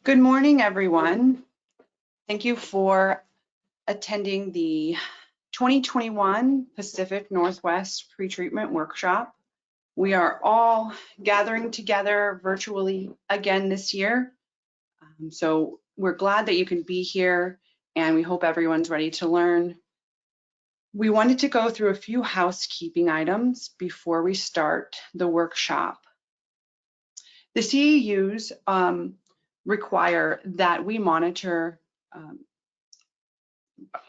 Good morning, everyone. Thank you for attending the 2021 Pacific Northwest Pretreatment Workshop. We are all gathering together virtually again this year. So we're glad that you can be here, and we hope everyone's ready to learn. We wanted to go through a few housekeeping items before we start the workshop. The CEUs require that we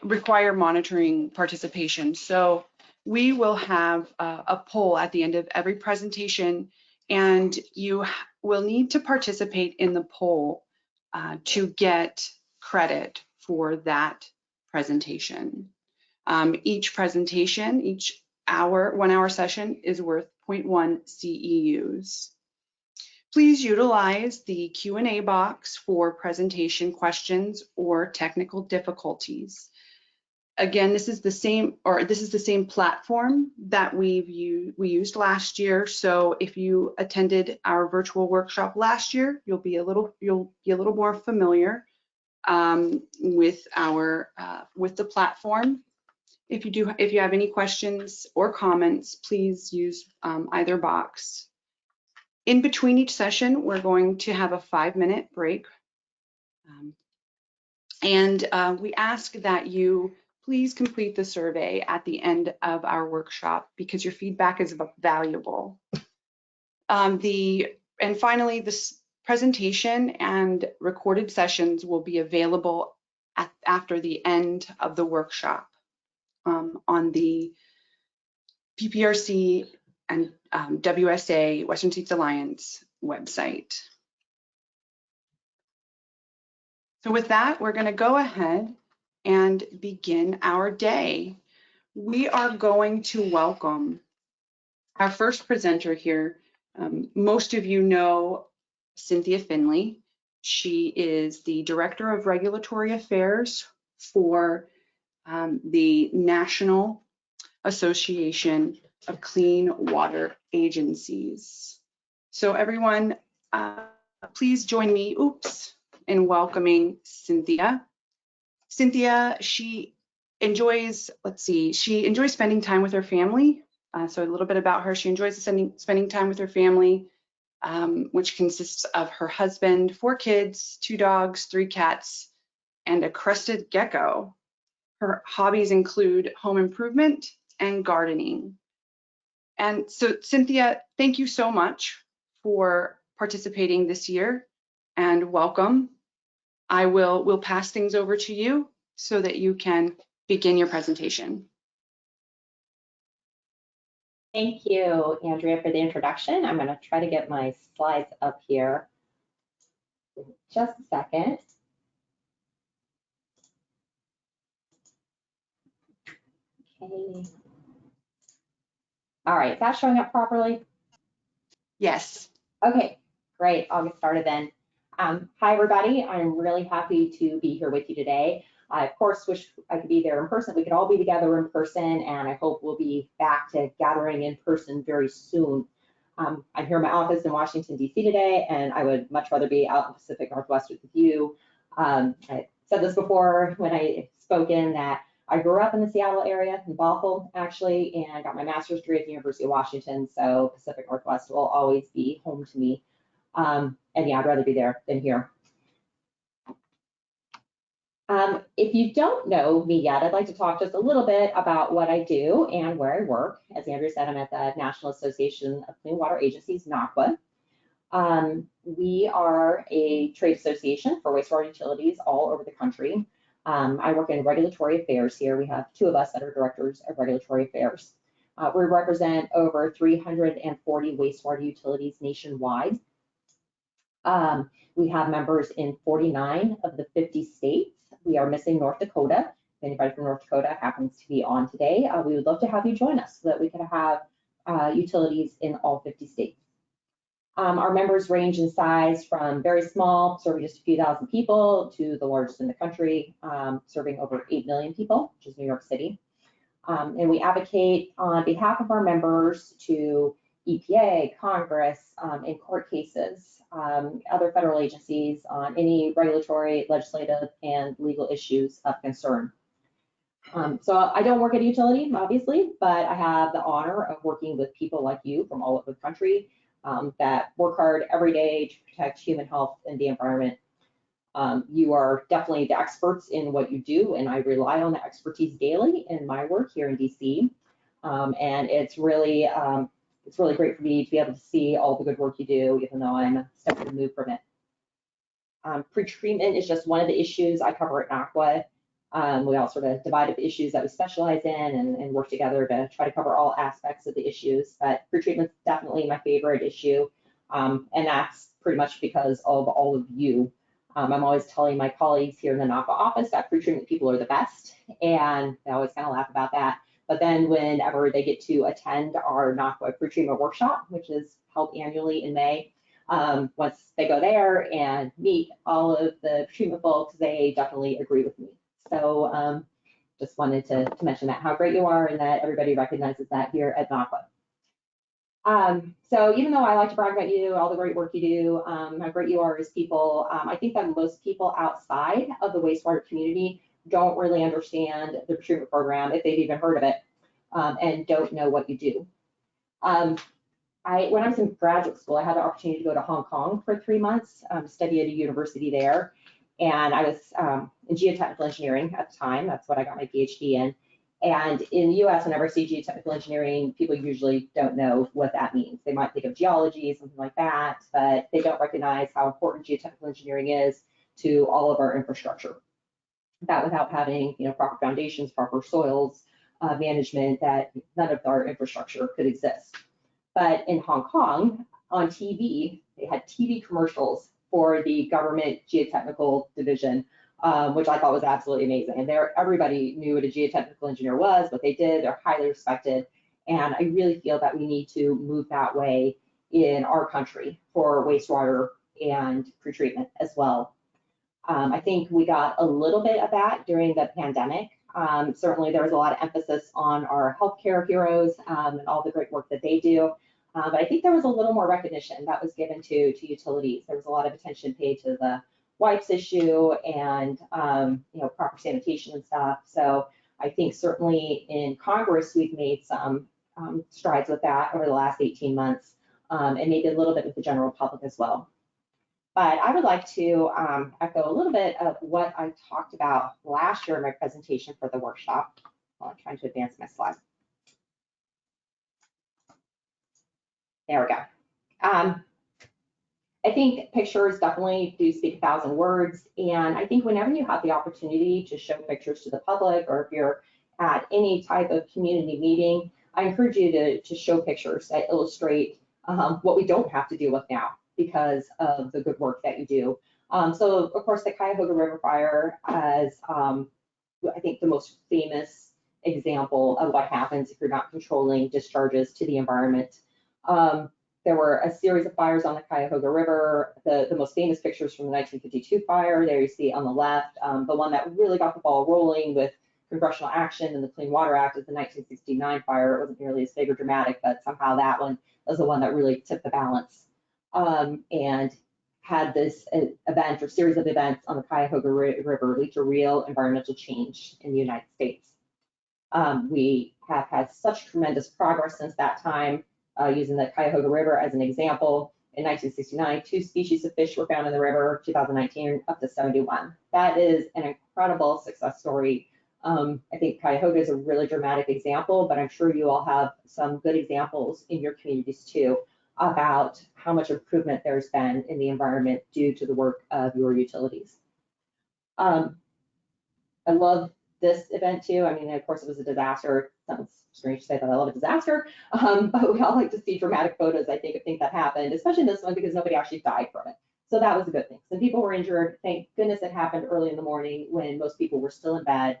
require monitoring participation. So we will have a poll at the end of every presentation, and you will need to participate in the poll to get credit for that presentation. Each presentation, each 1 hour session is worth 0.1 CEUs. Please utilize the Q&A box for presentation questions or technical difficulties. Again, this is the same platform that we used last year. So if you attended our virtual workshop last year, you'll be a little more familiar with the platform. If you have any questions or comments, please use either box. In between each session, we're going to have a 5-minute break. We ask that you please complete the survey at the end of our workshop because your feedback is valuable. And finally, this presentation and recorded sessions will be available after the end of the workshop on the PPRC and WSA, Western States Alliance website. So with that, we're going to go ahead and begin our day. We are going to welcome our first presenter here. Most of you know Cynthia Finley. She is the Director of Regulatory Affairs for the National Association of Clean Water Agencies. So everyone, please join me, in welcoming Cynthia. Cynthia, she enjoys spending time with her family. So a little bit about her, she enjoys spending time with her family, which consists of her husband, 4 kids, 2 dogs, 3 cats, and a crested gecko. Her hobbies include home improvement and gardening. And so Cynthia, thank you so much for participating this year and welcome. We'll pass things over to you so that you can begin your presentation. Thank you, Andrea, for the introduction. I'm going to try to get my slides up here in just a second. Okay. All right, is that showing up properly? Yes. Okay, great. I'll get started then. Hi, everybody. I'm really happy to be here with you today. I, of course, wish I could be there in person. We could all be together in person, and I hope we'll be back to gathering in person very soon. I'm here in my office in Washington, D.C. today, and I would much rather be out in the Pacific Northwest with you. I said this before when I spoke in that I grew up in the Seattle area, in Bothell, actually, and got my master's degree at the University of Washington, so Pacific Northwest will always be home to me. And yeah, I'd rather be there than here. If you don't know me yet, I'd like to talk just a little bit about what I do and where I work. As Andrew said, I'm at the National Association of Clean Water Agencies, NACWA. We are a trade association for wastewater utilities all over the country. I work in regulatory affairs here. We have 2 of us that are directors of regulatory affairs. We represent over 340 wastewater utilities nationwide. We have members in 49 of the 50 states. We are missing North Dakota. If anybody from North Dakota happens to be on today, we would love to have you join us so that we could have utilities in all 50 states. Our members range in size from very small, serving just a few thousand people, to the largest in the country, serving over 8 million people, which is New York City. And we advocate on behalf of our members to EPA, Congress, in court cases, other federal agencies on any regulatory, legislative, and legal issues of concern. So I don't work at a utility, obviously, but I have the honor of working with people like you from all over the country that work hard every day to protect human health and the environment. You are definitely the experts in what you do, and I rely on the expertise daily in my work here in DC. And it's really great for me to be able to see all the good work you do, even though I'm a step removed from it. Pretreatment is just one of the issues I cover at NACWA. We all sort of divide up issues that we specialize in and work together to try to cover all aspects of the issues. But pretreatment is definitely my favorite issue, and that's pretty much because of all of you. I'm always telling my colleagues here in the NACWA office that pretreatment people are the best, and they always kind of laugh about that. But then whenever they get to attend our NACWA pretreatment workshop, which is held annually in May, once they go there and meet all of the pretreatment folks, they definitely agree with me. So just wanted to mention that, how great you are, and that everybody recognizes that here at NACWA. So even though I like to brag about you, all the great work you do, how great you are as people, I think that most people outside of the wastewater community don't really understand the pretreatment program, if they've even heard of it, and don't know what you do. When I was in graduate school, I had the opportunity to go to Hong Kong for 3 months, study at a university there. And I was in geotechnical engineering at the time. That's what I got my PhD in. And in the US, whenever I see geotechnical engineering, people usually don't know what that means. They might think of geology, something like that, but they don't recognize how important geotechnical engineering is to all of our infrastructure. That without having, proper foundations, proper soils management, that none of our infrastructure could exist. But in Hong Kong, on TV, they had TV commercials for the government geotechnical division, which I thought was absolutely amazing. And everybody knew what a geotechnical engineer was, what they did, they're highly respected. And I really feel that we need to move that way in our country for wastewater and pretreatment as well. I think we got a little bit of that during the pandemic. Certainly there was a lot of emphasis on our healthcare heroes and all the great work that they do. But I think there was a little more recognition that was given to utilities. There was a lot of attention paid to the wipes issue and proper sanitation and stuff. So I think certainly in Congress we've made some strides with that over the last 18 months, and maybe a little bit with the general public as well. But I would like to echo a little bit of what I talked about last year in my presentation for the workshop. While I'm trying to advance my slide. There we go. I think pictures definitely do speak 1,000 words. And I think whenever you have the opportunity to show pictures to the public, or if you're at any type of community meeting, I encourage you to show pictures that illustrate what we don't have to deal with now because of the good work that you do. So of course, the Cuyahoga River fire is, I think, the most famous example of what happens if you're not controlling discharges to the environment. There were a series of fires on the Cuyahoga River. The most famous pictures from the 1952 fire, there you see on the left. The one that really got the ball rolling with congressional action and the Clean Water Act is the 1969 fire. It wasn't nearly as big or dramatic, but somehow that one was the one that really tipped the balance. And had this event or series of events on the Cuyahoga River lead to real environmental change in the United States. We have had such tremendous progress since that time, using the Cuyahoga River as an example. In 1969, 2 species of fish were found in the river. 2019, up to 71. That is an incredible success story. I think Cuyahoga is a really dramatic example, but I'm sure you all have some good examples in your communities too about how much improvement there's been in the environment due to the work of your utilities. I love this event too. I mean, of course, it was a disaster. Sounds strange to say that I love a disaster, but we all like to see dramatic photos, I think, of things that happened, especially this one because nobody actually died from it. So that was a good thing. Some people were injured. Thank goodness it happened early in the morning when most people were still in bed,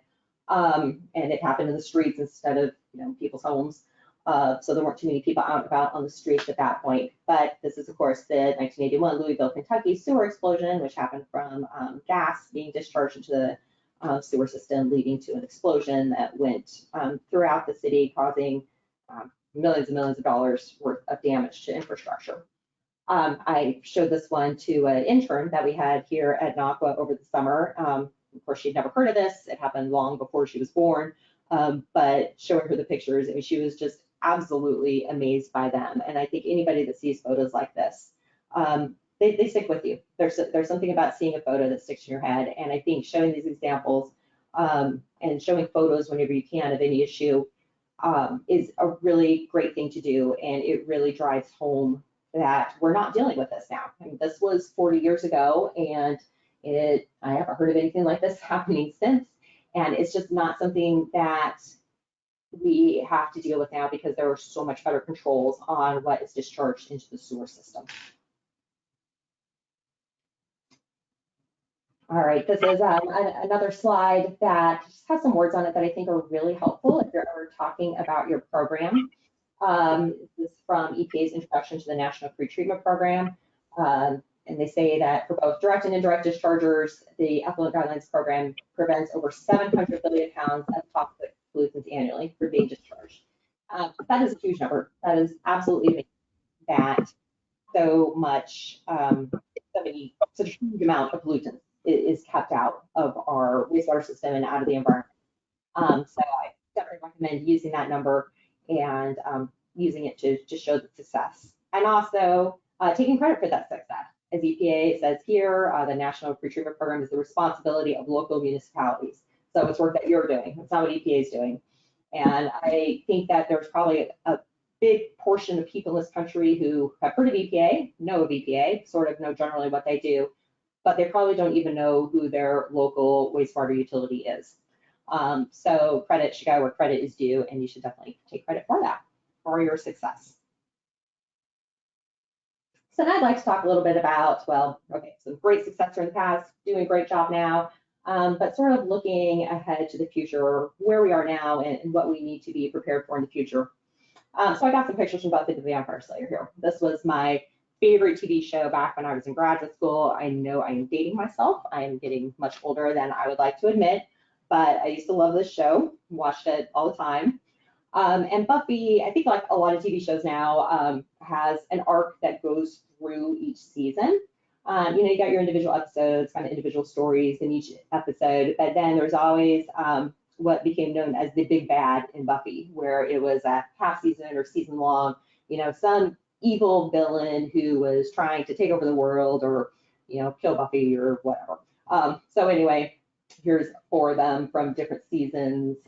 and it happened in the streets instead of people's homes. So there weren't too many people out and about on the streets at that point. But this is, of course, the 1981 Louisville, Kentucky sewer explosion, which happened from gas being discharged into the sewer system, leading to an explosion that went throughout the city, causing millions and millions of dollars worth of damage to infrastructure. I showed this one to an intern that we had here at NACWA over the summer. Of course, she'd never heard of this. It happened long before she was born, but showing her the pictures, I mean, she was just absolutely amazed by them. And I think anybody that sees photos like this, they stick with you. There's something about seeing a photo that sticks in your head. And I think showing these examples and showing photos whenever you can of any issue is a really great thing to do. And it really drives home that we're not dealing with this now. I mean, this was 40 years ago, and I haven't heard of anything like this happening since. And it's just not something that we have to deal with now because there are so much better controls on what is discharged into the sewer system. All right, this is another slide that just has some words on it that I think are really helpful if you're ever talking about your program. This is from EPA's Introduction to the National Pretreatment Program. And they say that for both direct and indirect dischargers, the Effluent Guidelines program prevents over 700 billion pounds of toxic pollutants annually for being discharged. That is a huge number. That is absolutely amazing that such a huge amount of pollutants is kept out of our wastewater system and out of the environment. So I definitely recommend using that number and using it to show the success. And also taking credit for that success. As EPA says here, the National Pretreatment Program is the responsibility of local municipalities. So it's work that you're doing. It's not what EPA is doing. And I think that there's probably a big portion of people in this country who have heard of EPA, know of EPA, sort of know generally what they do, but they probably don't even know who their local wastewater utility is. So credit should go where credit is due, and you should definitely take credit for that, for your success. So now I'd like to talk a little bit about, well, okay, some great success in the past, doing a great job now, but sort of looking ahead to the future, where we are now and what we need to be prepared for in the future. So I got some pictures from Buffy the Vampire Slayer here. This was my favorite TV show back when I was in graduate school. I know I am dating myself. I am getting much older than I would like to admit, but I used to love this show, watched it all the time. And Buffy, I think like a lot of TV shows now, has an arc that goes through each season. You got your individual episodes, kind of individual stories in each episode, but then there's always what became known as the big bad in Buffy, where it was a half season or season long, some evil villain who was trying to take over the world or, kill Buffy or whatever. So anyway, here's 4 of them from different seasons.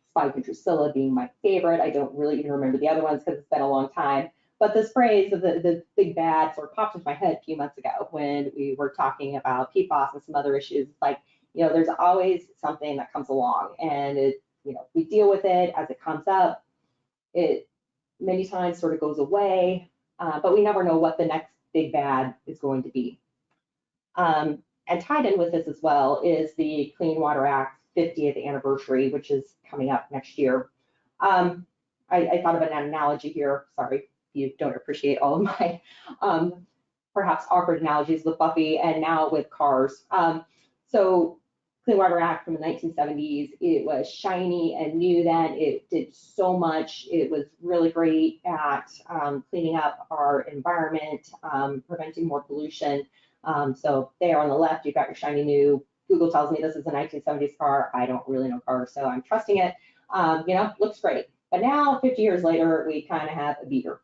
Spike and Drusilla being my favorite. I don't really even remember the other ones because it's been a long time. But this phrase of the big bad sort of popped into my head a few months ago when we were talking about PFAS and some other issues. Like, there's always something that comes along, and we deal with it as it comes up. It many times sort of goes away, but we never know what the next big bad is going to be. And tied in with this as well is the Clean Water Act 50th anniversary, which is coming up next year. I thought of an analogy here. Sorry if you don't appreciate all of my perhaps awkward analogies with Buffy and now with cars. So Clean Water Act from the 1970s, it was shiny and new then. It did so much. It was really great at cleaning up our environment, preventing more pollution. So there on the left, you've got your shiny new. Google tells me this is a 1970s car. I don't really know cars, so I'm trusting it. Looks great. But now, 50 years later, we kind of have a beater.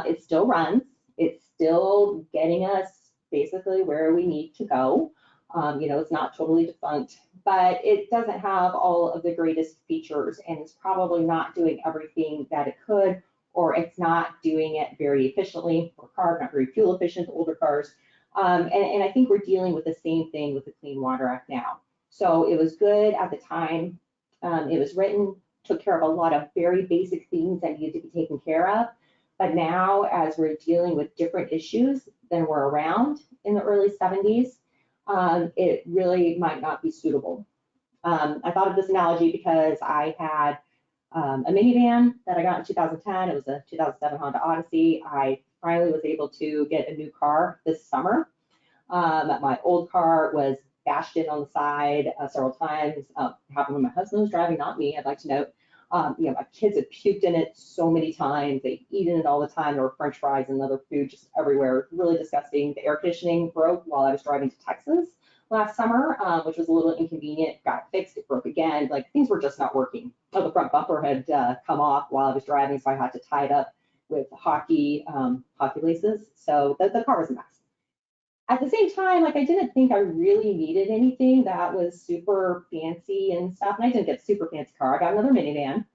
It still runs. It's still getting us basically where we need to go. It's not totally defunct, but it doesn't have all of the greatest features, and it's probably not doing everything that it could, or it's not doing it very efficiently for cars, not very fuel efficient, older cars. And I think we're dealing with the same thing with the Clean Water Act now. So it was good at the time. It was written, took care of a lot of very basic things that needed to be taken care of. But now, as we're dealing with different issues than were around in the early 70s, it really might not be suitable. I thought of this analogy because I had a minivan that I got in 2010. It was a 2007 Honda Odyssey. I finally was able to get a new car this summer. My old car was bashed in on the side several times. Happened when my husband was driving, not me, I'd like to note. You know, my kids had puked in it so many times. They'd eaten it all the time. There were French fries and other food just everywhere. Really disgusting. The air conditioning broke while I was driving to Texas last summer, which was a little inconvenient. Got fixed, it broke again. Like things were just not working. Oh, the front bumper had come off while I was driving, so I had to tie it up with hockey laces. So the car was a mess. At the same time, like I didn't think I really needed anything that was super fancy and stuff. And I didn't get a super fancy car. I got another minivan,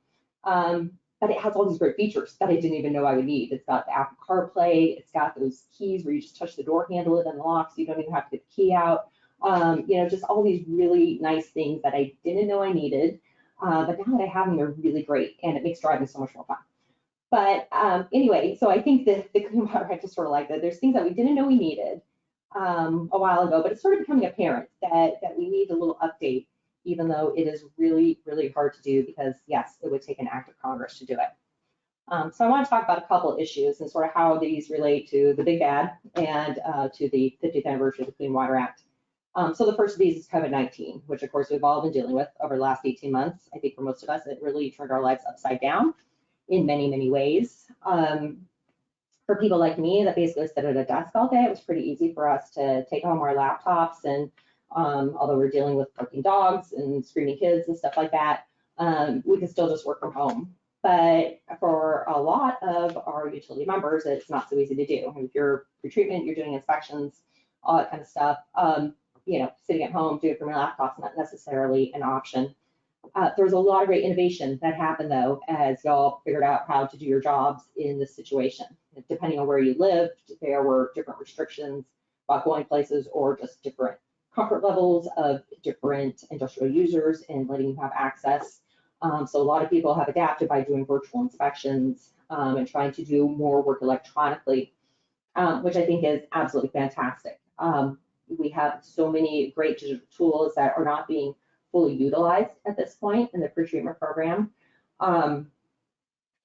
but it has all these great features that I didn't even know I would need. It's got the Apple CarPlay. It's got those keys where you just touch the door handle, it unlocks. You don't even have to get the key out. You know, just all these really nice things that I didn't know I needed. But now that I have them, they're really great, and it makes driving so much more fun. But anyway, so I think the Clean Water Act is sort of like that. There's things that we didn't know we needed a while ago, but it's sort of becoming apparent that we need a little update, even though it is really, really hard to do because, yes, it would take an act of Congress to do it. So I want to talk about a couple issues and sort of how these relate to the big bad and to the 50th anniversary of the Clean Water Act. So the first of these is COVID-19, which of course we've all been dealing with over the last 18 months. I think for most of us, it really turned our lives upside down in many, many ways. For people like me that basically sit at a desk all day, it was pretty easy for us to take home our laptops, and although we're dealing with barking dogs and screaming kids and stuff like that, we can still just work from home. But for a lot of our utility members, it's not so easy to do. If you're pretreatment, you're doing inspections, all that kind of stuff, you know, sitting at home, doing it from your laptop's not necessarily an option. There's a lot of great innovation that happened though, as y'all figured out how to do your jobs in this situation. Depending on where you lived, there were different restrictions about going places or just different comfort levels of different industrial users and letting you have access. So a lot of people have adapted by doing virtual inspections and trying to do more work electronically, which I think is absolutely fantastic. We have so many great digital tools that are not being fully utilized at this point in the pretreatment program.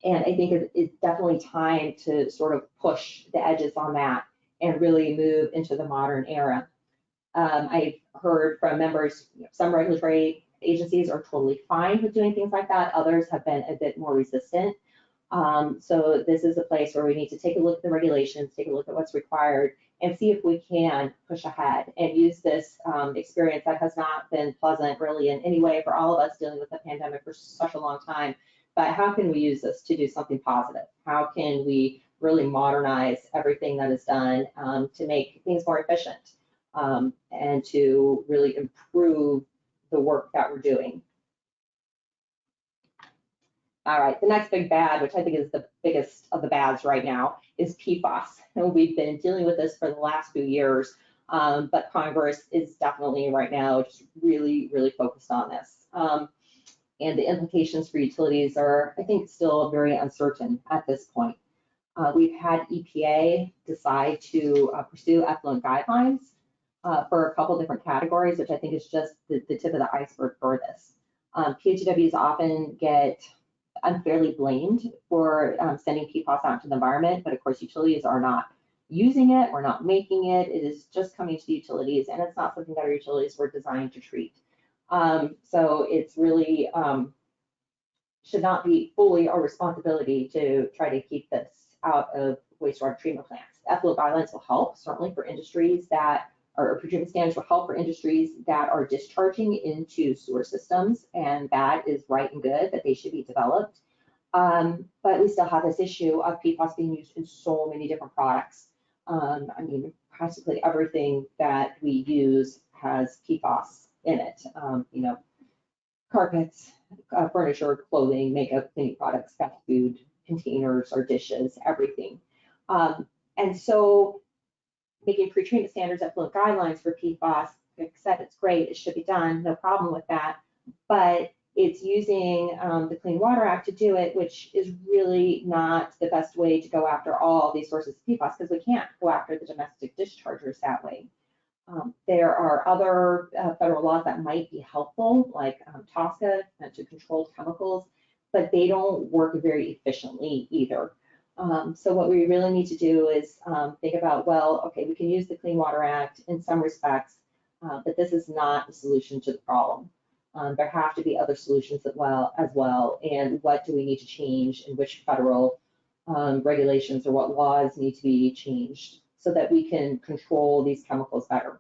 And I think it's definitely time to sort of push the edges on that and really move into the modern era. I've heard from members, you know, some regulatory agencies are totally fine with doing things like that. Others have been a bit more resistant. So this is a place where we need to take a look at the regulations, take a look at what's required, and see if we can push ahead and use this experience that has not been pleasant really in any way for all of us dealing with the pandemic for such a long time. But how can we use this to do something positive? How can we really modernize everything that is done to make things more efficient and to really improve the work that we're doing? All right, the next big bad, which I think is the biggest of the bads right now, is PFAS. And we've been dealing with this for the last few years, but Congress is definitely right now just really, really focused on this. And the implications for utilities are, I think, still very uncertain at this point. We've had EPA decide to pursue effluent guidelines for a couple different categories, which I think is just the tip of the iceberg for this. PNPWs often get unfairly blamed for sending PFAS out to the environment, but of course utilities are not using it, we're not making it, it is just coming to the utilities, and it's not something that our utilities were designed to treat. So it's really should not be fully our responsibility to try to keep this out of wastewater treatment plants. Effluent guidelines will help, certainly for industries that or pretreatment standards will help for industries that are discharging into sewer systems, and that is right and good that they should be developed. But we still have this issue of PFAS being used in so many different products. I mean, practically everything that we use has PFAS in it. You know, carpets, furniture, clothing, makeup, cleaning products, fast food, containers, or dishes, everything. And so making pretreatment standards, effluent guidelines for PFAS, like I said, it's great, it should be done, no problem with that. But it's using the Clean Water Act to do it, which is really not the best way to go after all these sources of PFAS, because we can't go after the domestic dischargers that way. There are other federal laws that might be helpful, like TSCA, to controlled chemicals, but they don't work very efficiently either. So what we really need to do is think about, well, okay, we can use the Clean Water Act in some respects, but this is not the solution to the problem. There have to be other solutions as well. And what do we need to change, and which federal regulations or what laws need to be changed so that we can control these chemicals better.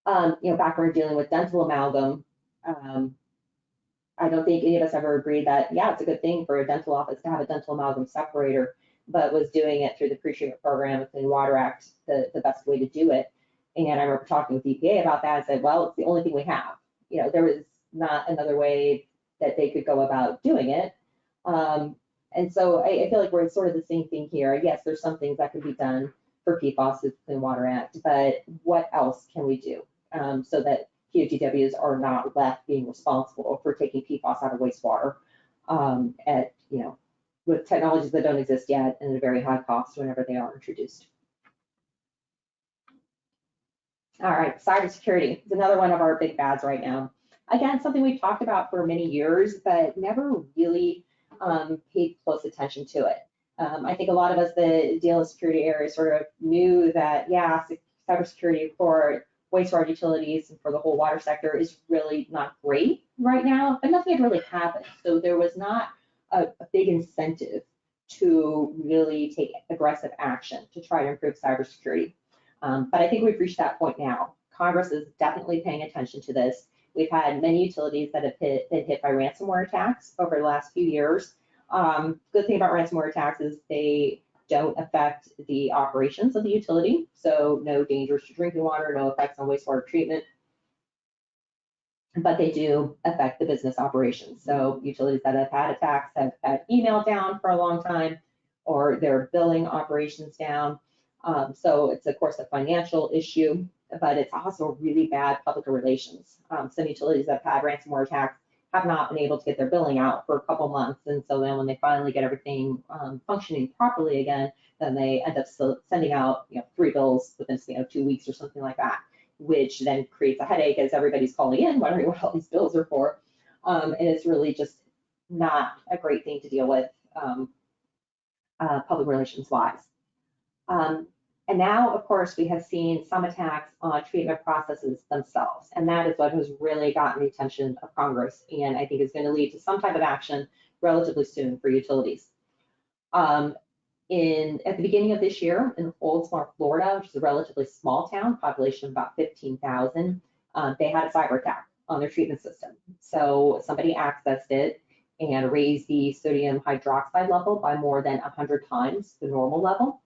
Back when we're dealing with dental amalgam, I don't think any of us ever agreed that, yeah, it's a good thing for a dental office to have a dental amalgam separator, but was doing it through the Pretreatment Program and Clean Water Act the best way to do it. And I remember talking with EPA about that and said, well, it's the only thing we have. There was not another way that they could go about doing it. And so I feel like we're sort of the same thing here. Yes, there's some things that can be done for PFAS with the Clean Water Act, but what else can we do so that POTWs are not left being responsible for taking PFAS out of wastewater with technologies that don't exist yet and at a very high cost whenever they are introduced. All right, cybersecurity is another one of our big bads right now. Again, something we've talked about for many years, but never really paid close attention to it. I think a lot of us that deal in security areas sort of knew that, yeah, cybersecurity for wastewater utilities and for the whole water sector is really not great right now, but nothing had really happened. So there was not a big incentive to really take aggressive action to try to improve cybersecurity. But I think we've reached that point now. Congress is definitely paying attention to this. We've had many utilities that have been hit by ransomware attacks over the last few years. Good thing about ransomware attacks is they don't affect the operations of the utility, so no dangers to drinking water, no effects on wastewater treatment, but they do affect the business operations. So utilities that have had attacks have had email down for a long time, or their billing operations down. So it's of course a financial issue, but it's also really bad public relations. Some utilities that have had ransomware attacks have not been able to get their billing out for a couple months. And so then when they finally get everything functioning properly again, then they end up sending out 3 bills within 2 weeks or something like that, which then creates a headache as everybody's calling in wondering what all these bills are for. And it's really just not a great thing to deal with public relations wise. And now, of course, we have seen some attacks on treatment processes themselves, and that is what has really gotten the attention of Congress, and I think is going to lead to some type of action relatively soon for utilities. At the beginning of this year, in Oldsmar, Florida, which is a relatively small town, population of about 15,000, they had a cyber attack on their treatment system. So somebody accessed it and raised the sodium hydroxide level by more than 100 times the normal level.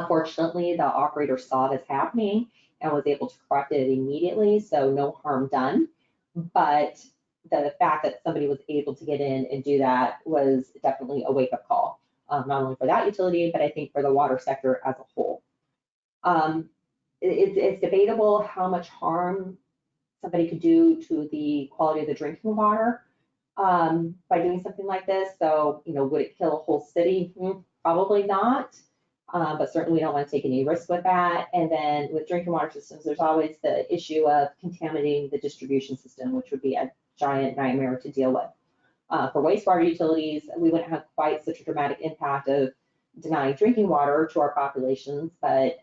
Fortunately, the operator saw this happening and was able to correct it immediately, so no harm done. But the fact that somebody was able to get in and do that was definitely a wake-up call, not only for that utility, but I think for the water sector as a whole. It's debatable how much harm somebody could do to the quality of the drinking water by doing something like this. So, would it kill a whole city? Probably not. But certainly we don't want to take any risk with that. And then with drinking water systems, there's always the issue of contaminating the distribution system, which would be a giant nightmare to deal with. For wastewater utilities, we wouldn't have quite such a dramatic impact of denying drinking water to our populations, but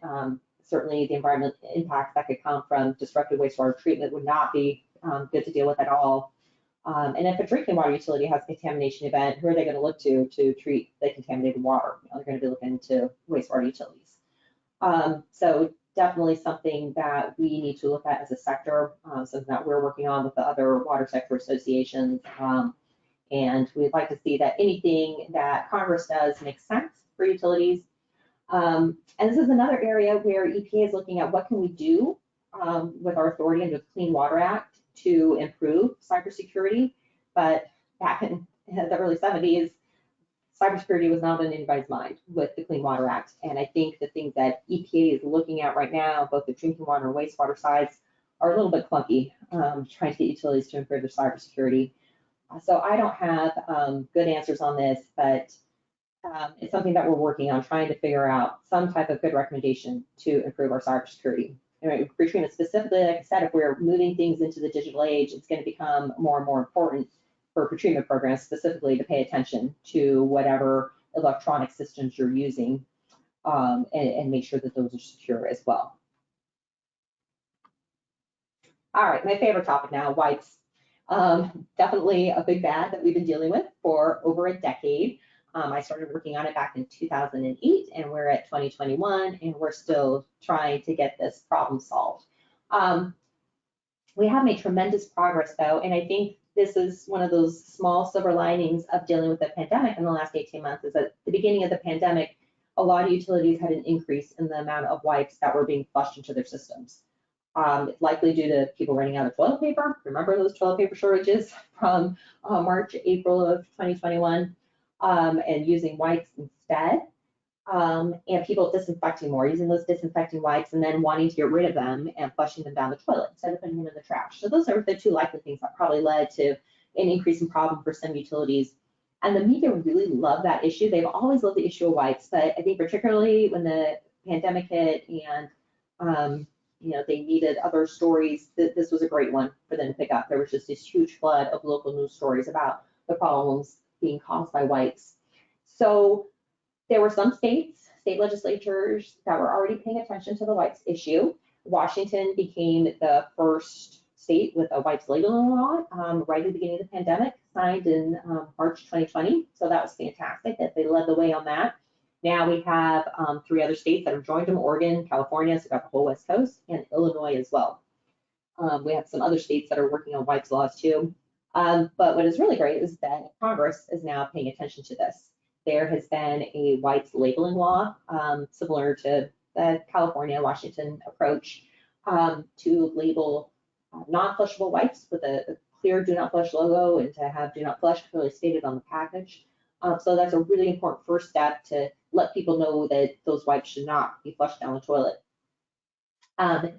certainly the environmental impacts that could come from disrupted wastewater treatment would not be good to deal with at all. And if a drinking water utility has a contamination event, who are they going to look to treat the contaminated water? They're going to be looking to wastewater utilities. So definitely something that we need to look at as a sector, something that we're working on with the other water sector associations. And we'd like to see that anything that Congress does makes sense for utilities. And this is another area where EPA is looking at what can we do with our authority under the Clean Water Act to improve cybersecurity. But back in the early 70s, cybersecurity was not on anybody's mind with the Clean Water Act. And I think the things that EPA is looking at right now, both the drinking water and wastewater sides, are a little bit clunky, trying to get utilities to improve their cybersecurity. So I don't have good answers on this, but it's something that we're working on, trying to figure out some type of good recommendation to improve our cybersecurity. Pretreatment specifically, like I said, if we're moving things into the digital age, it's going to become more and more important for pretreatment programs specifically to pay attention to whatever electronic systems you're using and make sure that those are secure as well. All right, my favorite topic now, wipes. Definitely a big bad that we've been dealing with for over a decade. I started working on it back in 2008, and we're at 2021, and we're still trying to get this problem solved. We have made tremendous progress, though, and I think this is one of those small silver linings of dealing with the pandemic in the last 18 months, is at the beginning of the pandemic, a lot of utilities had an increase in the amount of wipes that were being flushed into their systems. Likely due to people running out of toilet paper. Remember those toilet paper shortages from March, April of 2021, and using wipes instead. And people disinfecting more, using those disinfecting wipes and then wanting to get rid of them and flushing them down the toilet instead of putting them in the trash. So those are the two likely things that probably led to an increase in problem for some utilities. And the media really love that issue. They've always loved the issue of wipes, but I think particularly when the pandemic hit and they needed other stories, this was a great one for them to pick up. There was just this huge flood of local news stories about the problems being caused by wipes. So there were some state legislatures that were already paying attention to the wipes issue. Washington became the first state with a wipes labeling law right at the beginning of the pandemic, signed in March 2020. So that was fantastic that they led the way on that. Now we have 3 other states that have joined them: Oregon, California, so we've got the whole West Coast, and Illinois as well. We have some other states that are working on wipes laws too. But what is really great is that Congress is now paying attention to this. There has been a wipes labeling law, similar to the California, Washington approach, to label non-flushable wipes with a clear do not flush logo and to have do not flush clearly stated on the package. So that's a really important first step to let people know that those wipes should not be flushed down the toilet.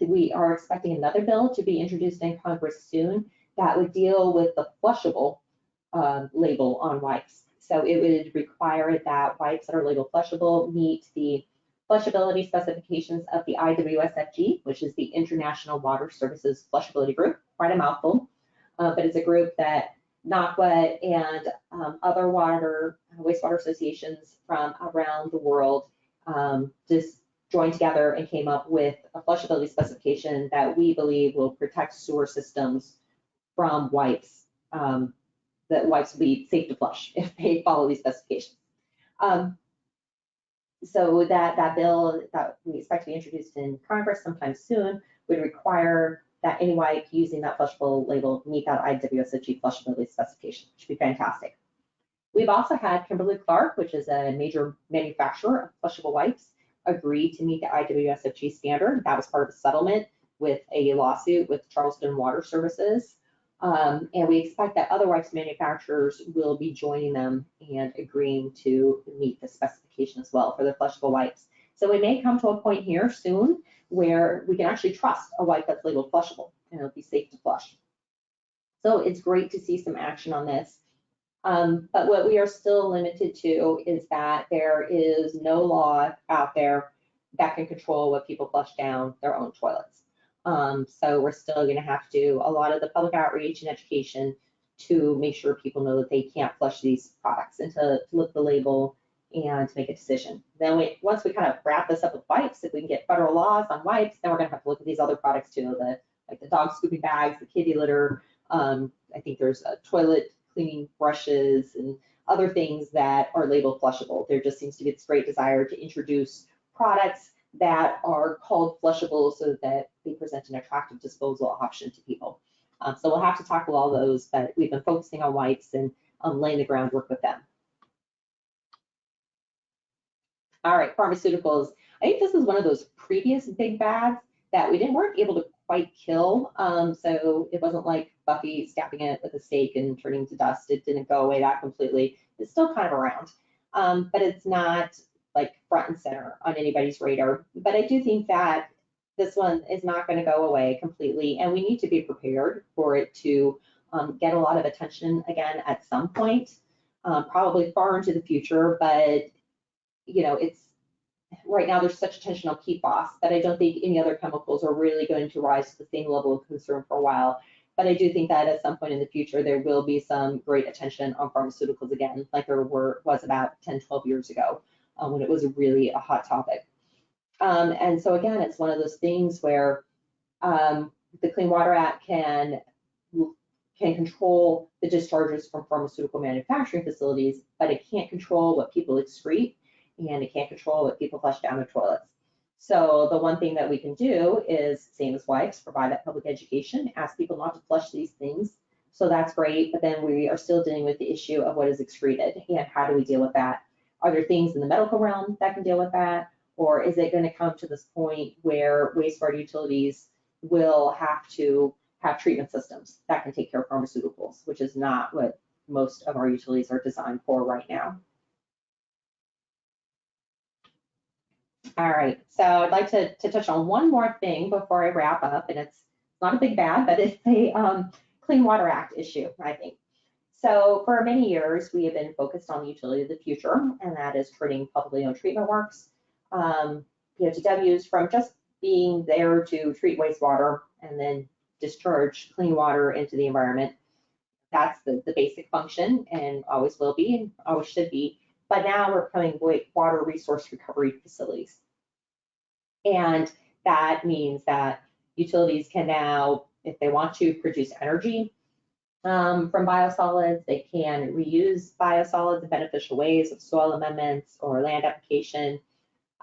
We are expecting another bill to be introduced in Congress soon that would deal with the flushable label on wipes. So it would require that wipes that are labeled flushable meet the flushability specifications of the IWSFG, which is the International Water Services Flushability Group. Quite a mouthful, but it's a group that NACWA and other wastewater associations from around the world just joined together and came up with a flushability specification that we believe will protect sewer systems from wipes, that wipes will be safe to flush if they follow these specifications. So that bill that we expect to be introduced in Congress sometime soon would require that any wipe using that flushable label meet that IWSFG flushability specification, which would be fantastic. We've also had Kimberly-Clark, which is a major manufacturer of flushable wipes, agree to meet the IWSFG standard. That was part of a settlement with a lawsuit with Charleston Water Services. And we expect that other wipes manufacturers will be joining them and agreeing to meet the specification as well for the flushable wipes. So we may come to a point here soon where we can actually trust a wipe that's labeled flushable and it'll be safe to flush. So it's great to see some action on this. But what we are still limited to is that there is no law out there that can control what people flush down their own toilets. So we're still going to have to do a lot of the public outreach and education to make sure people know that they can't flush these products and to look at the label and to make a decision. Then once we kind of wrap this up with wipes, if we can get federal laws on wipes, then we're going to have to look at these other products too, like the dog scooping bags, the kitty litter. I think there's toilet cleaning brushes and other things that are labeled flushable. There just seems to be this great desire to introduce products that are called flushable so that they present an attractive disposal option to people. So we'll have to tackle all those, but we've been focusing on wipes and laying the groundwork with them. All right, pharmaceuticals. I think this is one of those previous big bads that we weren't able to quite kill. So it wasn't like Buffy stabbing it with a stake and turning to dust. It didn't go away that completely. It's still kind of around, but it's not like front and center on anybody's radar. But I do think that this one is not going to go away completely, and we need to be prepared for it to get a lot of attention again at some point, probably far into the future. But it's right now there's such attention on PFAS that I don't think any other chemicals are really going to rise to the same level of concern for a while. But I do think that at some point in the future, there will be some great attention on pharmaceuticals again, like there was about 10, 12 years ago when it was really a hot topic. And so again, it's one of those things where The Clean Water Act can control the discharges from pharmaceutical manufacturing facilities, but it can't control what people excrete, and it can't control what people flush down their toilets. So the one thing that we can do is, same as wipes, provide that public education, ask people not to flush these things. So that's great, but then we are still dealing with the issue of what is excreted and how do we deal with that? Are there things in the medical realm that can deal with that? Or is it going to come to this point where wastewater utilities will have to have treatment systems that can take care of pharmaceuticals, which is not what most of our utilities are designed for right now. All right, so I'd like to touch on one more thing before I wrap up, and it's not a big bad, but it's a Clean Water Act issue, I think. So for many years, we have been focused on the utility of the future, and that is treating publicly owned treatment works, PNPWs, from just being there to treat wastewater and then discharge clean water into the environment. That's the basic function and always will be and always should be. But now we're becoming water resource recovery facilities. And that means that utilities can now, if they want to, produce energy from biosolids. They can reuse biosolids in beneficial ways of soil amendments or land application,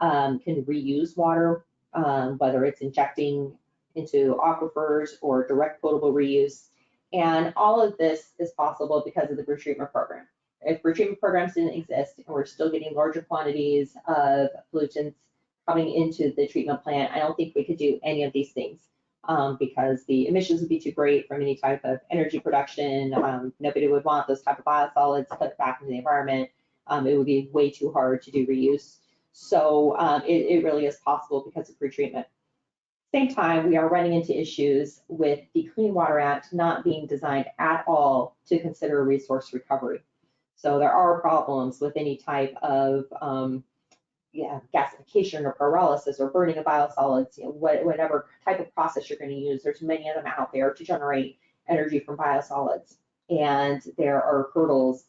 can reuse water, whether it's injecting into aquifers or direct potable reuse. And all of this is possible because of the pretreatment program. If pretreatment programs didn't exist and we're still getting larger quantities of pollutants coming into the treatment plant, I don't think we could do any of these things because the emissions would be too great from any type of energy production. Nobody would want those type of biosolids put back into the environment. It would be way too hard to do reuse. So it really is possible because of pretreatment. Same time, we are running into issues with the Clean Water Act not being designed at all to consider resource recovery. So there are problems with any type of gasification or pyrolysis or burning of biosolids, whatever type of process you're going to use. There's many of them out there to generate energy from biosolids. And there are hurdles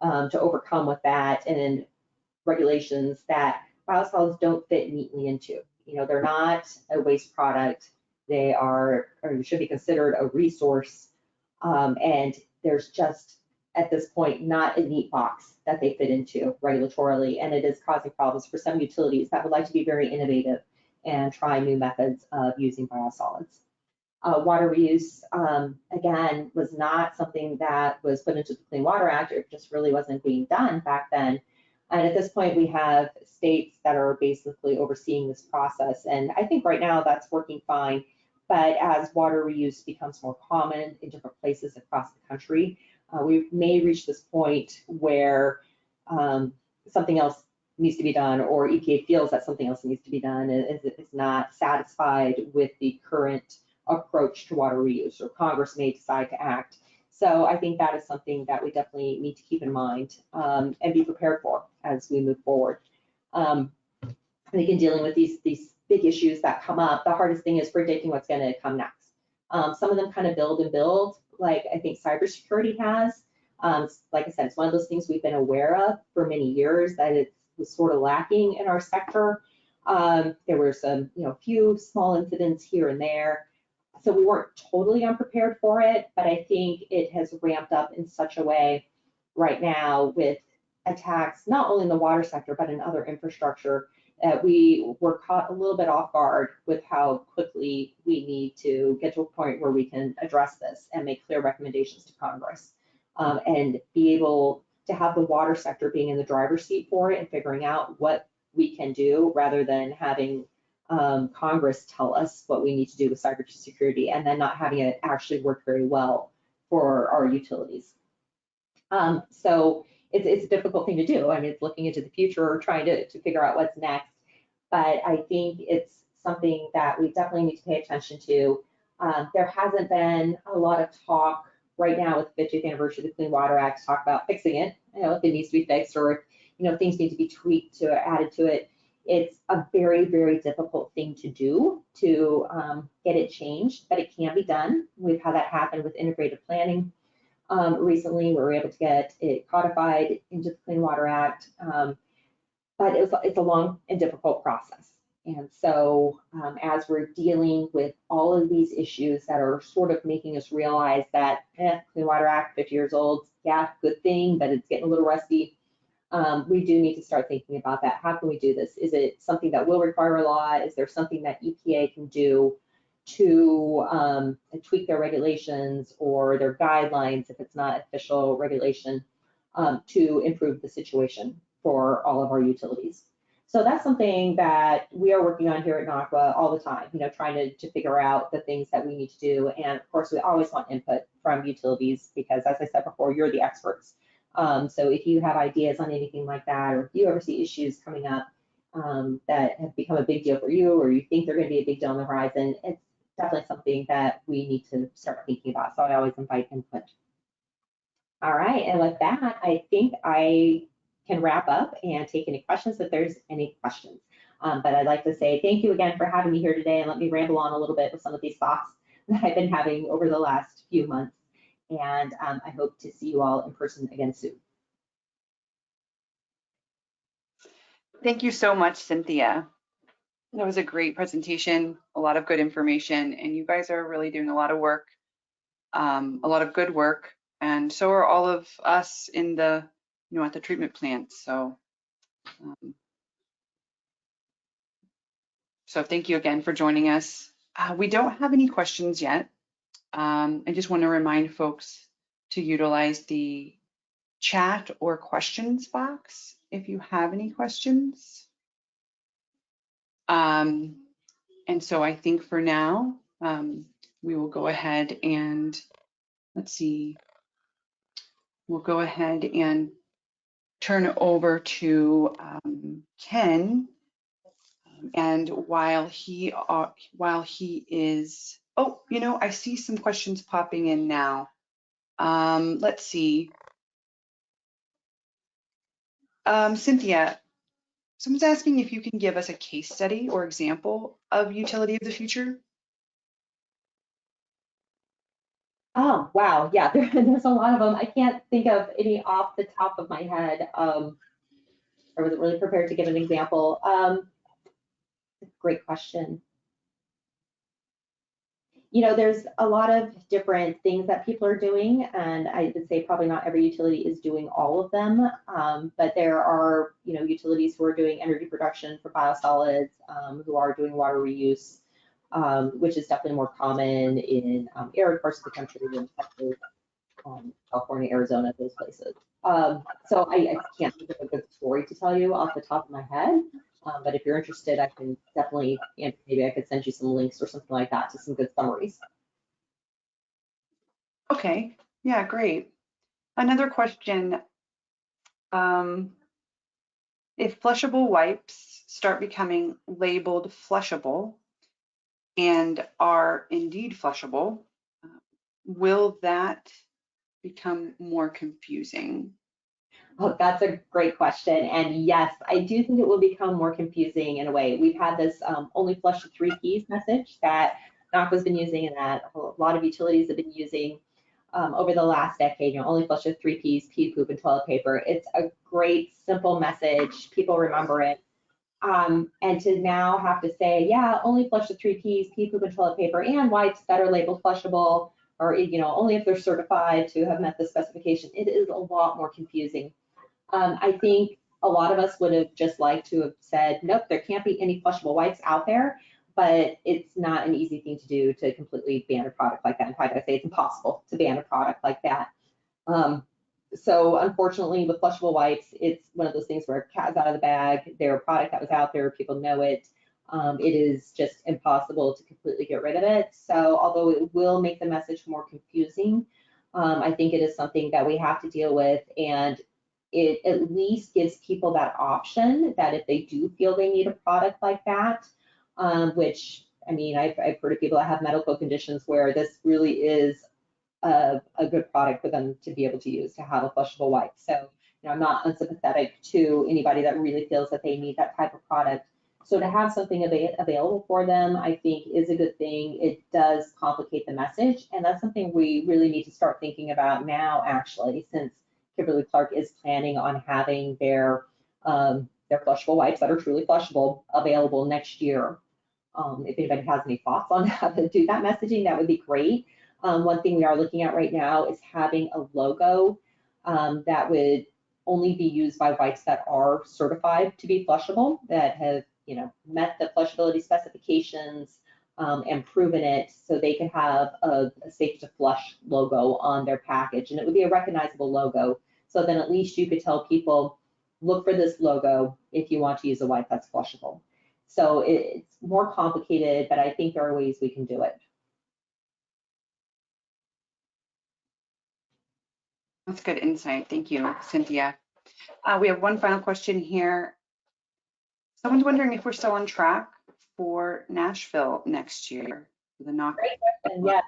to overcome with that and regulations that biosolids don't fit neatly into. They're not a waste product. They are, or should be considered, a resource. And there's just, at this point, not a neat box that they fit into regulatorily. And it is causing problems for some utilities that would like to be very innovative and try new methods of using biosolids. Water reuse, again, was not something that was put into the Clean Water Act. It just really wasn't being done back then. And at this point, we have states that are basically overseeing this process. And I think right now that's working fine. But as water reuse becomes more common in different places across the country, we may reach this point where something else needs to be done, or EPA feels that something else needs to be done and is not satisfied with the current approach to water reuse, or Congress may decide to act. So I think that is something that we definitely need to keep in mind and be prepared for as we move forward. I think in dealing with these big issues that come up, the hardest thing is predicting what's going to come next. Some of them kind of build and build, like I think cybersecurity has. Like I said, it's one of those things we've been aware of for many years that it was sort of lacking in our sector. There were some, few small incidents here and there. So we weren't totally unprepared for it, but I think it has ramped up in such a way right now with attacks, not only in the water sector, but in other infrastructure, that we were caught a little bit off guard with how quickly we need to get to a point where we can address this and make clear recommendations to Congress and be able to have the water sector being in the driver's seat for it and figuring out what we can do rather than having Congress tell us what we need to do with cybersecurity and then not having it actually work very well for our utilities. So it's a difficult thing to do. I mean, it's looking into the future, trying to figure out what's next. But I think it's something that we definitely need to pay attention to. There hasn't been a lot of talk right now with the 50th anniversary of the Clean Water Act to talk about fixing it, if it needs to be fixed or if things need to be tweaked or added to it. It's a very, very difficult thing to do to get it changed, but it can be done. We've had that happen with integrated planning. Recently, we were able to get it codified into the Clean Water Act, but it's a long and difficult process. And so as we're dealing with all of these issues that are sort of making us realize that Clean Water Act, 50 years old, yeah, good thing, but it's getting a little rusty. We do need to start thinking about that. How can we do this? Is it something that will require a law? Is there something that EPA can do to tweak their regulations or their guidelines, if it's not official regulation, to improve the situation for all of our utilities? So that's something that we are working on here at NACWA all the time, trying to figure out the things that we need to do. And of course, we always want input from utilities because, as I said before, you're the experts. So if you have ideas on anything like that, or if you ever see issues coming up that have become a big deal for you, or you think they're going to be a big deal on the horizon, it's definitely something that we need to start thinking about. So I always invite input. All right, and with that, I think I can wrap up and take any questions if there's any questions. But I'd like to say thank you again for having me here today, and let me ramble on a little bit with some of these thoughts that I've been having over the last few months. And I hope to see you all in person again soon. Thank you so much, Cynthia. That was a great presentation, a lot of good information, and you guys are really doing a lot of work, a lot of good work, and so are all of us in the, at the treatment plants. So, so thank you again for joining us. We don't have any questions yet. I just want to remind folks to utilize the chat or questions box if you have any questions. And so I think for now, we will go ahead and, let's see, we'll go ahead and turn it over to Ken. And while he is, oh, I see some questions popping in now. Let's see. Cynthia, someone's asking if you can give us a case study or example of utility of the future. Oh, wow. Yeah, there's a lot of them. I can't think of any off the top of my head. I wasn't really prepared to give an example. Great question. There's a lot of different things that people are doing, and I would say probably not every utility is doing all of them, but there are, utilities who are doing energy production for biosolids, who are doing water reuse, which is definitely more common in arid parts of the country than Texas, California, Arizona, those places. So I can't think of a good story to tell you off the top of my head. But if you're interested, I can definitely, maybe I could send you some links or something like that to some good summaries. Okay, yeah, great. Another question, if flushable wipes start becoming labeled flushable and are indeed flushable, will that become more confusing? Oh, that's a great question. And yes, I do think it will become more confusing in a way. We've had this only flush the 3 Ps message that NACWA's been using and that a lot of utilities have been using over the last decade. Only flush the 3 Ps, pee, poop, and toilet paper. It's a great, simple message. People remember it. And to now have to say, yeah, only flush the 3 Ps, pee, poop, and toilet paper, and wipes that are labeled flushable, or only if they're certified to have met the specification, it is a lot more confusing. I think a lot of us would have just liked to have said, nope, there can't be any flushable wipes out there, but it's not an easy thing to do to completely ban a product like that. In fact, I say it's impossible to ban a product like that. So unfortunately, with flushable wipes, it's one of those things where cat's out of the bag. They're a product that was out there, people know it. It is just impossible to completely get rid of it. So although it will make the message more confusing, I think it is something that we have to deal with, and it at least gives people that option that if they do feel they need a product like that, which, I mean, I've heard of people that have medical conditions where this really is a good product for them to be able to use, to have a flushable wipe. So, I'm not unsympathetic to anybody that really feels that they need that type of product. So to have something available for them, I think is a good thing. It does complicate the message, and that's something we really need to start thinking about now, actually, since Kimberly-Clark is planning on having their they're flushable wipes that are truly flushable available next year. If anybody has any thoughts on how to do that messaging, that would be great. One thing we are looking at right now is having a logo that would only be used by wipes that are certified to be flushable, that have met the flushability specifications and proven it, so they can have a safe to flush logo on their package, and it would be a recognizable logo. So then at least you could tell people, look for this logo if you want to use a wipe that's flushable. So it's more complicated, but I think there are ways we can do it. That's good insight. Thank you, Cynthia. We have one final question here. Someone's wondering if we're still on track for Nashville next year. The NACWA. Great question. Yes.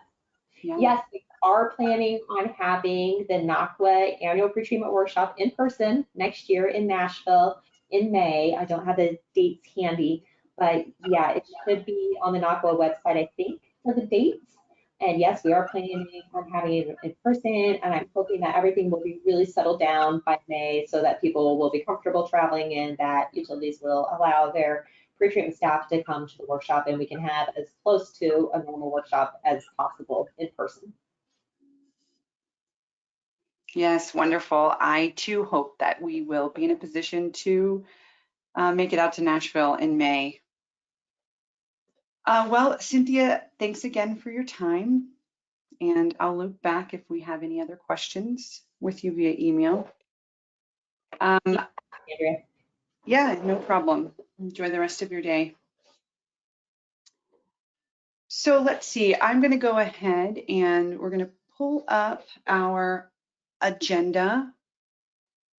Yeah. Yes, we are planning on having the NACWA annual pretreatment workshop in person next year in Nashville in May. I don't have the dates handy, but yeah, it should be on the NACWA website, I think, for the dates. And yes, we are planning on having it in person, and I'm hoping that everything will be really settled down by May so that people will be comfortable traveling and that utilities will allow their pretreatment staff to come to the workshop, and we can have as close to a normal workshop as possible in person. Yes, wonderful. I too hope that we will be in a position to make it out to Nashville in May. Well, Cynthia, thanks again for your time. And I'll loop back if we have any other questions with you via email. Andrea. Yeah, no problem. Enjoy the rest of your day. So let's see, I'm going to go ahead and we're going to pull up our agenda.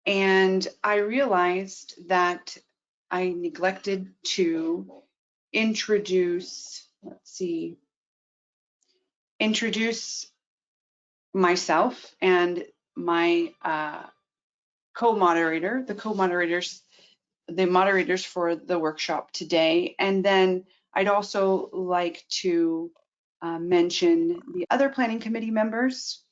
And I realized that I neglected to introduce, introduce myself and my co-moderator, the moderators for the workshop today. And then I'd also like to mention the other planning committee members.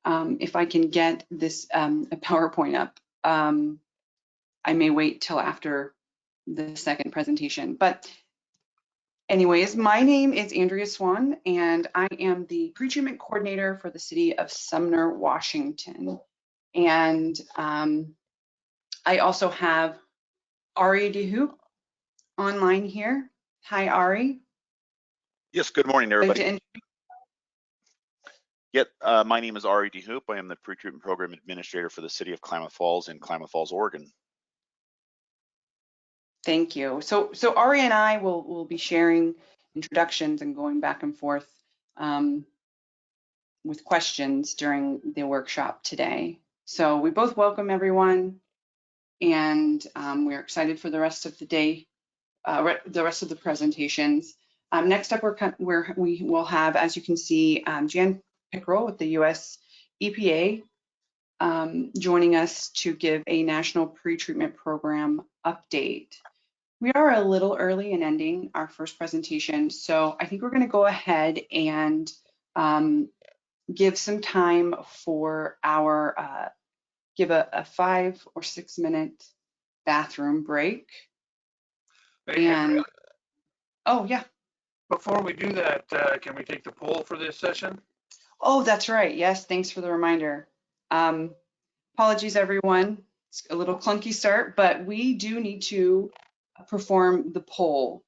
If I can get this PowerPoint up. I may wait till after the second presentation. But anyways, my name is Andrea Swan, and I am the pretreatment coordinator for the city of Sumner, Washington. And I also have Ari DeHoop online here. Hi, Ari. Yes, good morning, everybody. My name is Ari DeHoop. I am the Pretreatment Program Administrator for the City of Klamath Falls in Klamath Falls, Oregon. Thank you. So Ari and I will be sharing introductions and going back and forth with questions during the workshop today. So we both welcome everyone, and we're excited for the rest of the day, the rest of the presentations. Next up, we will have, as you can see, Jan Pickrill with the US EPA joining us to give a national pretreatment program update. We are a little early in ending our first presentation, so I think we're going to go ahead and give some time for our, give a 5 or 6 minute bathroom break. And, oh yeah. Before we do that, can we take the poll for this session? Oh, that's right. Yes, thanks for the reminder. Apologies, everyone. It's a little clunky start, but we do need to perform the poll.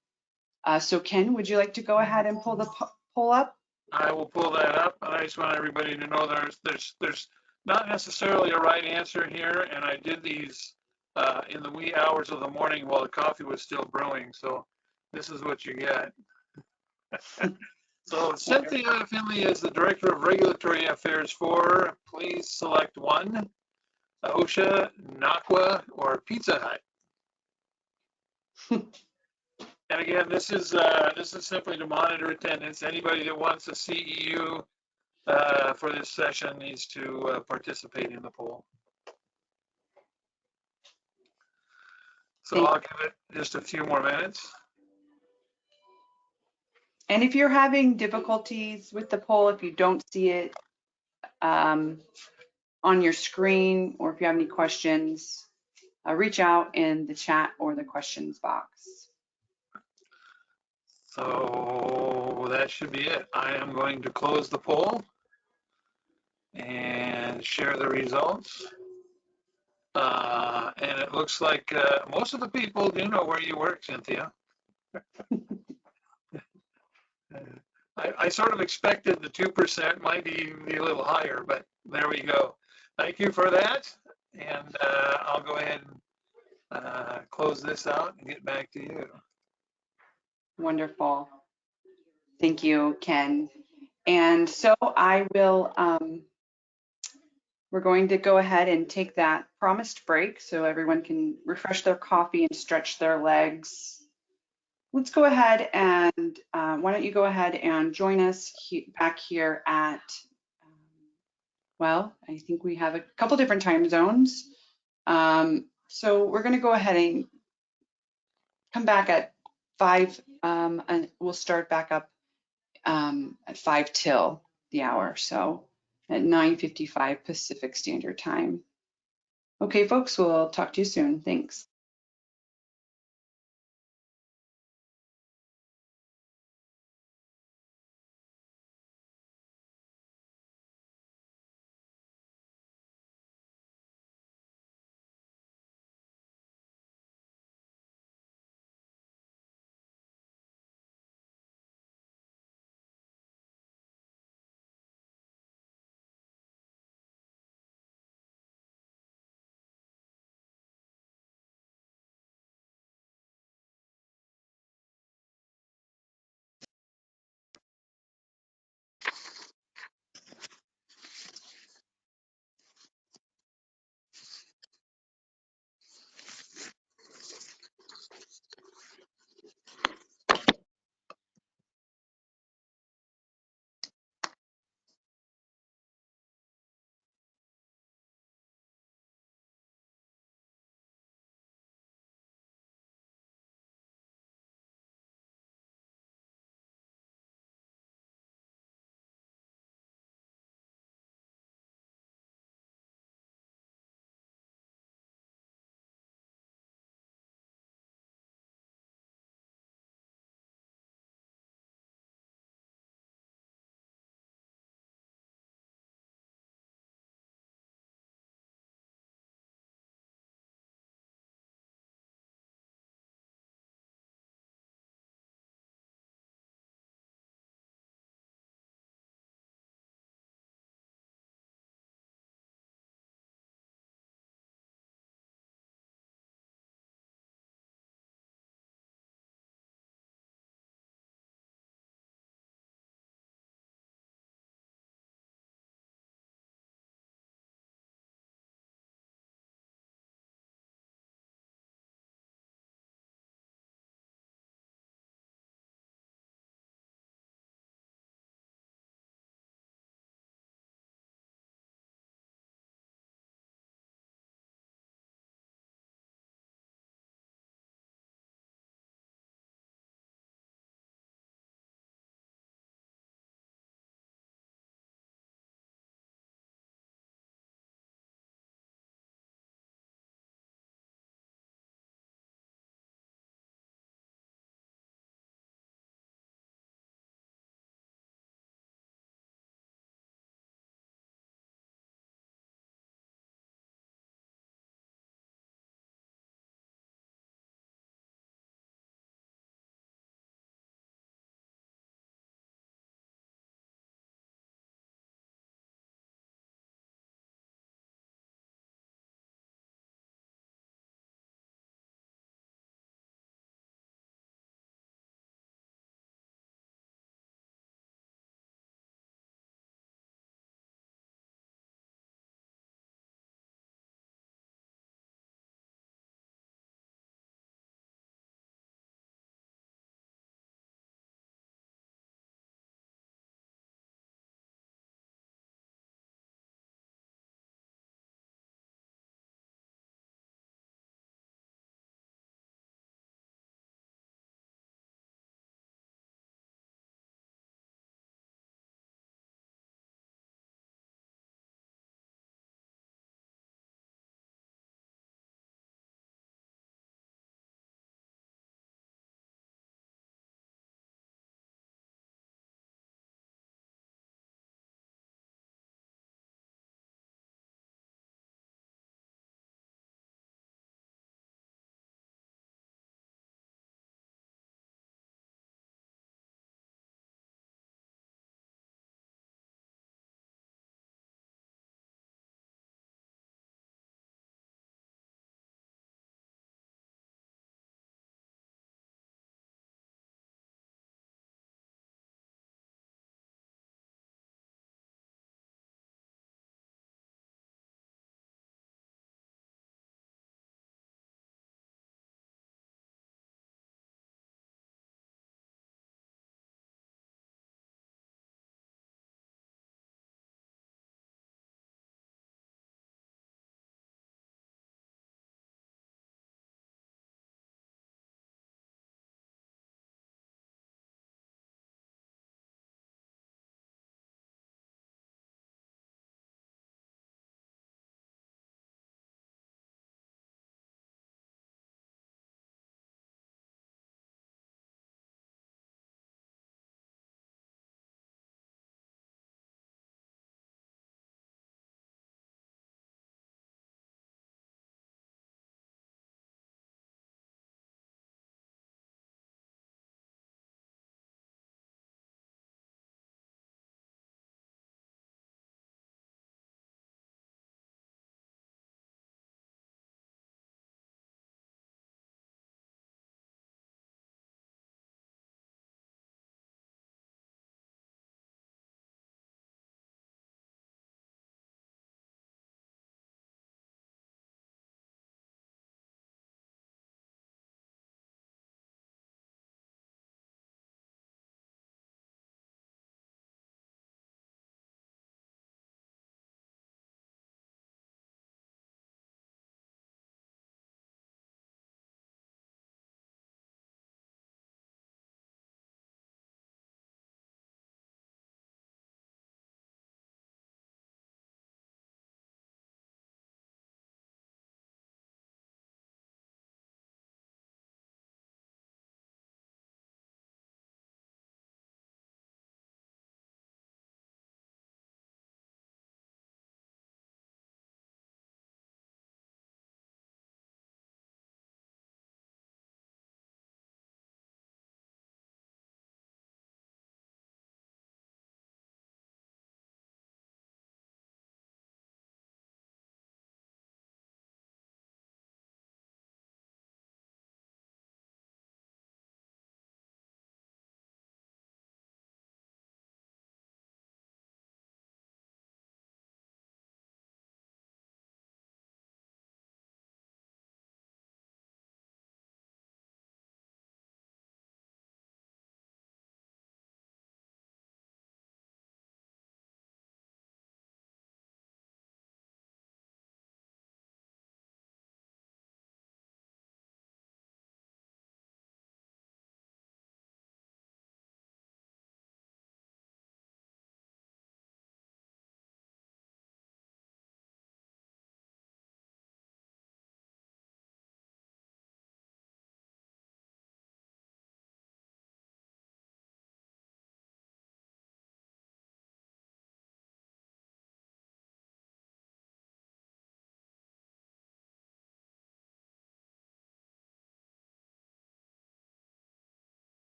So Ken, would you like to go ahead and pull the poll up? I will pull that up, and I just want everybody to know there's not necessarily a right answer here, and I did these in the wee hours of the morning while the coffee was still brewing, so this is what you get. So Cynthia Finley is the Director of Regulatory Affairs for, please select one, OSHA, NACWA, or Pizza Hut. And again, this is simply to monitor attendance. Anybody that wants a CEU for this session needs to participate in the poll. So I'll give it just a few more minutes. And if you're having difficulties with the poll, if you don't see it on your screen, or if you have any questions, reach out in the chat or the questions box. So that should be it. I am going to close the poll and share the results. And it looks like most of the people do know where you work, Cynthia. I sort of expected the 2% might be a little higher, but there we go. Thank you for that. And I'll go ahead and close this out and get back to you. Wonderful. Thank you, Ken. And so I will, we're going to go ahead and take that promised break so everyone can refresh their coffee and stretch their legs. Let's go ahead and why don't you go ahead and join us back here at, well, I think we have a couple different time zones. So we're going to go ahead and come back at 5, and we'll start back up at 5 till the hour. So at 9:55 Pacific Standard Time. Okay, folks, we'll talk to you soon. Thanks.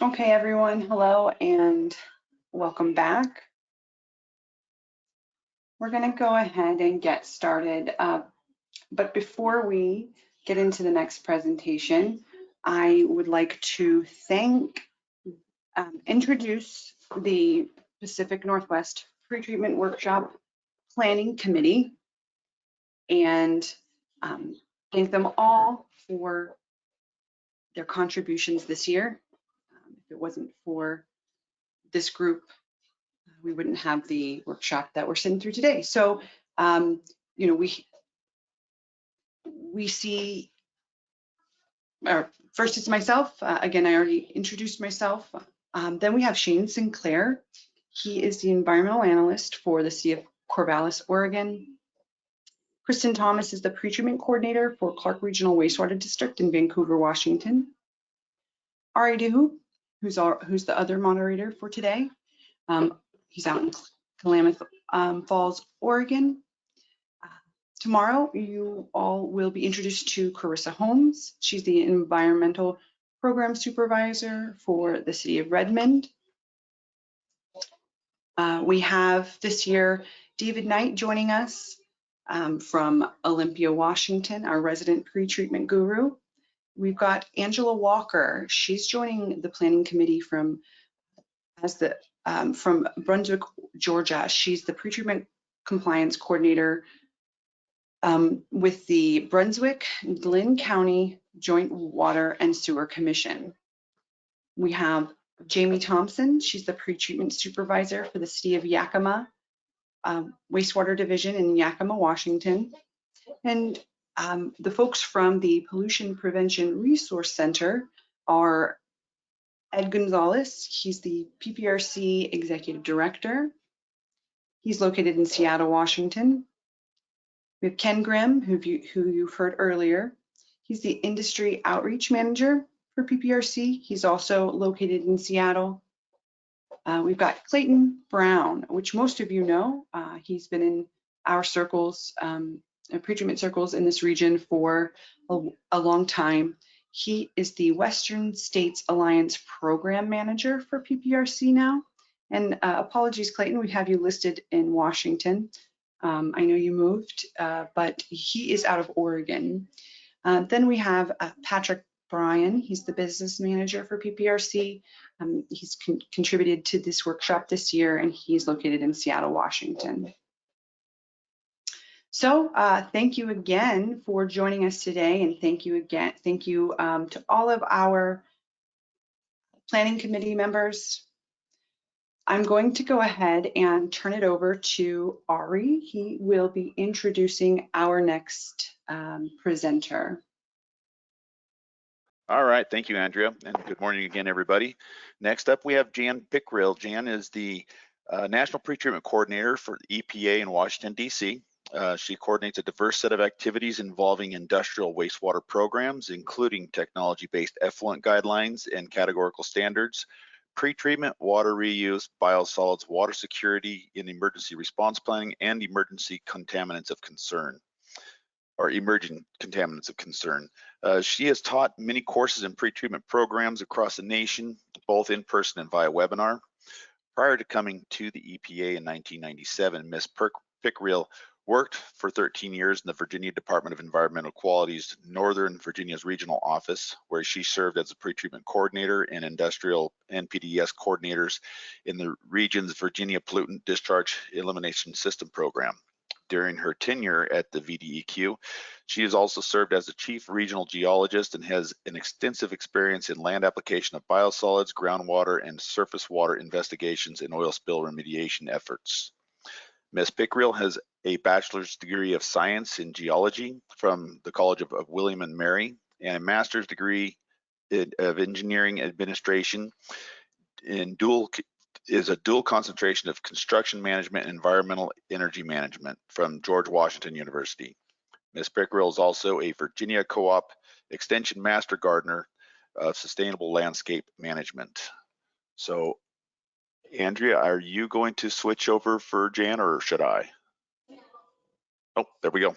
Okay, everyone, hello and welcome back. We're going to go ahead and get started. But before we get into the next presentation, I would like to introduce the Pacific Northwest Pretreatment Workshop Planning Committee and thank them all for their contributions this year. If it wasn't for this group, we wouldn't have the workshop that we're sitting through today. So, you know, we see, first it's myself. Again, I already introduced myself. Then we have Shane Sinclair. He is the environmental analyst for the city of Corvallis, Oregon. Kristen Thomas is the pretreatment coordinator for Clark Regional Wastewater District in Vancouver, Washington. Ari Dehu, who's the other moderator for today. He's out in Klamath Falls, Oregon. Tomorrow, you all will be introduced to Carissa Holmes. She's the environmental program supervisor for the city of Redmond. We have this year David Knight joining us from Olympia, Washington, our resident pretreatment guru. We've got Angela Walker. She's joining the planning committee from Brunswick, Georgia. She's the pretreatment compliance coordinator with the Brunswick-Glynn County Joint Water and Sewer Commission. We have Jamie Thompson. She's the pretreatment supervisor for the city of Yakima wastewater division in Yakima, Washington. And the folks from the Pollution Prevention Resource Center are Ed Gonzalez. He's the PPRC executive director. He's located in Seattle, Washington. We have Ken Grimm, who you've heard earlier. He's the industry outreach manager for PPRC. He's also located in Seattle. We've got Clayton Brown, which most of you know. He's been in our circles, pretreatment circles in this region for a long time. He is the Western States Alliance Program Manager for PPRC now. And apologies, Clayton, we have you listed in Washington. I know you moved, but he is out of Oregon. Then we have Patrick Bryan. He's the business manager for PPRC. He's contributed to this workshop this year, and he's located in Seattle, Washington. So thank you again for joining us today, and thank you to all of our planning committee members. I'm going to go ahead and turn it over to Ari. He will be introducing our next presenter. All right, thank you, Andrea, and good morning again, everybody. Next up, we have Jan Pickrill. Jan is the National Pretreatment Coordinator for the EPA in Washington, D.C. She coordinates a diverse set of activities involving industrial wastewater programs, including technology-based effluent guidelines and categorical standards, pretreatment, water reuse, biosolids, water security in emergency response planning, and emergency contaminants of concern, or emerging contaminants of concern. She has taught many courses in pretreatment programs across the nation, both in person and via webinar. Prior to coming to the EPA in 1997, Ms. Pickrill worked for 13 years in the Virginia Department of Environmental Quality's Northern Virginia's regional office, where she served as a pretreatment coordinator and industrial Npdes coordinators in the region's Virginia Pollutant Discharge Elimination System program. During her tenure at the VDEQ, she has also served as the chief regional geologist and has an extensive experience in land application of biosolids, groundwater, and surface water investigations and oil spill remediation efforts. Ms. Pickrill has a bachelor's degree of science in geology from the College of William and Mary and a master's degree of engineering administration is a dual concentration of construction management and environmental energy management from George Washington University. Ms. Pickrill is also a Virginia Co-op Extension Master Gardener of Sustainable Landscape Management. So, Andrea, are you going to switch over for Jan, or should I? Oh, there we go.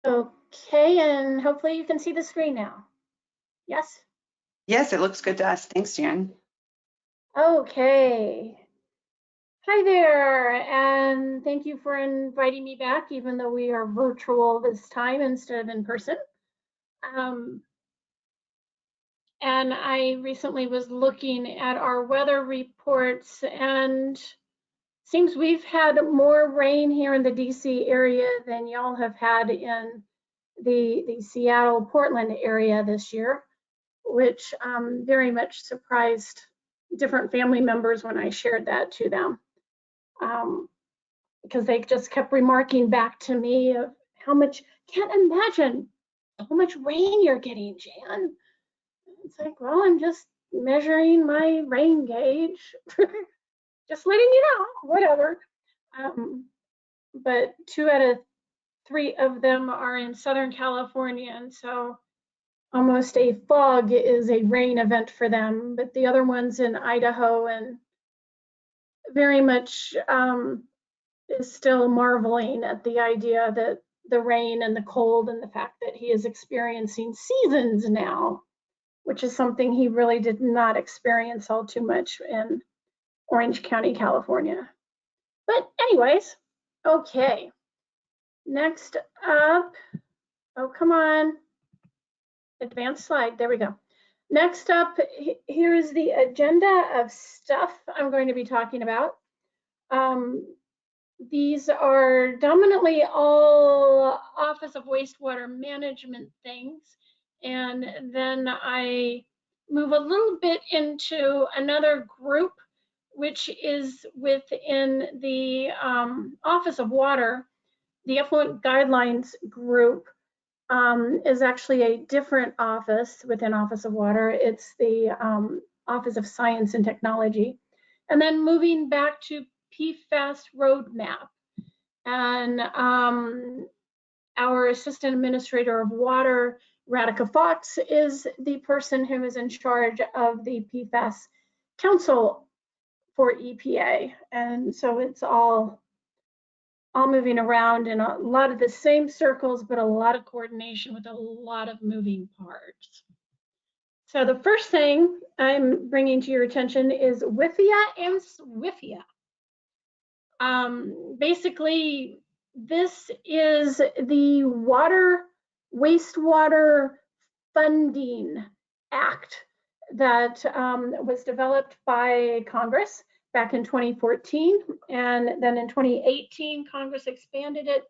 Okay, and hopefully you can see the screen now. Yes? Yes, it looks good to us. Thanks, Jan. Okay. Hi there, and thank you for inviting me back, even though we are virtual this time instead of in person. And I recently was looking at our weather reports, and seems we've had more rain here in the DC area than y'all have had in the Seattle, Portland area this year, which very much surprised different family members when I shared that to them. Because they just kept remarking back to me of how much, can't imagine how much rain you're getting, Jan. It's like, well, I'm just measuring my rain gauge. Just letting you know, whatever. But 2 out of 3 of them are in Southern California, and so almost a fog is a rain event for them. But the other one's in Idaho, and very much is still marveling at the idea that the rain and the cold and the fact that he is experiencing seasons now, which is something he really did not experience all too much in Orange County, California. But anyways, okay. Next up, oh, come on. Advanced slide, there we go. Next up, here is the agenda of stuff I'm going to be talking about. These are dominantly all Office of Wastewater Management things. And then I move a little bit into another group, which is within the Office of Water. The Effluent Guidelines group is actually a different office within Office of Water. It's the Office of Science and Technology. And then moving back to PFAS roadmap. And our Assistant Administrator of Water, Radhika Fox, is the person who is in charge of the PFAS Council for EPA. And so it's all moving around in a lot of the same circles, but a lot of coordination with a lot of moving parts. So the first thing I'm bringing to your attention is WIFIA and SWIFIA. Basically, this is the Wastewater Funding Act that was developed by Congress back in 2014. And then in 2018, Congress expanded it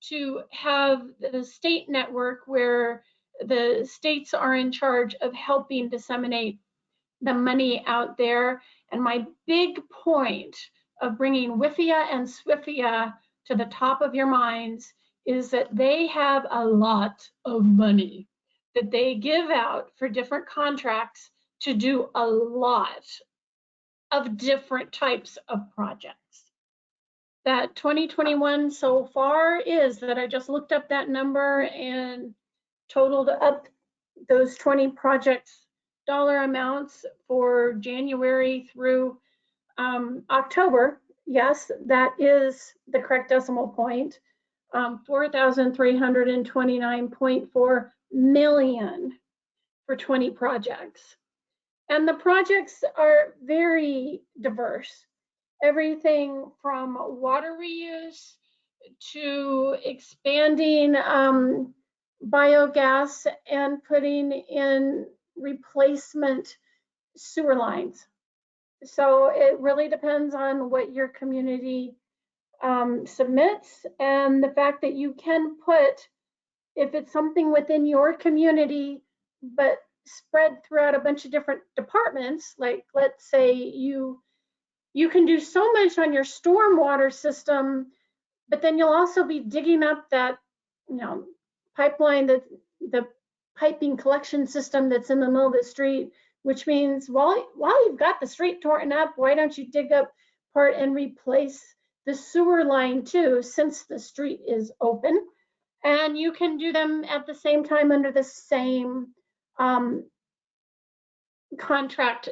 to have the state network where the states are in charge of helping disseminate the money out there. And my big point of bringing WIFIA and SWIFIA to the top of your minds is that they have a lot of money that they give out for different contracts to do a lot of different types of projects. That 2021 so far is that I just looked up that number and totaled up those 20 projects dollar amounts for January through October. Yes, that is the correct decimal point. 4,329.4 million for 20 projects. And the projects are very diverse. Everything from water reuse to expanding biogas and putting in replacement sewer lines. So it really depends on what your community submits, and the fact that you can put, if it's something within your community, but spread throughout a bunch of different departments, like let's say you can do so much on your stormwater system, but then you'll also be digging up that, pipeline, that the piping collection system that's in the middle of the street, which means while you've got the street torn up, why don't you dig up part and replace the sewer line too, since the street is open? And you can do them at the same time under the same contract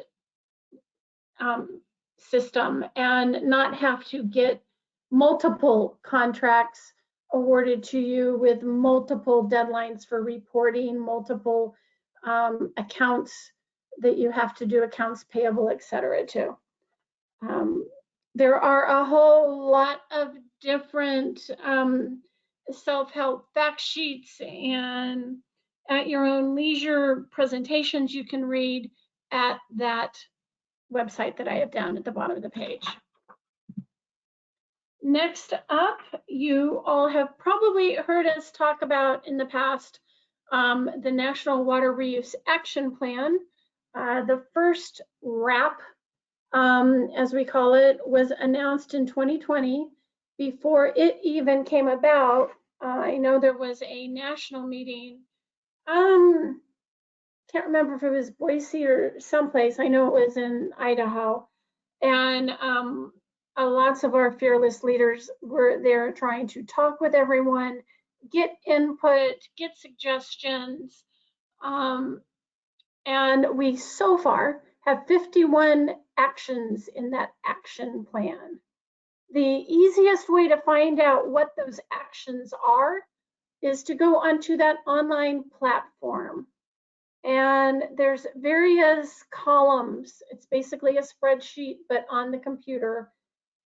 system, and not have to get multiple contracts awarded to you with multiple deadlines for reporting, multiple accounts that you have to do, accounts payable, et cetera, too. There are a whole lot of different self-help fact sheets and at your own leisure presentations you can read at that website that I have down at the bottom of the page. Next up, you all have probably heard us talk about in the past the National Water Reuse Action Plan. The first RAP, as we call it, was announced in 2020. Before it even came about, I know there was a national meeting. Can't remember if it was Boise or someplace. I know it was in Idaho. And lots of our fearless leaders were there trying to talk with everyone, get input, get suggestions. And we so far have 51 actions in that action plan. The easiest way to find out what those actions are is to go onto that online platform. And there's various columns. It's basically a spreadsheet, but on the computer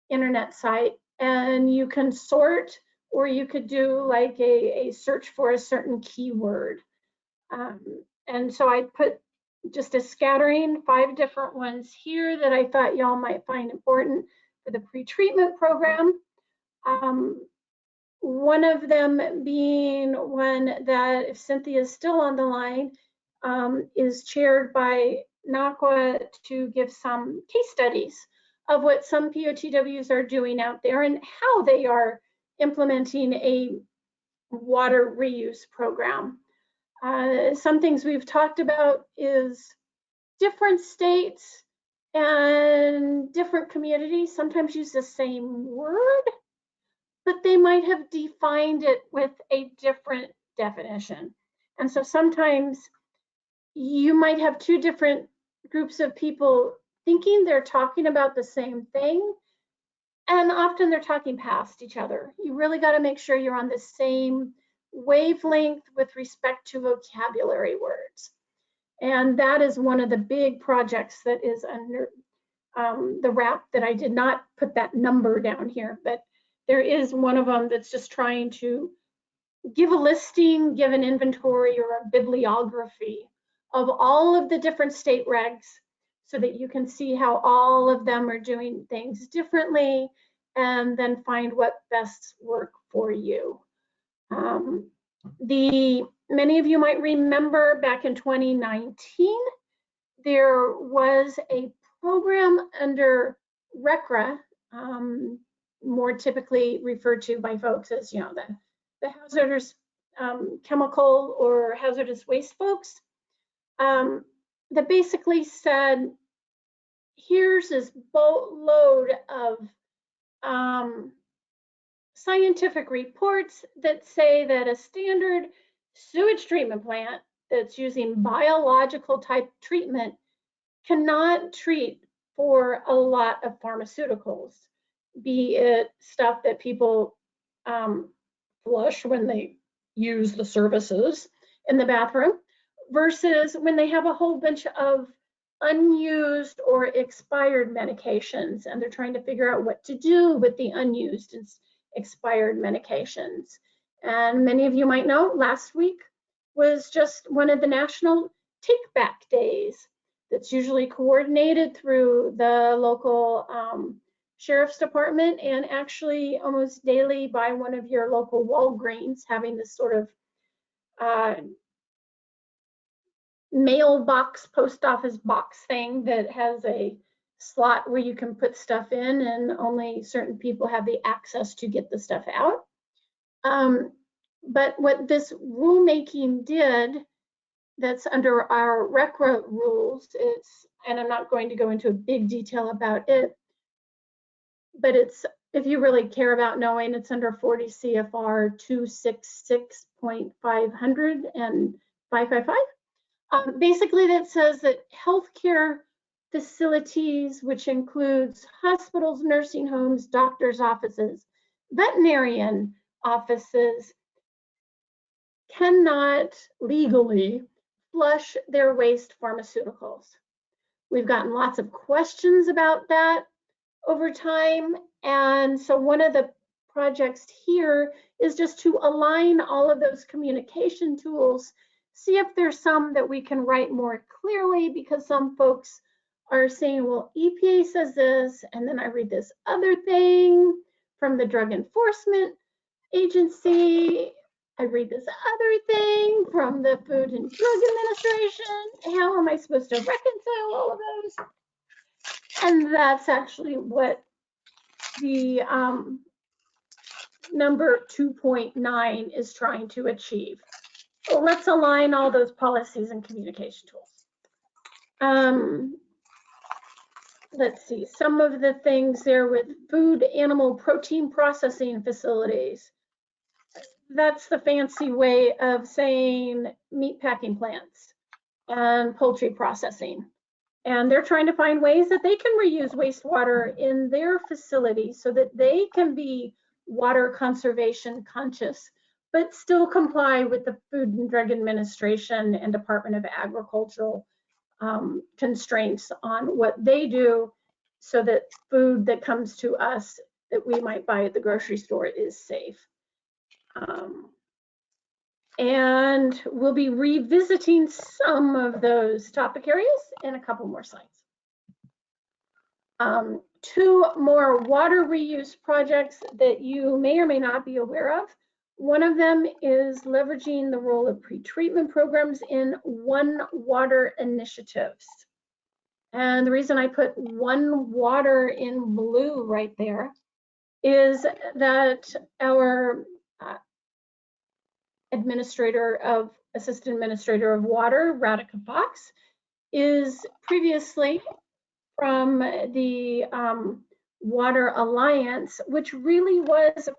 internet site. And you can sort, or you could do like a search for a certain keyword. And so I put just a scattering, 5 different ones here that I thought y'all might find important for the pretreatment program. One of them being one that, if Cynthia is still on the line, is chaired by NACWA to give some case studies of what some POTWs are doing out there and how they are implementing a water reuse program. Some things we've talked about is different states and different communities sometimes use the same word, but they might have defined it with a different definition. And so sometimes you might have 2 different groups of people thinking they're talking about the same thing, and often they're talking past each other. You really got to make sure you're on the same wavelength with respect to vocabulary words. And that is one of the big projects that is under the RAP that I did not put that number down here, but there is one of them that's just trying to give a listing, give an inventory or a bibliography of all of the different state regs so that you can see how all of them are doing things differently and then find what best work for you. Many of you might remember back in 2019, there was a program under Ecfr, more typically referred to by folks as, you know, the hazardous chemical or hazardous waste folks, that basically said, here's this boatload of scientific reports that say that a standard sewage treatment plant that's using biological type treatment cannot treat for a lot of pharmaceuticals, be it stuff that people flush when they use the services in the bathroom versus when they have a whole bunch of unused or expired medications and they're trying to figure out what to do with the unused and expired medications. And many of you might know last week was just one of the national take back days that's usually coordinated through the local sheriff's department and actually almost daily by one of your local Walgreens, having this sort of mailbox, post office box thing that has a slot where you can put stuff in and only certain people have the access to get the stuff out. But what this rulemaking did, that's under our Ecfr rules, and I'm not going to go into a big detail about it, but it's, if you really care about knowing, it's under 40 CFR 266.500 and 555. Basically, that says that healthcare facilities, which includes hospitals, nursing homes, doctors' offices, veterinarian offices cannot legally flush their waste pharmaceuticals. We've gotten lots of questions about that over time. And so one of the projects here is just to align all of those communication tools, see if there's some that we can write more clearly, because some folks are saying, well, EPA says this, and then I read this other thing from the Drug Enforcement Agency. I read this other thing from the Food and Drug Administration. How am I supposed to reconcile all of those? And that's actually what the number 2.9 is trying to achieve. So let's align all those policies and communication tools. Let's see, some of the things there with food animal protein processing facilities. That's the fancy way of saying meat packing plants and poultry processing. And they're trying to find ways that they can reuse wastewater in their facilities so that they can be water conservation conscious, but still comply with the Food and Drug Administration and Department of Agricultural constraints on what they do, so that food that comes to us that we might buy at the grocery store is safe. And we'll be revisiting some of those topic areas in a couple more slides. 2 more water reuse projects that you may or may not be aware of. One of them is leveraging the role of pretreatment programs in One Water initiatives. And the reason I put One Water in blue right there is that our assistant administrator of water, Radhika Fox, is previously from the Water Alliance, which really was a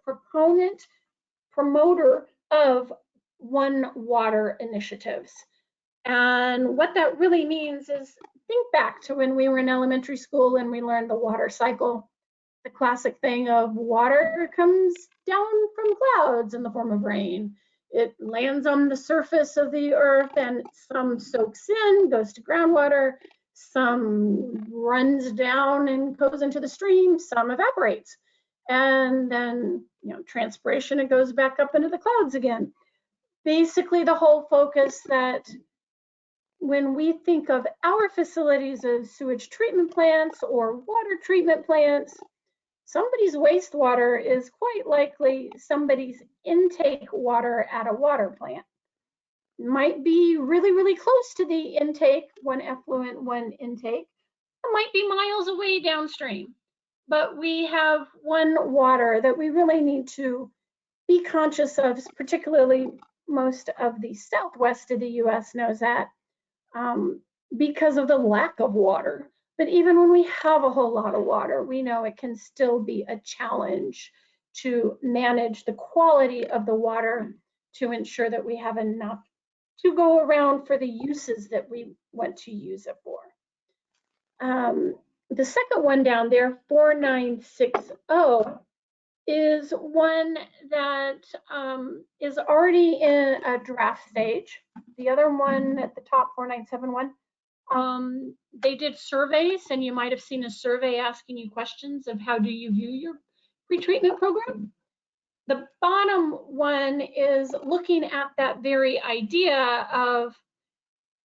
promoter of One Water initiatives. And what that really means is, think back to when we were in elementary school and we learned the water cycle, the classic thing of water comes down from clouds in the form of rain. It lands on the surface of the earth and some soaks in, goes to groundwater, some runs down and goes into the stream, some evaporates. And then, transpiration, it goes back up into the clouds again. Basically, the whole focus that when we think of our facilities as sewage treatment plants or water treatment plants, somebody's wastewater is quite likely somebody's intake water at a water plant. Might be really, really close to the intake, one effluent, one intake. It might be miles away downstream. But we have one water that we really need to be conscious of, particularly most of the southwest of the US knows that, because of the lack of water. But even when we have a whole lot of water, we know it can still be a challenge to manage the quality of the water to ensure that we have enough to go around for the uses that we want to use it for. The second one down there, 4960, is one that is already in a draft stage. The other one at the top, 4971, they did surveys, and you might have seen a survey asking you questions of how do you view your pretreatment program. The bottom one is looking at that very idea of,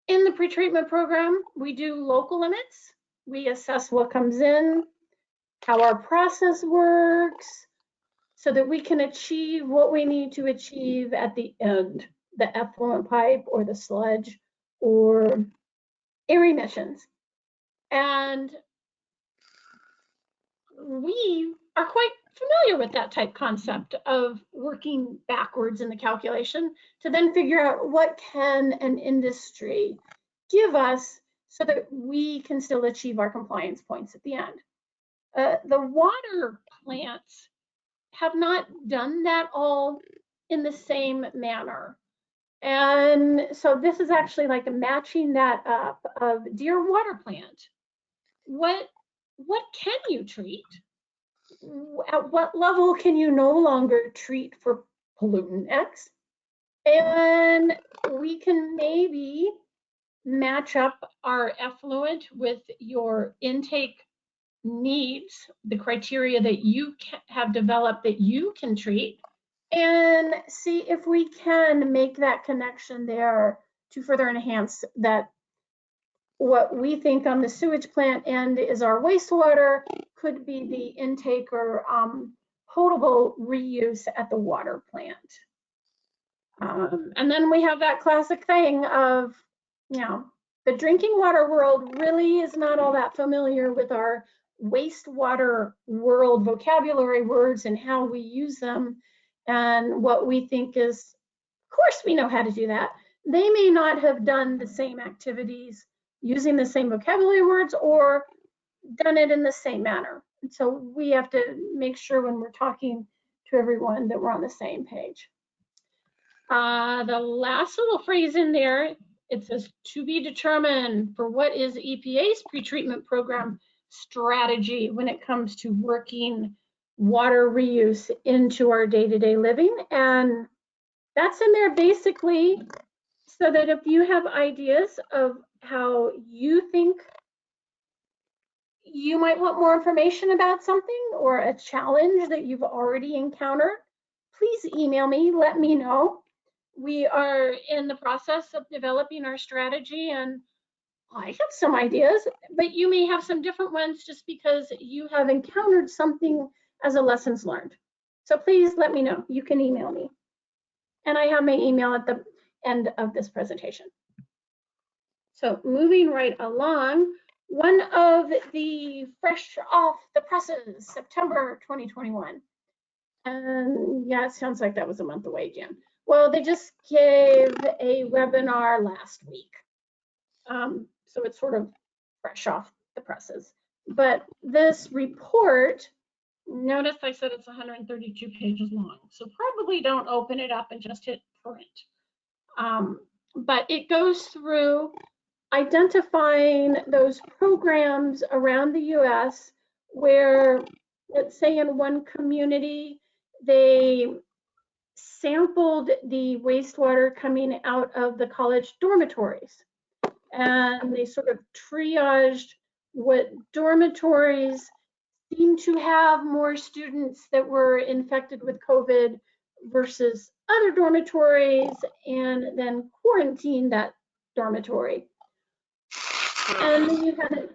in the pretreatment program, we do local limits. We assess what comes in, how our process works, so that we can achieve what we need to achieve at the end, the effluent pipe or the sludge or air emissions. And we are quite familiar with that type concept of working backwards in the calculation to then figure out what can an industry give us so that we can still achieve our compliance points at the end. The water plants have not done that all in the same manner. And so this is actually like matching that up of, dear water plant, what can you treat? at what level can you no longer treat for pollutant X? And we can maybe match up our effluent with your intake needs, the criteria that you have developed that you can treat, and see if we can make that connection there to further enhance that. What we think on the sewage plant end is our wastewater could be the intake or potable reuse at the water plant. And then we have that classic thing of, you know, the drinking water world really is not all that familiar with our wastewater world vocabulary words and how we use them and what we think is, of course we know how to do that. They may not have done the same activities using the same vocabulary words or done it in the same manner. And so we have to make sure when we're talking to everyone that we're on the same page. The last little phrase in there, it says to be determined for what is EPA's pretreatment program strategy when it comes to working water reuse into our day-to-day living. And that's in there basically so that if you have ideas of how you think you might want more information about something or a challenge that you've already encountered, please email me, let me know. We are in the process of developing our strategy, and I have some ideas, but you may have some different ones just because you have encountered something as a lessons learned. So please let me know. You can email me. And I have my email at the end of this presentation. So moving right along, one of the fresh off the presses, September 2021. And yeah, it sounds like that was a month away, Jan. Well, they just gave a webinar last week. So it's sort of fresh off the presses. But this report, notice I said it's 132 pages long. So probably don't open it up and just hit print. But it goes through identifying those programs around the US where, let's say in one community, they sampled the wastewater coming out of the college dormitories. And they sort of triaged what dormitories seem to have more students that were infected with COVID versus other dormitories, and then quarantined that dormitory. And then you had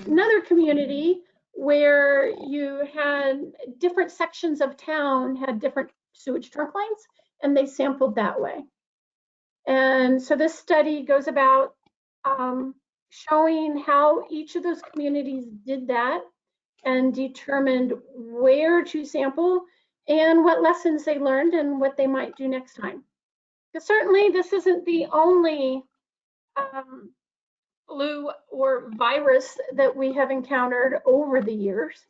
another community where you had different sections of town had different sewage trunk lines, and they sampled that way. And so this study goes about showing how each of those communities did that and determined where to sample and what lessons they learned and what they might do next time. Because certainly this isn't the only flu or virus that we have encountered over the years.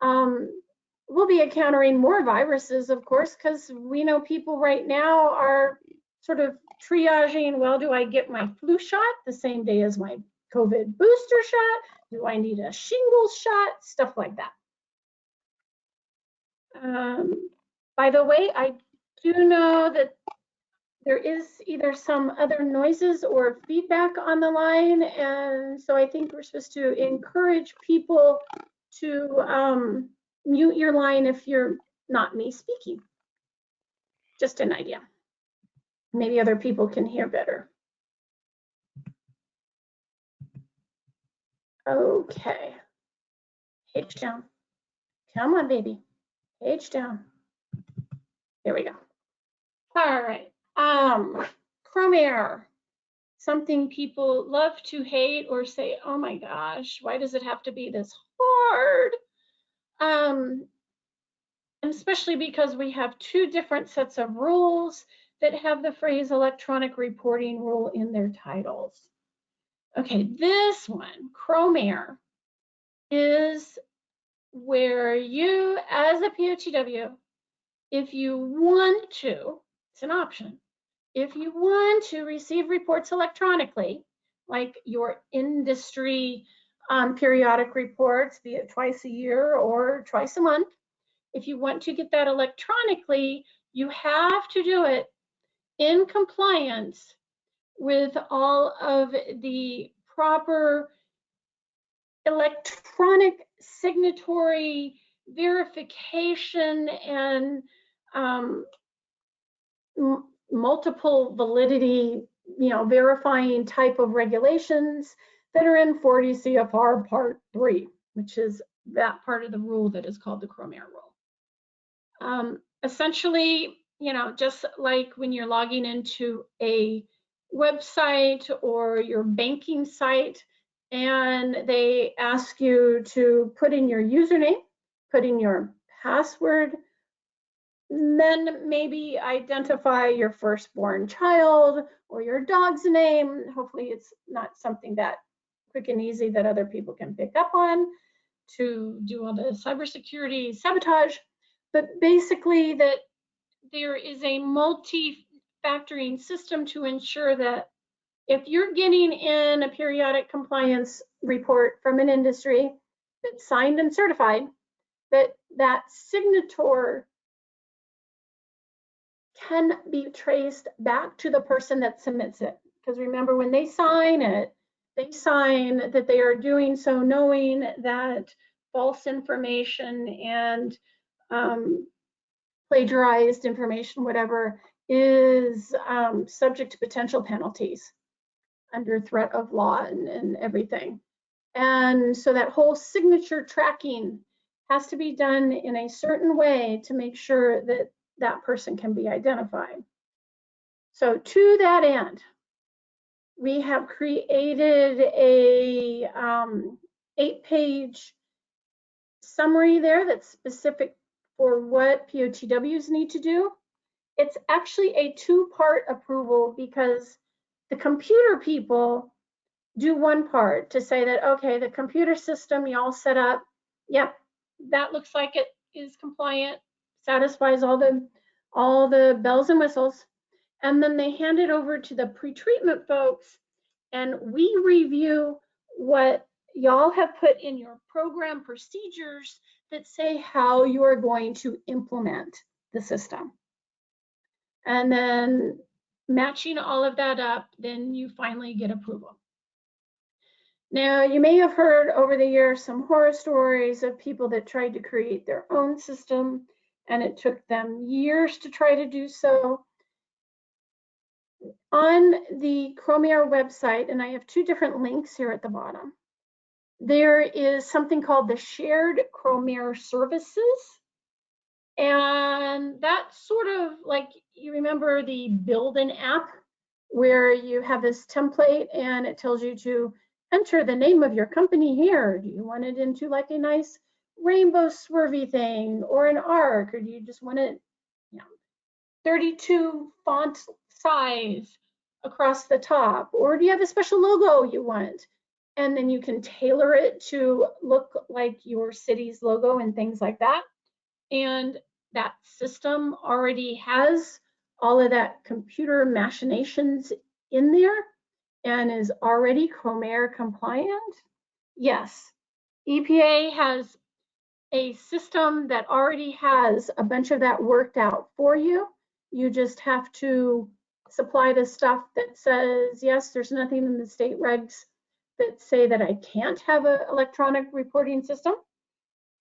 We'll be encountering more viruses, of course, because we know people right now are sort of triaging, well, do I get my flu shot the same day as my COVID booster shot? Do I need a shingles shot? Stuff like that. By the way, I do know that there is either some other noises or feedback on the line, and so I think we're supposed to encourage people to mute your line if you're not me speaking. Just an idea. Maybe other people can hear better. Okay. Page down. Come on, baby. Page down. There we go. All right. Chromier. Something people love to hate or say, oh my gosh, why does it have to be this hard? And especially because we have two different sets of rules that have the phrase electronic reporting rule in their titles. Okay, this one, Chromier, is where you, as a POTW, if you want to, it's an option, if you want to receive reports electronically, like your industry periodic reports, be it twice a year or twice a month. If you want to get that electronically, you have to do it in compliance with all of the proper electronic signatory verification and multiple validity, verifying type of regulations that are in 40 CFR Part 3, which is that part of the rule that is called the Chromier Rule. Essentially, just like when you're logging into a website or your banking site and they ask you to put in your username, put in your password, then maybe identify your firstborn child or your dog's name. Hopefully it's not something that quick and easy that other people can pick up on to do all the cybersecurity sabotage. But basically that there is a multi-factoring system to ensure that if you're getting in a periodic compliance report from an industry that's signed and certified, that signature can be traced back to the person that submits it. Because remember, when they sign it, they sign that they are doing so knowing that false information and plagiarized information, whatever, is subject to potential penalties under threat of law and everything. And so that whole signature tracking has to be done in a certain way to make sure that that person can be identified. So to that end, we have created a 8-page summary there that's specific for what POTWs need to do. It's actually a 2-part approval because the computer people do one part to say that, okay, the computer system y'all set up, yep, that looks like it is compliant, satisfies all the bells and whistles. And then they hand it over to the pretreatment folks and we review what y'all have put in your program procedures that say how you are going to implement the system. And then matching all of that up, then you finally get approval. Now, you may have heard over the years some horror stories of people that tried to create their own system, and it took them years to try to do so. On the Chromier website, and I have 2 different links here at the bottom, there is something called the Shared Chromier Services. And that's sort of like, you remember the Build an app where you have this template and it tells you to enter the name of your company here. Do you want it into like a nice rainbow swervy thing or an arc, or do you just want it 32 font size across the top, or do you have a special logo you want? And then you can tailor it to look like your city's logo and things like that. And that system already has all of that computer machinations in there and is already Chromier compliant. Yes, EPA has a system that already has a bunch of that worked out for you. You just have to supply the stuff that says, yes, there's nothing in the state regs that say that I can't have an electronic reporting system.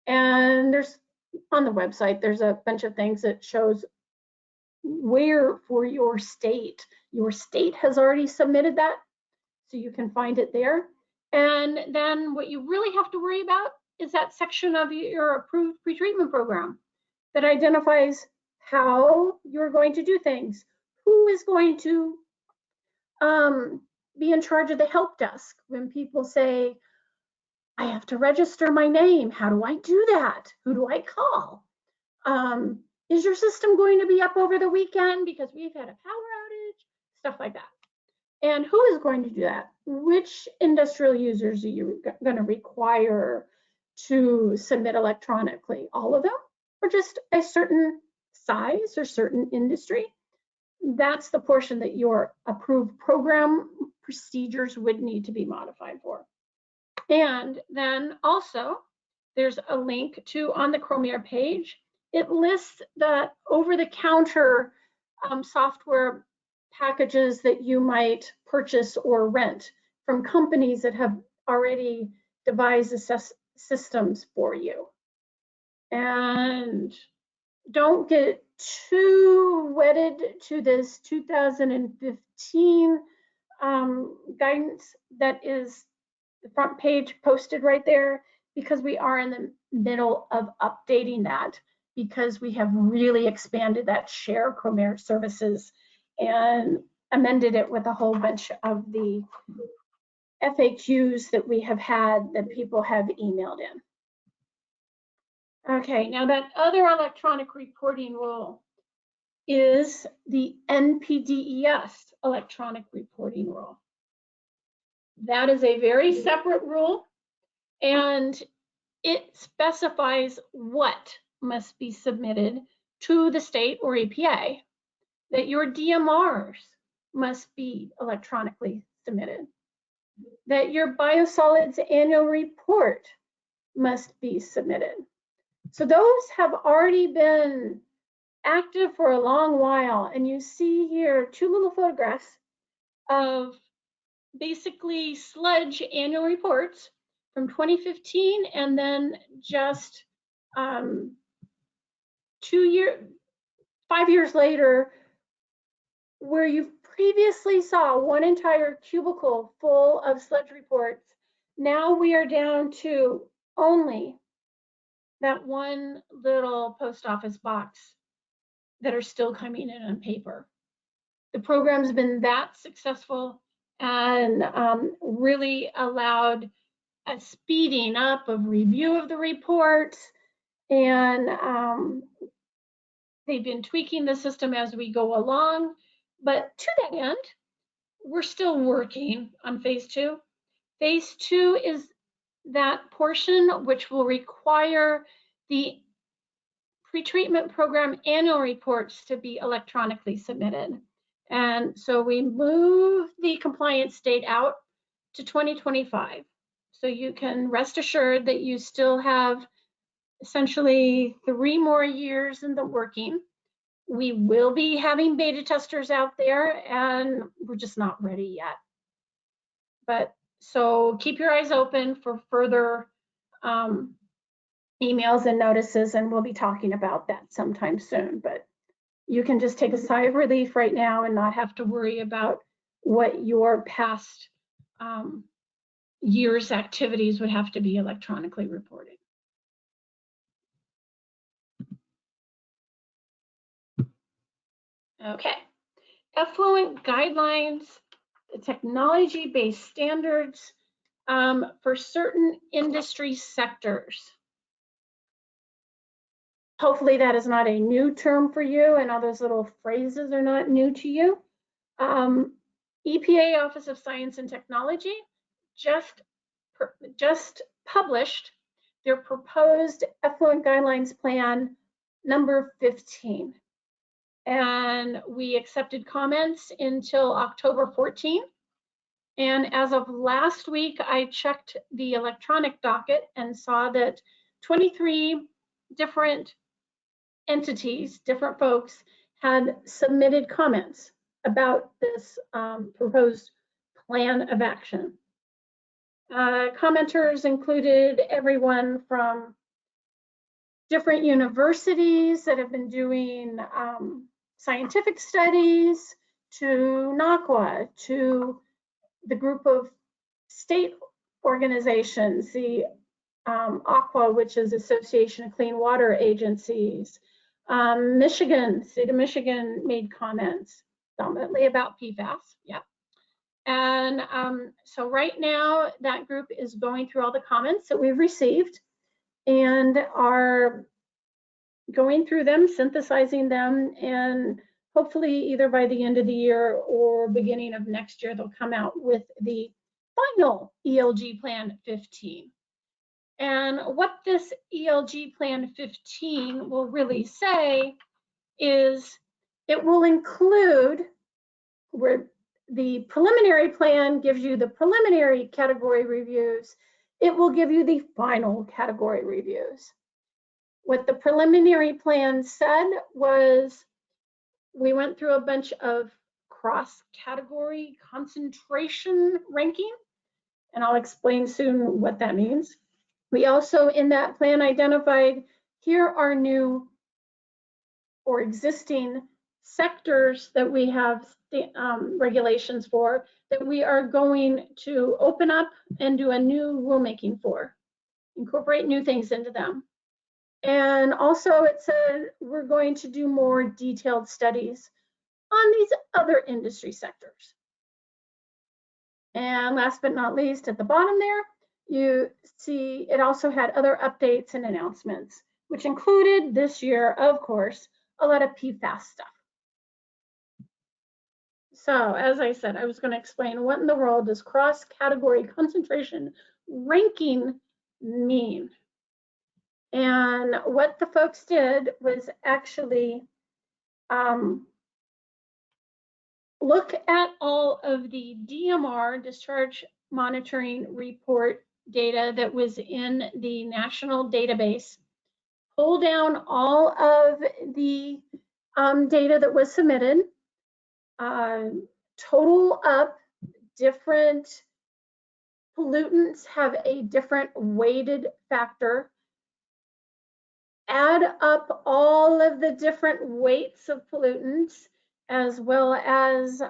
And there's, on the website, there's a bunch of things that shows where for your state has already submitted that, so you can find it there. And then what you really have to worry about is that section of your approved pretreatment program that identifies how you're going to do things, who is going to be in charge of the help desk when people say, I have to register my name. How do I do that? Who do I call? Is your system going to be up over the weekend because we've had a power outage? Stuff like that. And who is going to do that? Which industrial users are you going to require to submit electronically? All of them? Or just a certain size or certain industry? That's the portion that your approved program procedures would need to be modified for. And then also there's a link to on the Chromier page. It lists the over-the-counter software packages that you might purchase or rent from companies that have already devised systems for you. And don't get too wedded to this 2015 guidance that is the front page posted right there, because we are in the middle of updating that, because we have really expanded that share Chromier services and amended it with a whole bunch of the FAQs that we have had that people have emailed in. Okay, now that other electronic reporting rule is the Npdes electronic reporting rule. That is a very separate rule, and it specifies what must be submitted to the state or EPA, that your DMRs must be electronically submitted, that your biosolids annual report must be submitted. So those have already been active for a long while, and you see here 2 little photographs of basically sludge annual reports from 2015, and then just 5 years later, where you previously saw one entire cubicle full of sludge reports. Now we are down to only that one little post office box that are still coming in on paper. The program's been that successful and really allowed a speeding up of review of the reports, and they've been tweaking the system as we go along. But to that end, we're still working on phase 2. Phase 2 is that portion which will require the pretreatment program annual reports to be electronically submitted. And so we move the compliance date out to 2025. So you can rest assured that you still have essentially 3 more years in the working. We will be having beta testers out there, and we're just not ready yet. But so keep your eyes open for further emails and notices, and we'll be talking about that sometime soon. But you can just take a sigh of relief right now and not have to worry about what your past year's activities would have to be electronically reported. Okay, Effluent Guidelines, the technology-based standards for certain industry sectors. Hopefully that is not a new term for you, and all those little phrases are not new to you. EPA Office of Science and Technology just published their proposed Effluent Guidelines Plan number 15. And we accepted comments until October 14. And as of last week, I checked the electronic docket and saw that 23 different entities, different folks, had submitted comments about this proposed plan of action. Commenters included everyone from different universities that have been doing scientific studies, to NACWA, to the group of state organizations, the ACWA, which is Association of Clean Water Agencies. Michigan, state of Michigan made comments dominantly about PFAS, yeah. And so right now that group is going through all the comments that we've received and are going through them, synthesizing them, and hopefully either by the end of the year or beginning of next year, they'll come out with the final ELG Plan 15. And what this ELG Plan 15 will really say is it will include, where the preliminary plan gives you the preliminary category reviews, it will give you the final category reviews. What the preliminary plan said was we went through a bunch of cross-category concentration ranking, and I'll explain soon what that means. We also, in that plan, identified here are new or existing sectors that we have regulations for that we are going to open up and do a new rulemaking for, incorporate new things into them. And also it said we're going to do more detailed studies on these other industry sectors. And last but not least, at the bottom there, you see it also had other updates and announcements, which included this year, of course, a lot of PFAS stuff. So as I said, I was going to explain what in the world does cross-category concentration ranking mean. And what the folks did was actually look at all of the DMR, discharge monitoring report data that was in the national database, pull down all of the data that was submitted, total up different pollutants have a different weighted factor, add up all of the different weights of pollutants, as well as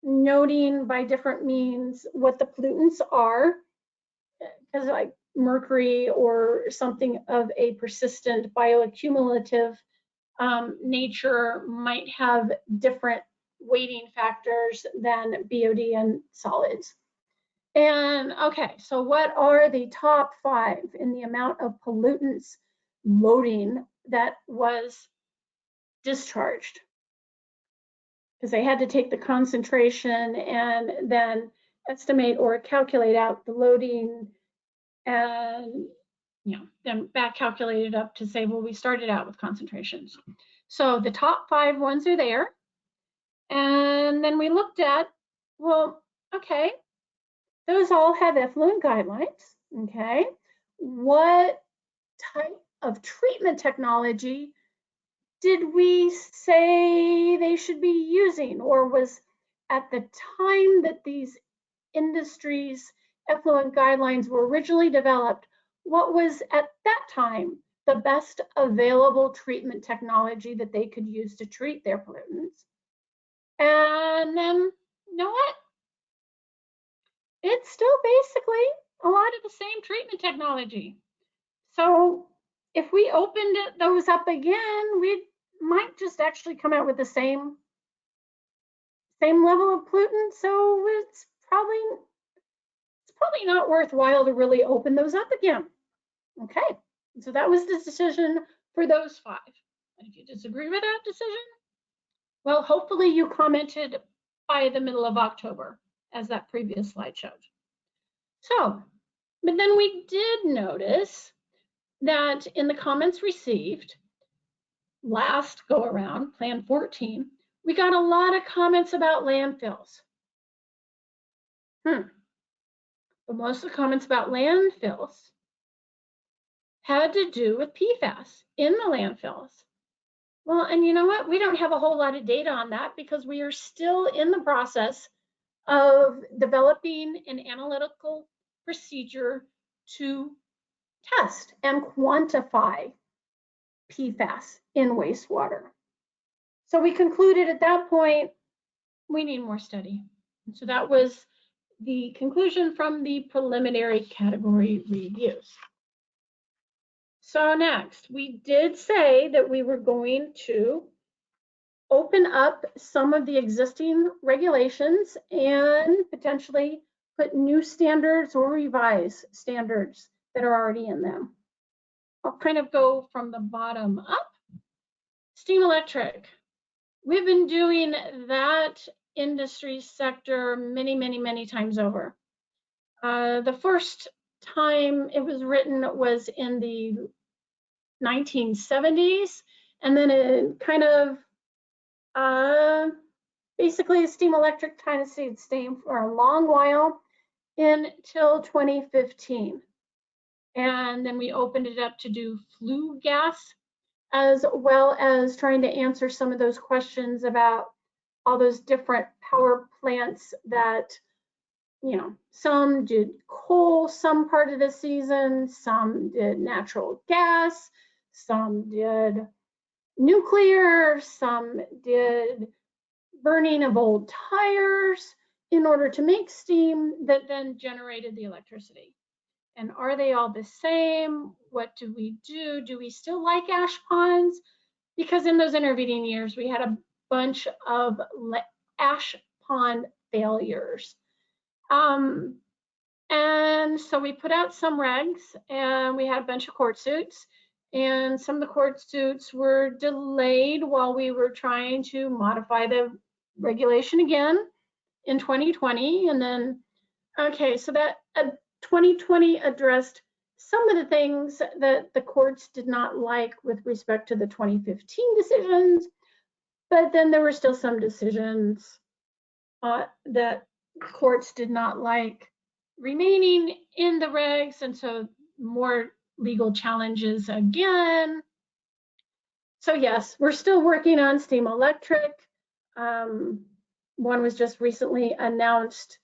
noting by different means what the pollutants are, because like mercury or something of a persistent bioaccumulative nature might have different weighting factors than BOD and solids. And okay, so what are the top 5 in the amount of pollutants loading that was discharged? Because they had to take the concentration and then estimate or calculate out the loading and then back calculate it up to say, well, we started out with concentrations. So the top 5 ones are there. And then we looked at, well, okay, those all have effluent guidelines, okay? What type of treatment technology did we say they should be using, or was at the time that these industries effluent guidelines were originally developed, what was at that time the best available treatment technology that they could use to treat their pollutants? And then, you know what? It's still basically a lot of the same treatment technology. So if we opened those up again, we might just actually come out with the same level of pollutant. So it's probably not worthwhile to really open those up again. Okay, so that was the decision for those 5. If you disagree with that decision, well, hopefully you commented by the middle of October, as that previous slide showed. So, but then we did notice that in the comments received last go around, Plan 14, we got a lot of comments about landfills. But most of the comments about landfills had to do with PFAS in the landfills. Well, and you know what? We don't have a whole lot of data on that because we are still in the process of developing an analytical procedure to test and quantify PFAS in wastewater. So we concluded at that point, we need more study. And so that was the conclusion from the preliminary category reviews. So next, we did say that we were going to open up some of the existing regulations and potentially put new standards or revise standards that are already in them. I'll kind of go from the bottom up. Steam electric. We've been doing that industry sector many, many, many times over. The first time it was written was in the 1970s, and then it kind of basically steam electric kind of stayed for a long while until 2015. And then we opened it up to do flue gas, as well as trying to answer some of those questions about all those different power plants that, you know, some did coal some part of the season, some did natural gas, some did nuclear, some did burning of old tires in order to make steam that then generated the electricity. And are they all the same? What do we do? Do we still like ash ponds? Because in those intervening years, we had a bunch of ash pond failures. And so we put out some regs, and we had a bunch of court suits, and some of the court suits were delayed while we were trying to modify the regulation again in 2020. And then, okay, so that 2020 addressed some of the things that the courts did not like with respect to the 2015 decisions, but then there were still some decisions that courts did not like remaining in the regs, and so more legal challenges again. So yes, we're still working on steam electric. One was just recently announced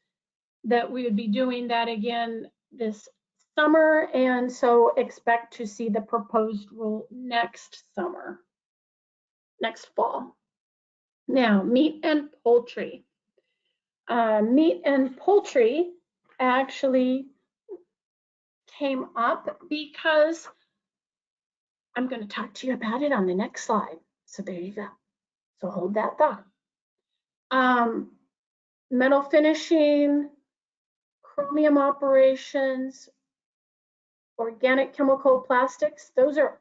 that we would be doing that again this summer, and so expect to see the proposed rule next summer, next fall. Now, meat and poultry. Meat and poultry actually came up because I'm going to talk to you about it on the next slide. So there you go. So hold that thought. Metal finishing, chromium operations, organic chemical plastics, those are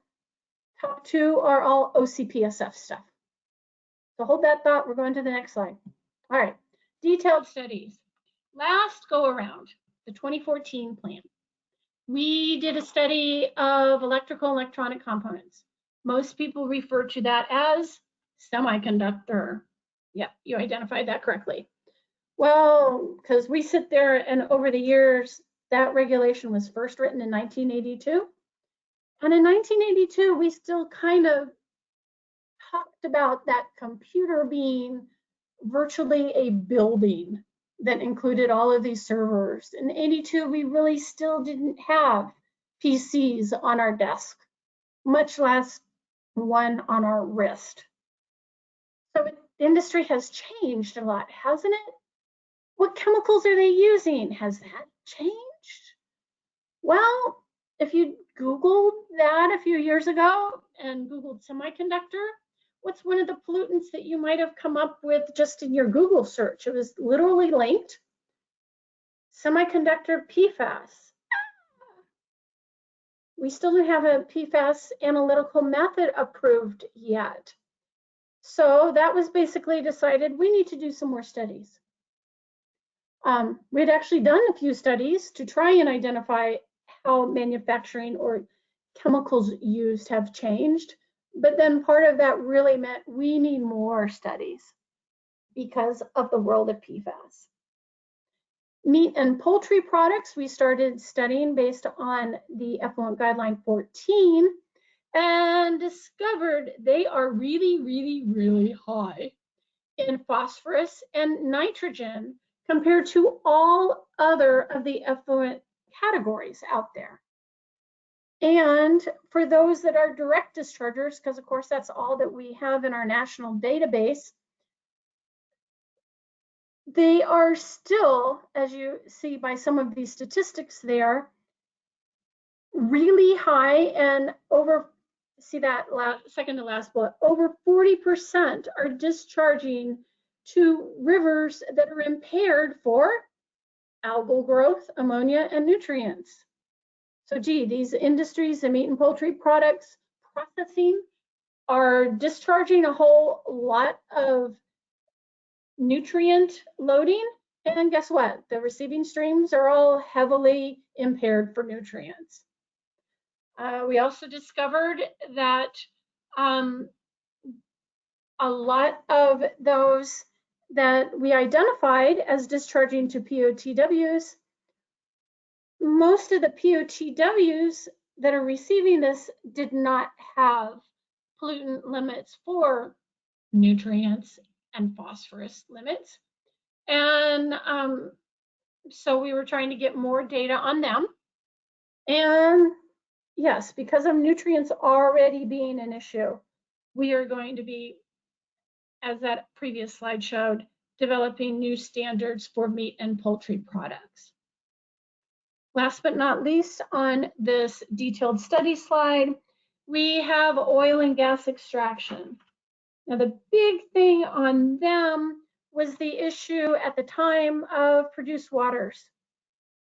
top two are all OCPSF stuff. So hold that thought. We're going to the next slide. All right, detailed studies. Last go around, the 2014 plan. We did a study of electrical and electronic components. Most people refer to that as semiconductor. Yep, you identified that correctly. Well, because we sit there and over the years, that regulation was first written in 1982. And in 1982, we still kind of talked about that computer being virtually a building that included all of these servers. In 82, we really still didn't have PCs on our desk, much less one on our wrist. So the industry has changed a lot, hasn't it? What chemicals are they using? Has that changed? Well, if you Googled that a few years ago and Googled semiconductor, what's one of the pollutants that you might have come up with just in your Google search? It was literally linked. Semiconductor PFAS. We still don't have a PFAS analytical method approved yet. So that was basically decided we need to do some more studies. We had actually done a few studies to try and identify how manufacturing or chemicals used have changed. But then part of that really meant we need more studies because of the world of PFAS. Meat and poultry products, we started studying based on the Effluent Guideline 14 and discovered they are really, really, really high in phosphorus and nitrogen compared to all other of the effluent categories out there. And for those that are direct dischargers, because of course that's all that we have in our national database, they are still, as you see by some of these statistics there, really high and over, see that second to last bullet, over 40% are discharging to rivers that are impaired for algal growth, ammonia, and nutrients. So gee, these industries, the meat and poultry products processing, are discharging a whole lot of nutrient loading, and guess what? The receiving streams are all heavily impaired for nutrients. We also discovered that a lot of those that we identified as discharging to POTWs most of the POTWs that are receiving this did not have pollutant limits for nutrients and phosphorus limits. And so we were trying to get more data on them. And yes, because of nutrients already being an issue, we are going to be, as that previous slide showed, developing new standards for meat and poultry products. Last but not least, on this detailed study slide, we have oil and gas extraction. Now, the big thing on them was the issue at the time of produced waters,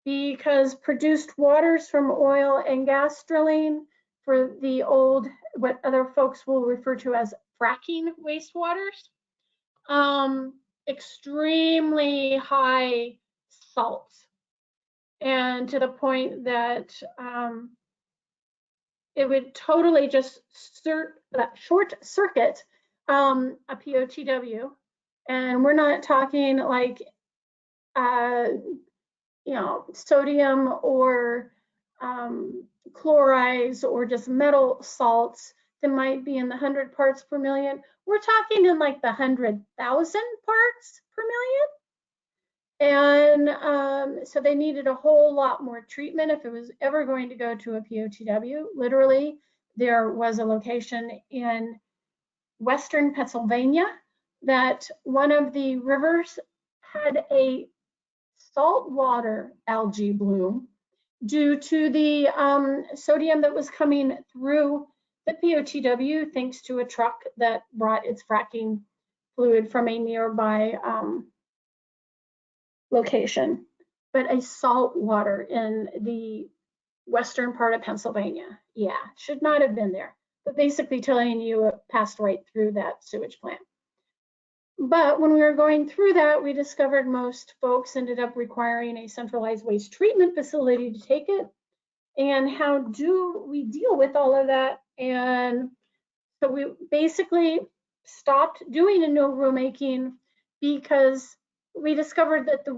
because produced waters from oil and gas drilling for the old, what other folks will refer to as fracking wastewaters, extremely high salts, and to the point that it would totally just short circuit a POTW. And we're not talking like, sodium or chlorides or just metal salts that might be in the 100 parts per million. We're talking in like the 100,000 parts per million. And so they needed a whole lot more treatment if it was ever going to go to a POTW. Literally, there was a location in Western Pennsylvania that one of the rivers had a saltwater algae bloom due to the sodium that was coming through the POTW, thanks to a truck that brought its fracking fluid from a nearby location. But a salt water in the western part of Pennsylvania, yeah, should not have been there. But basically telling you it passed right through that sewage plant. But when we were going through that, we discovered most folks ended up requiring a centralized waste treatment facility to take it. And how do we deal with all of that? And so we basically stopped doing a no rulemaking because we discovered that the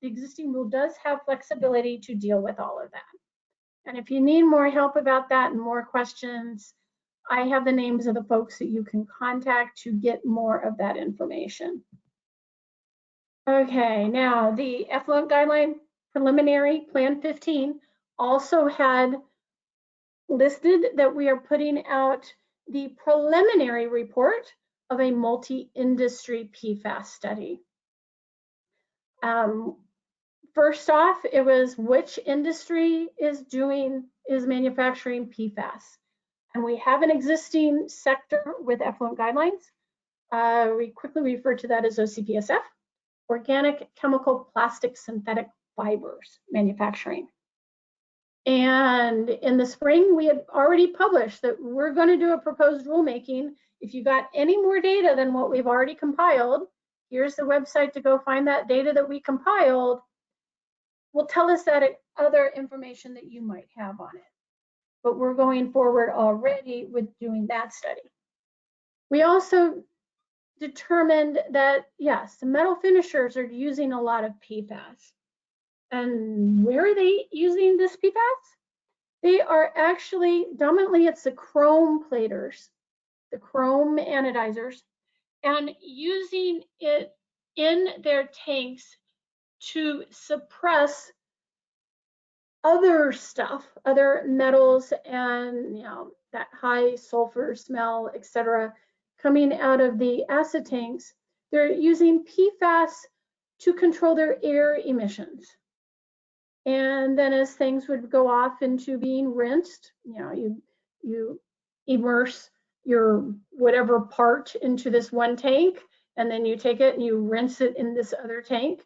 existing rule does have flexibility to deal with all of that. And if you need more help about that and more questions, I have the names of the folks that you can contact to get more of that information. Okay, now the Effluent Guideline Preliminary Plan 15 also had listed that we are putting out the preliminary report of a multi-industry PFAS study. First off, it was which industry is manufacturing PFAS. And we have an existing sector with effluent guidelines. We quickly refer to that as OCPSF, organic, chemical, plastic, synthetic fibers manufacturing. And in the spring, we had already published that we're going to do a proposed rulemaking. If you got any more data than what we've already compiled, here's the website to go find that data that we compiled. Will tell us that other information that you might have on it. But we're going forward already with doing that study. We also determined that, yes, the metal finishers are using a lot of PFAS. And where are they using this PFAS? They are actually, dominantly it's the chrome platers, the chrome anodizers, and using it in their tanks to suppress other stuff, other metals and that high sulfur smell, etc., coming out of the acid tanks. They're using PFAS to control their air emissions. And then as things would go off into being rinsed, you immerse your whatever part into this one tank, and then you take it and you rinse it in this other tank.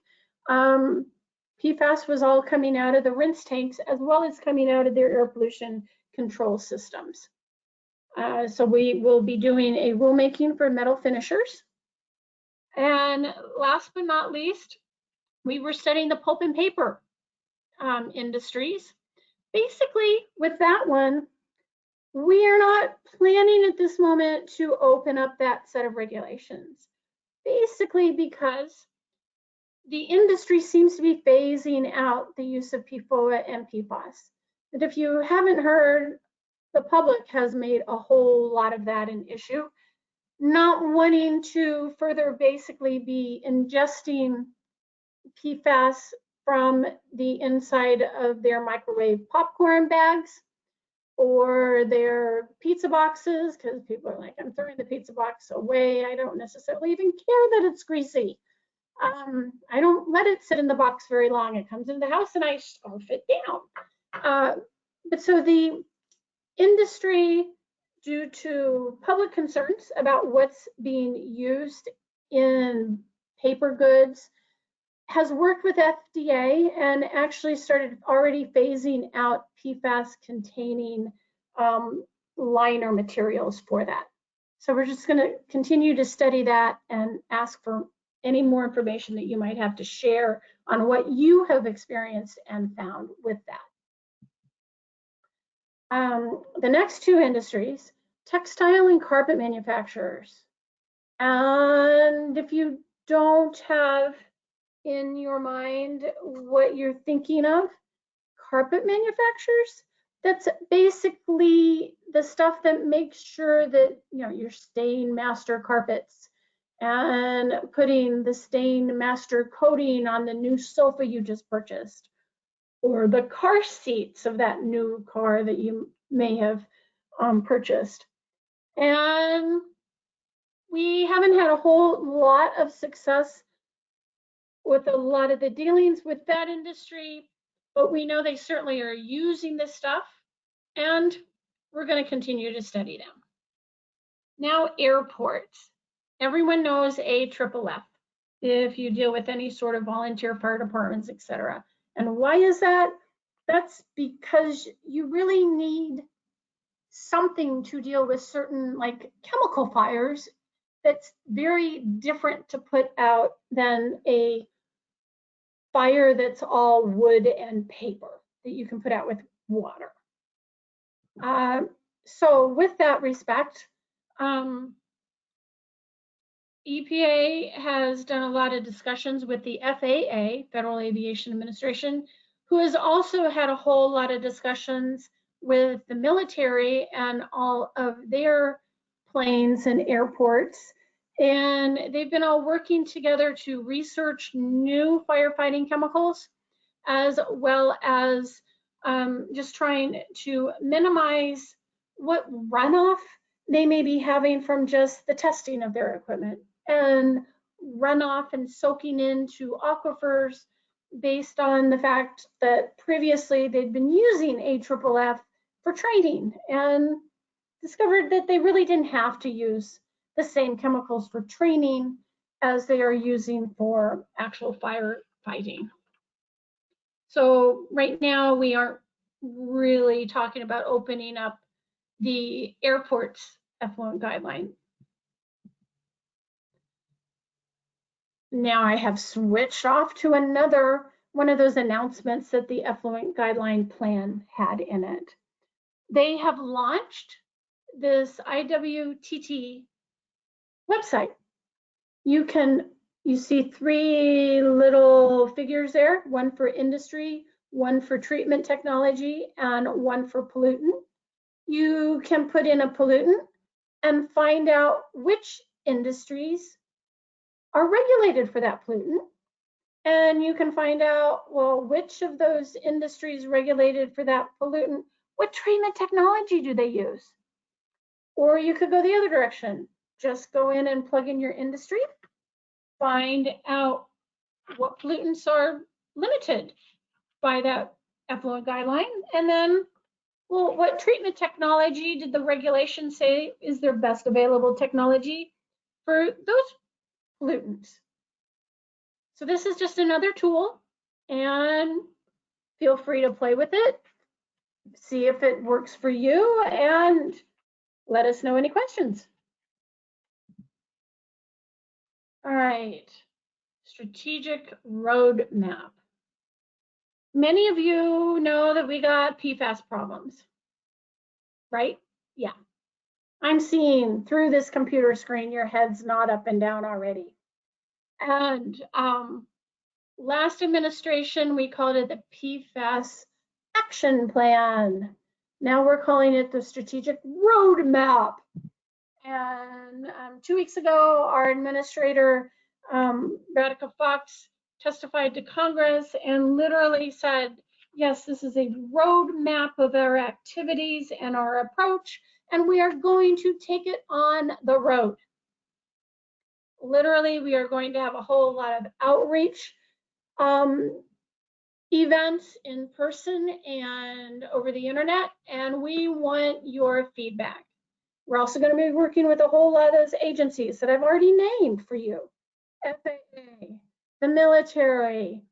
PFAS was all coming out of the rinse tanks as well as coming out of their air pollution control systems. So we will be doing a rulemaking for metal finishers. And last but not least, we were studying the pulp and paper industries. Basically, with that one, we are not planning at this moment to open up that set of regulations. Basically because the industry seems to be phasing out the use of PFOA and PFAS. And if you haven't heard, the public has made a whole lot of that an issue, not wanting to further basically be ingesting PFAS from the inside of their microwave popcorn bags or their pizza boxes, because people are like, I'm throwing the pizza box away. I don't necessarily even care that it's greasy. I don't let it sit in the box very long. It comes in the house and I scarf it down. But so the industry, due to public concerns about what's being used in paper goods, has worked with FDA and actually started already phasing out PFAS containing liner materials for that. So we're just going to continue to study that and ask for any more information that you might have to share on what you have experienced and found with that. The next two industries, textile and carpet manufacturers. And if you don't have in your mind what you're thinking of, carpet manufacturers, that's basically the stuff that makes sure that you're stain master carpets and putting the stain master coating on the new sofa you just purchased, or the car seats of that new car that you may have purchased. And we haven't had a whole lot of success with a lot of the dealings with that industry, but we know they certainly are using this stuff, and we're going to continue to study them. Now, airports. Everyone knows AFFF if you deal with any sort of volunteer fire departments, etc. And why is that? That's because you really need something to deal with certain like chemical fires that's very different to put out than a fire that's all wood and paper that you can put out with water. So with that respect, EPA has done a lot of discussions with the FAA, Federal Aviation Administration, who has also had a whole lot of discussions with the military and all of their planes and airports. And they've been all working together to research new firefighting chemicals, as well as just trying to minimize what runoff they may be having from just the testing of their equipment, and runoff and soaking into aquifers based on the fact that previously they'd been using AFFF for training and discovered that they really didn't have to use the same chemicals for training as they are using for actual firefighting. So right now we aren't really talking about opening up the airport's effluent guideline. Now I have switched off to another one of those announcements that the effluent guideline plan had in it. They have launched this IWTT website. You see three little figures there, one for industry, one for treatment technology, and one for pollutant. You can put in a pollutant and find out which industries are regulated for that pollutant. And you can find out, well, which of those industries regulated for that pollutant, what treatment technology do they use? Or you could go the other direction. Just go in and plug in your industry, find out what pollutants are limited by that effluent guideline, and then, well, what treatment technology did the regulation say is their best available technology for those pollutants? So this is just another tool, and feel free to play with it, see if it works for you, and let us know any questions. All right, strategic roadmap. Many of you know that we got PFAS problems, right? Yeah. I'm seeing through this computer screen, your head's not up and down already. And Last administration, we called it the PFAS Action Plan. Now we're calling it the Strategic Roadmap. And 2 weeks ago, our administrator, Radhika Fox, testified to Congress and literally said, yes, this is a roadmap of our activities and our approach, and we are going to take it on the road. Literally, we are going to have a whole lot of outreach events in person and over the internet, and we want your feedback. We're also going to be working with a whole lot of those agencies that I've already named for you. FAA, the military,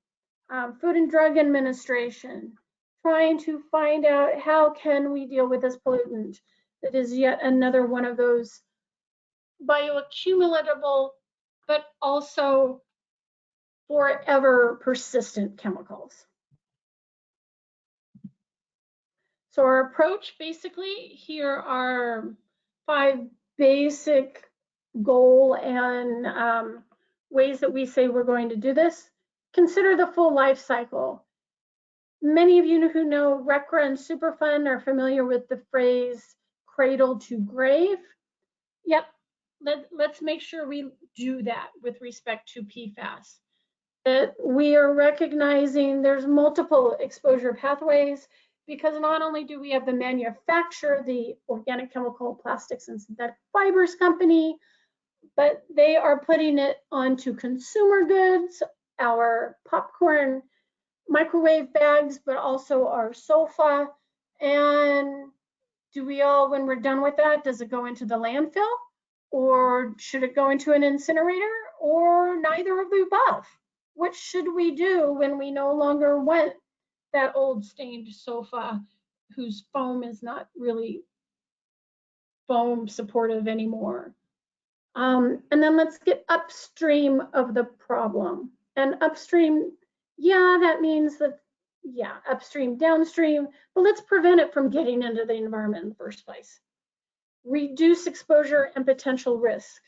Food and Drug Administration, trying to find out how can we deal with this pollutant that is yet another one of those bioaccumulatable, but also forever persistent chemicals. So our approach, basically, here are 5 basic goal and ways that we say we're going to do this. Consider the full life cycle. Many of you who know RCRA and Superfund are familiar with the phrase cradle to grave. Yep, let's make sure we do that with respect to PFAS. That we are recognizing there's multiple exposure pathways, because not only do we have the manufacturer, the organic chemical plastics and synthetic fibers company, but they are putting it onto consumer goods, our popcorn microwave bags, but also our sofa. And do we all, when we're done with that, does it go into the landfill? Or should it go into an incinerator? Or neither of the above? What should we do when we no longer want that old stained sofa whose foam is not really foam supportive anymore? And then let's get upstream of the problem. And upstream, yeah, that means that, yeah, upstream, downstream, but let's prevent it from getting into the environment in the first place. Reduce exposure and potential risk,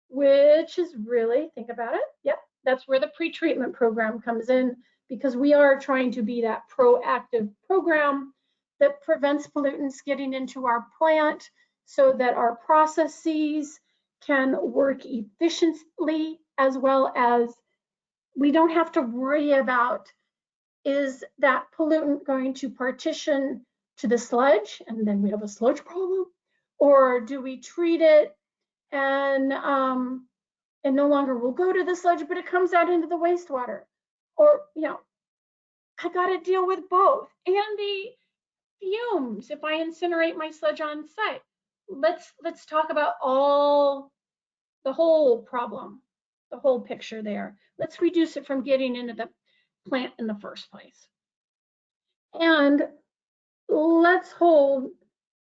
which is really, think about it, yep, that's where the pretreatment program comes in, because we are trying to be that proactive program that prevents pollutants getting into our plant so that our processes can work efficiently, as well as we don't have to worry about, is that pollutant going to partition to the sludge and then we have a sludge problem? Or do we treat it and no longer will go to the sludge, but it comes out into the wastewater? Or, you know, I got to deal with both. And the fumes if I incinerate my sludge on site. Let's talk about the whole problem, the whole picture there. Let's reduce it from getting into the plant in the first place. And let's hold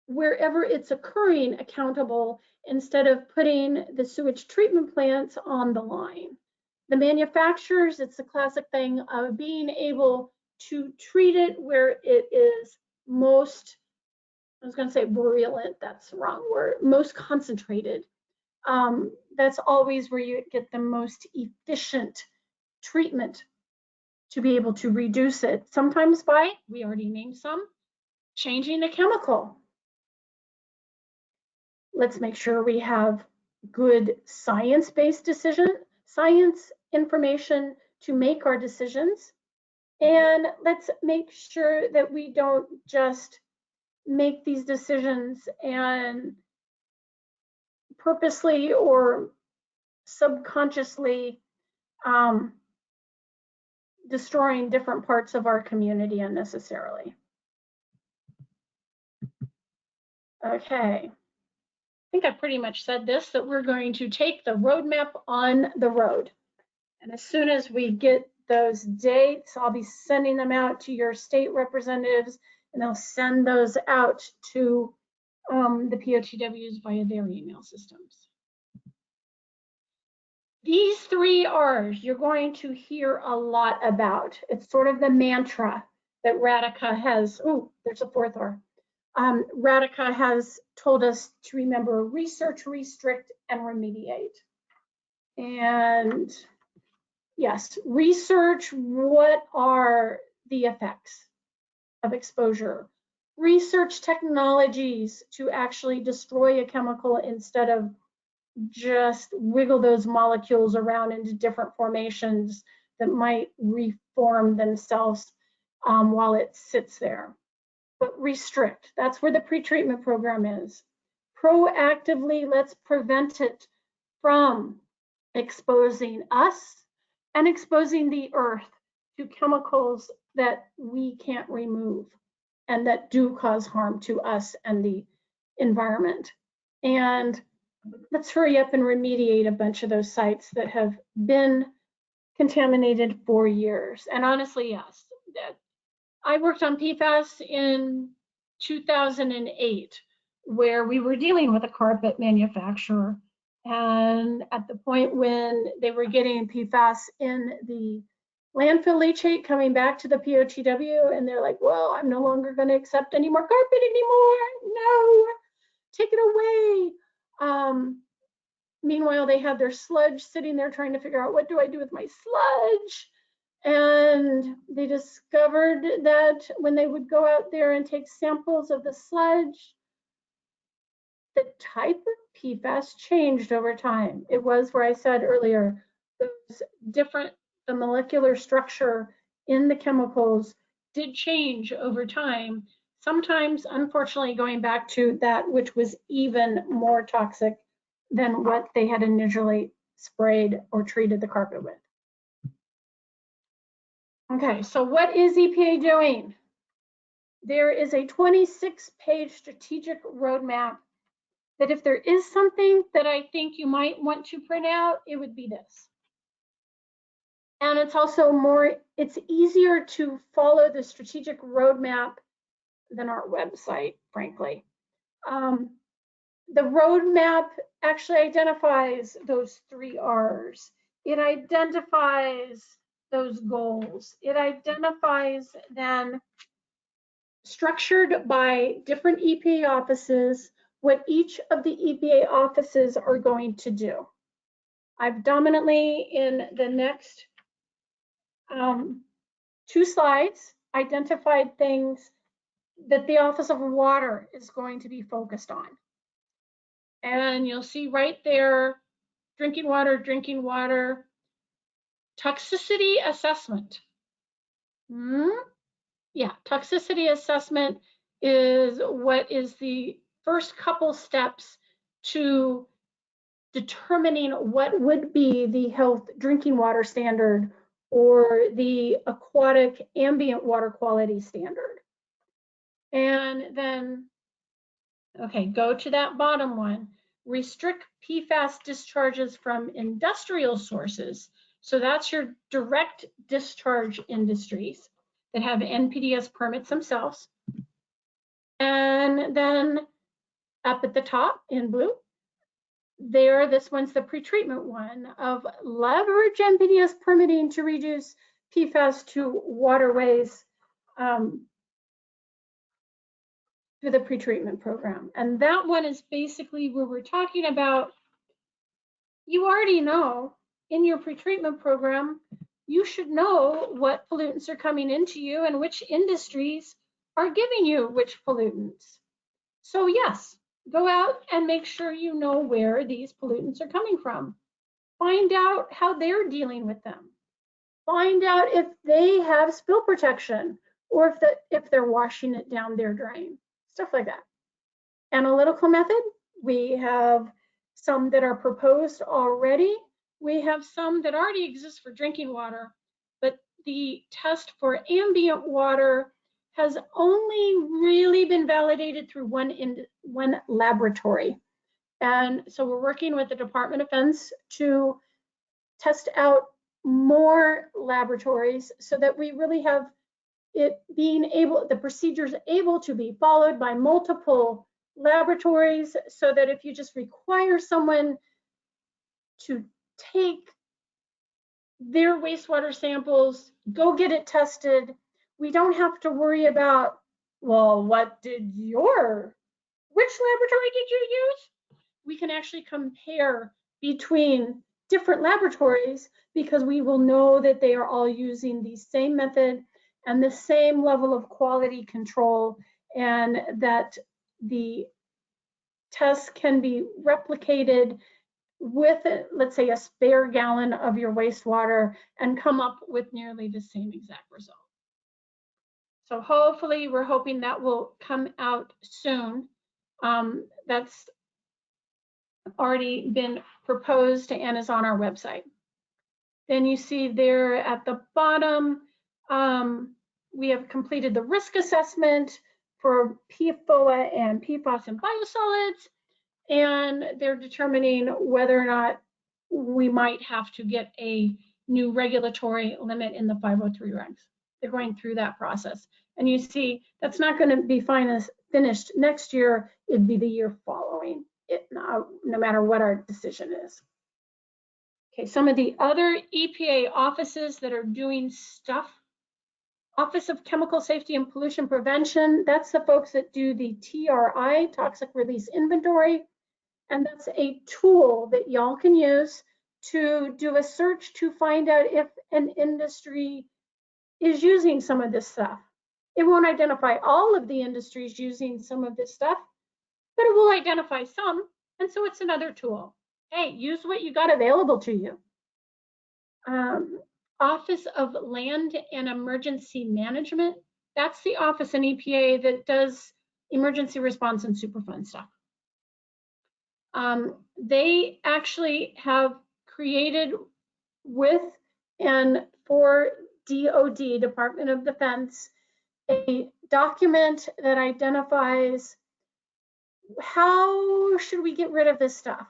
wherever it's occurring accountable, instead of putting the sewage treatment plants on the line. The manufacturers, it's the classic thing of being able to treat it where it is most, I was going to say virulent, that's the wrong word, most concentrated. That's always where you get the most efficient treatment to be able to reduce it. Sometimes by, we already named some, changing the chemical. Let's make sure we have good science-based science information to make our decisions. And let's make sure that we don't just make these decisions and purposely or subconsciously destroying different parts of our community unnecessarily. Okay. I think I pretty much said this, that we're going to take the roadmap on the road. And as soon as we get those dates, I'll be sending them out to your state representatives, and they'll send those out to the POTWs via their email systems. These 3 R's you're going to hear a lot about. It's sort of the mantra that Radhika has. Oh, there's a 4th R. Radhika has told us to remember: research, restrict, and remediate. And yes, research what are the effects of exposure. Research technologies to actually destroy a chemical instead of just wiggle those molecules around into different formations that might reform themselves while it sits there. But restrict, that's where the pretreatment program is. Proactively, let's prevent it from exposing us and exposing the earth to chemicals that we can't remove and that do cause harm to us and the environment. And let's hurry up and remediate a bunch of those sites that have been contaminated for years. And honestly, yes, I worked on PFAS in 2008, where we were dealing with a carpet manufacturer. And at the point when they were getting PFAS in the landfill leachate coming back to the POTW, and they're like, well, I'm no longer going to accept any more carpet anymore. No, take it away. Meanwhile, they had their sludge sitting there trying to figure out, what do I do with my sludge? And they discovered that when they would go out there and take samples of the sludge, the type of PFAS changed over time. It was where I said earlier, those different, the molecular structure in the chemicals did change over time. Sometimes, unfortunately, going back to that which was even more toxic than what they had initially sprayed or treated the carpet with. Okay, so what is EPA doing? There is a 26-page strategic roadmap that if there is something that I think you might want to print out, it would be this. And it's also it's easier to follow the strategic roadmap than our website, frankly. The roadmap actually identifies those 3 R's. It identifies those goals. It identifies then, structured by different EPA offices, what each of the EPA offices are going to do. I've dominantly, in the next 2 slides, identified things that the Office of Water is going to be focused on. And you'll see right there, drinking water, toxicity assessment. Yeah, toxicity assessment is what is the first couple steps to determining what would be the health drinking water standard or the aquatic ambient water quality standard. And then, okay, go to that bottom one. Restrict PFAS discharges from industrial sources. So that's your direct discharge industries that have Npdes permits themselves. And then up at the top in blue, this one's the pretreatment one of leverage Npdes permitting to reduce PFAS to waterways through the pretreatment program. And that one is basically where we're talking about, you already know in your pretreatment program, you should know what pollutants are coming into you and which industries are giving you which pollutants. So yes, go out and make sure you know where these pollutants are coming from. Find out how they're dealing with them. Find out if they have spill protection or if they're washing it down their drain, stuff like that. Analytical method, we have some that are proposed already. We have some that already exist for drinking water, but the test for ambient water has only really been validated through one laboratory. And so we're working with the Department of Defense to test out more laboratories so that we really have it being able, the procedures able to be followed by multiple laboratories, so that if you just require someone to take their wastewater samples, go get it tested, we don't have to worry about, well, which laboratory did you use? We can actually compare between different laboratories because we will know that they are all using the same method and the same level of quality control, and that the tests can be replicated with, let's say, a spare gallon of your wastewater and come up with nearly the same exact result. So hopefully, we're hoping that will come out soon. That's already been proposed and is on our website. Then you see there at the bottom, we have completed the risk assessment for PFOA and PFAS in biosolids, and they're determining whether or not we might have to get a new regulatory limit in the 503 regs. They're going through that process. And you see, that's not going to be finished next year. It'd be the year following it, no matter what our decision is. Okay, some of the other EPA offices that are doing stuff. Office of Chemical Safety and Pollution Prevention, that's the folks that do the TRI, Toxic Release Inventory. And that's a tool that y'all can use to do a search to find out if an industry is using some of this stuff. It won't identify all of the industries using some of this stuff, but it will identify some. And so it's another tool. Hey, use what you got available to you. Office of Land and Emergency Management, that's the office in EPA that does emergency response and Superfund stuff. They actually have created with and for DOD, Department of Defense, a document that identifies how should we get rid of this stuff.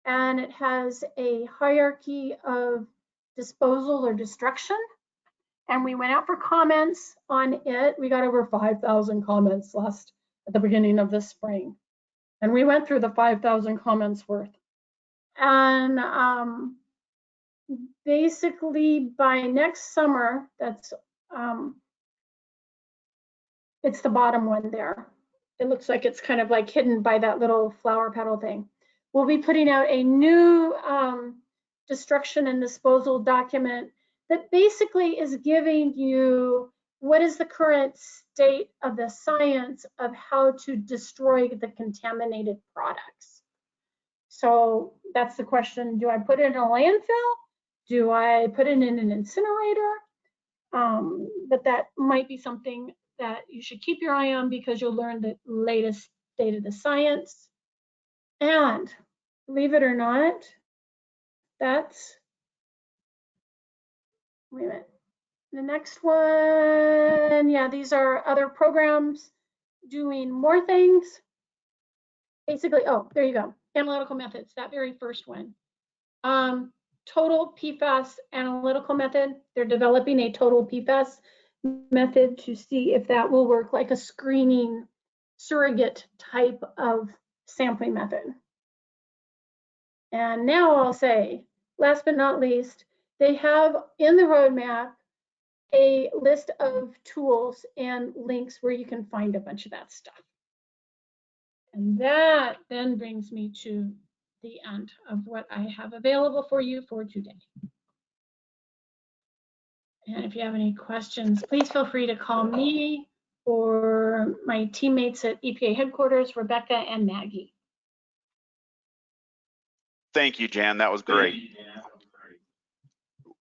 And it has a hierarchy of disposal or destruction. And we went out for comments on it. We got over 5,000 comments at the beginning of this spring. And we went through the 5,000 comments worth. And basically by next summer, that's it's the bottom one there. It looks like it's kind of like hidden by that little flower petal thing. We'll be putting out a new destruction and disposal document that basically is giving you what is the current state of the science of how to destroy the contaminated products. So that's the question, do I put it in a landfill? Do I put it in an incinerator? But that might be something that you should keep your eye on because you'll learn the latest state of the science. And believe it or not, that's, wait a minute. The next one, yeah, these are other programs doing more things. Basically, oh, there you go. Analytical methods, that very first one. Total PFAS analytical method. They're developing a total PFAS method to see if that will work like a screening surrogate type of sampling method. And now I'll say, last but not least, they have in the roadmap a list of tools and links where you can find a bunch of that stuff. And that then brings me to the end of what I have available for you for today. And if you have any questions, please feel free to call me or my teammates at EPA headquarters, Rebecca and Maggie. Thank you, Jan. That was great.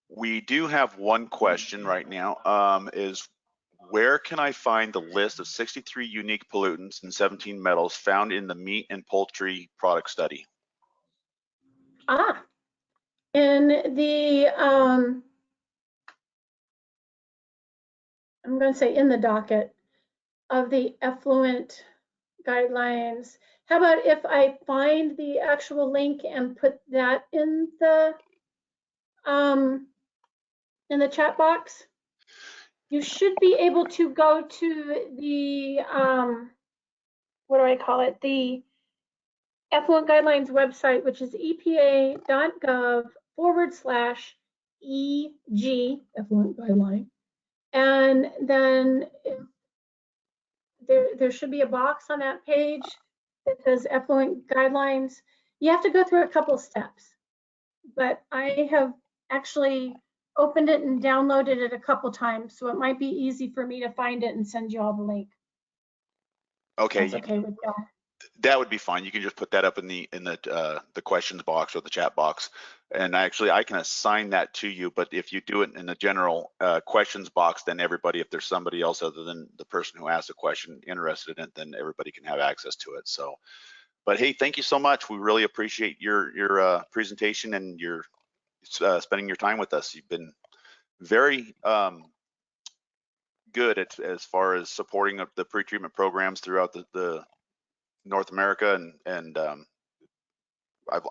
We do have one question right now, is where can I find the list of 63 unique pollutants and 17 metals found in the meat and poultry product study? In the, I'm going to say in the docket of the Effluent Guidelines. How about if I find the actual link and put that in the chat box? You should be able to go to the, what do I call it? The Effluent Guidelines website, which is epa.gov/EG, Effluent Guideline. And then there should be a box on that page that says Effluent Guidelines. You have to go through a couple of steps. but I have actually opened it and downloaded it a couple times, so it might be easy for me to find it and send you all the link. Okay, That's okay with y'all. that would be fine. You can just put that up in the questions box or the chat box, and actually I can assign that to you. But if you do it in the general questions box, then everybody, if there's somebody else other than the person who asked a question interested in it, then everybody can have access to it. So, but hey, thank you so much. We really appreciate your presentation and your spending your time with us. You've been very good as far as supporting the pretreatment programs throughout the North America, and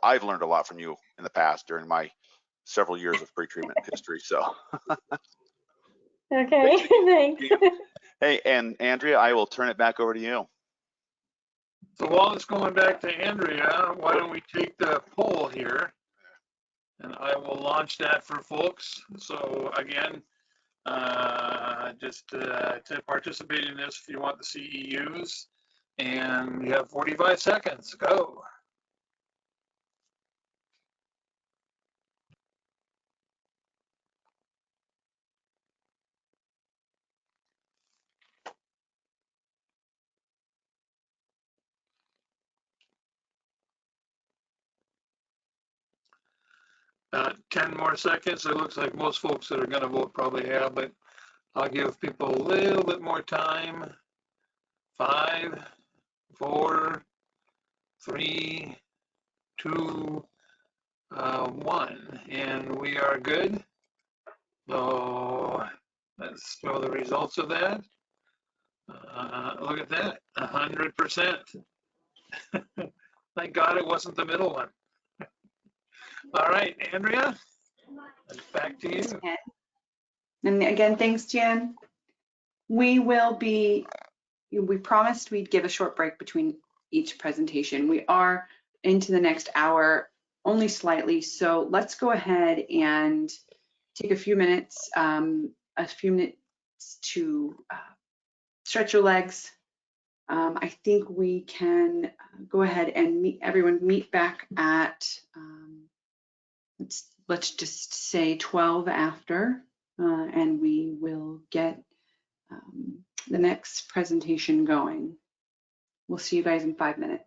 I've learned a lot from you in the past during my several years of pretreatment history. So, Okay, thanks. hey, and Andrea, I will turn it back over to you. So while it's going back to Andrea, why don't we take the poll here? And I will launch that for folks. So again, just to participate in this, if you want the CEUs, and you have 45 seconds, go. Uh, 10 more seconds. It looks like most folks that are going to vote probably have, but I'll give people a little bit more time. 5, 4, 3, 2, 1, and we are good. So let's show the results of that. Look at that, 100%. Thank God it wasn't the middle one. All right, Andrea, back to you. And again, thanks, Jan. We promised we'd give a short break between each presentation. We are into the next hour, only slightly. So let's go ahead and take a few minutes to stretch your legs. I think we can go ahead and meet back at, let's just say 12 after, and we will get the next presentation going. We'll see you guys in 5 minutes.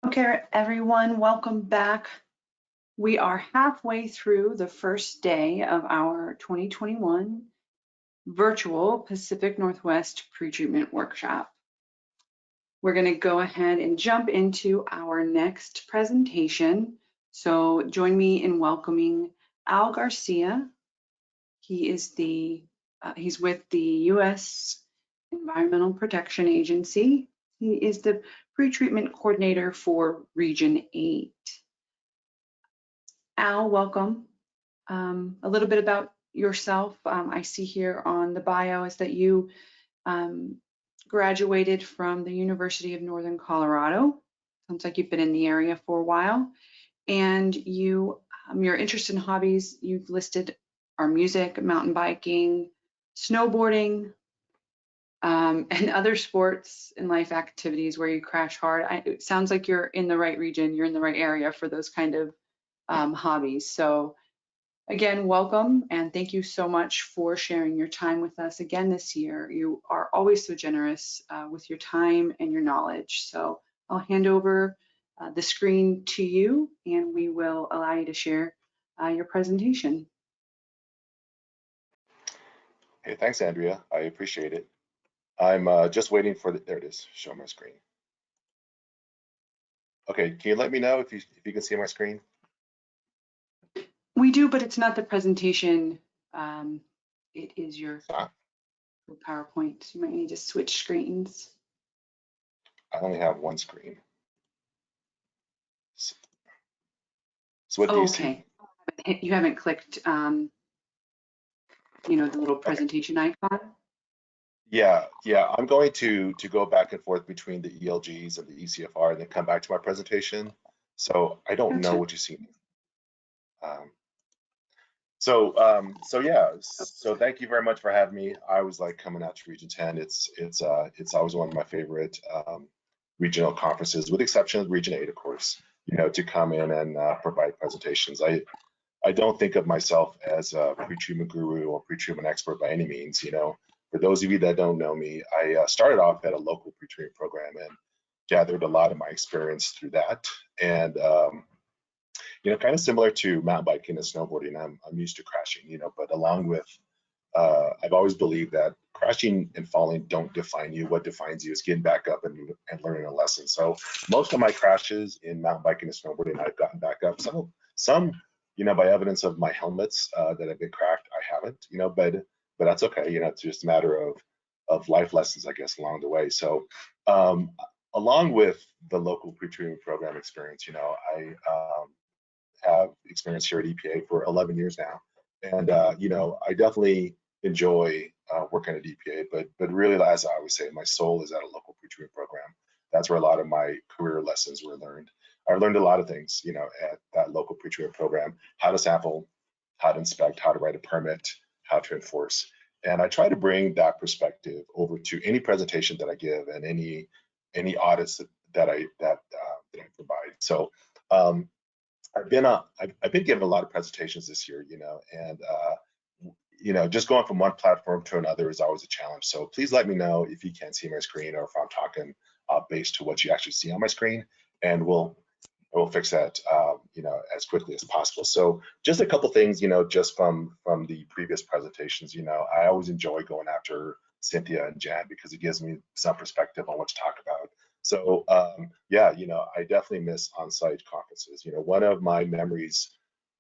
Okay, everyone, welcome back. We are halfway through the first day of our 2021 virtual Pacific Northwest Pretreatment Workshop. We're going to go ahead and jump into our next presentation. So join me in welcoming Al Garcia. He is he's with the U.S. Environmental Protection Agency. He is the pretreatment coordinator for Region 8. Al, welcome. A little bit about yourself. I see here on the bio is that you graduated from the University of Northern Colorado. Sounds like you've been in the area for a while. And your interest in hobbies, you've listed are music, mountain biking, snowboarding, and other sports and life activities where you crash hard. It sounds like you're in the right region, you're in the right area for those kind of hobbies. So again, welcome, and thank you so much for sharing your time with us again this year. You are always so generous with your time and your knowledge. So I'll hand over the screen to you, and we will allow you to share your presentation. Hey, thanks, Andrea. I appreciate it. I'm just waiting for there it is, show my screen. Okay, can you let me know if you can see my screen? We do, but it's not the presentation. It is your PowerPoint. You might need to switch screens. I only have one screen. So what do you see? Okay. You haven't clicked, the little presentation icon. Yeah. I'm going to go back and forth between the ELGs and the ECFR and then come back to my presentation. So I don't know what you see. So thank you very much for having me. I was like coming out to Region 10. It's always one of my favorite regional conferences, with the exception of Region 8, of course, to come in and provide presentations. I don't think of myself as a pretreatment guru or pretreatment expert by any means. For those of you that don't know me, I started off at a local pretreatment program and gathered a lot of my experience through that. And kind of similar to mountain biking and snowboarding, I'm used to crashing, but along with, I've always believed that crashing and falling don't define you. What defines you is getting back up and learning a lesson. So most of my crashes in mountain biking and snowboarding, I've gotten back up. Some, by evidence of my helmets that have been cracked, I haven't, but that's okay. It's just a matter of life lessons, I guess, along the way. So along with the local pretreatment program experience, I have experience here at EPA for 11 years now. And, I definitely enjoy working at EPA, but really, as I always say, my soul is at a local pretreatment program. That's where a lot of my career lessons were learned. I learned a lot of things, at that local pretreatment program: how to sample, how to inspect, how to write a permit, how to enforce. And I try to bring that perspective over to any presentation that I give and any audits that I provide. So I've been given a lot of presentations this year, and just going from one platform to another is always a challenge. So please let me know if you can't see my screen or if I'm talking based to what you actually see on my screen, and we'll fix that, as quickly as possible. So just a couple things, just from the previous presentations, I always enjoy going after Cynthia and Jan because it gives me some perspective on what to talk about. So I definitely miss on-site conferences. One of my memories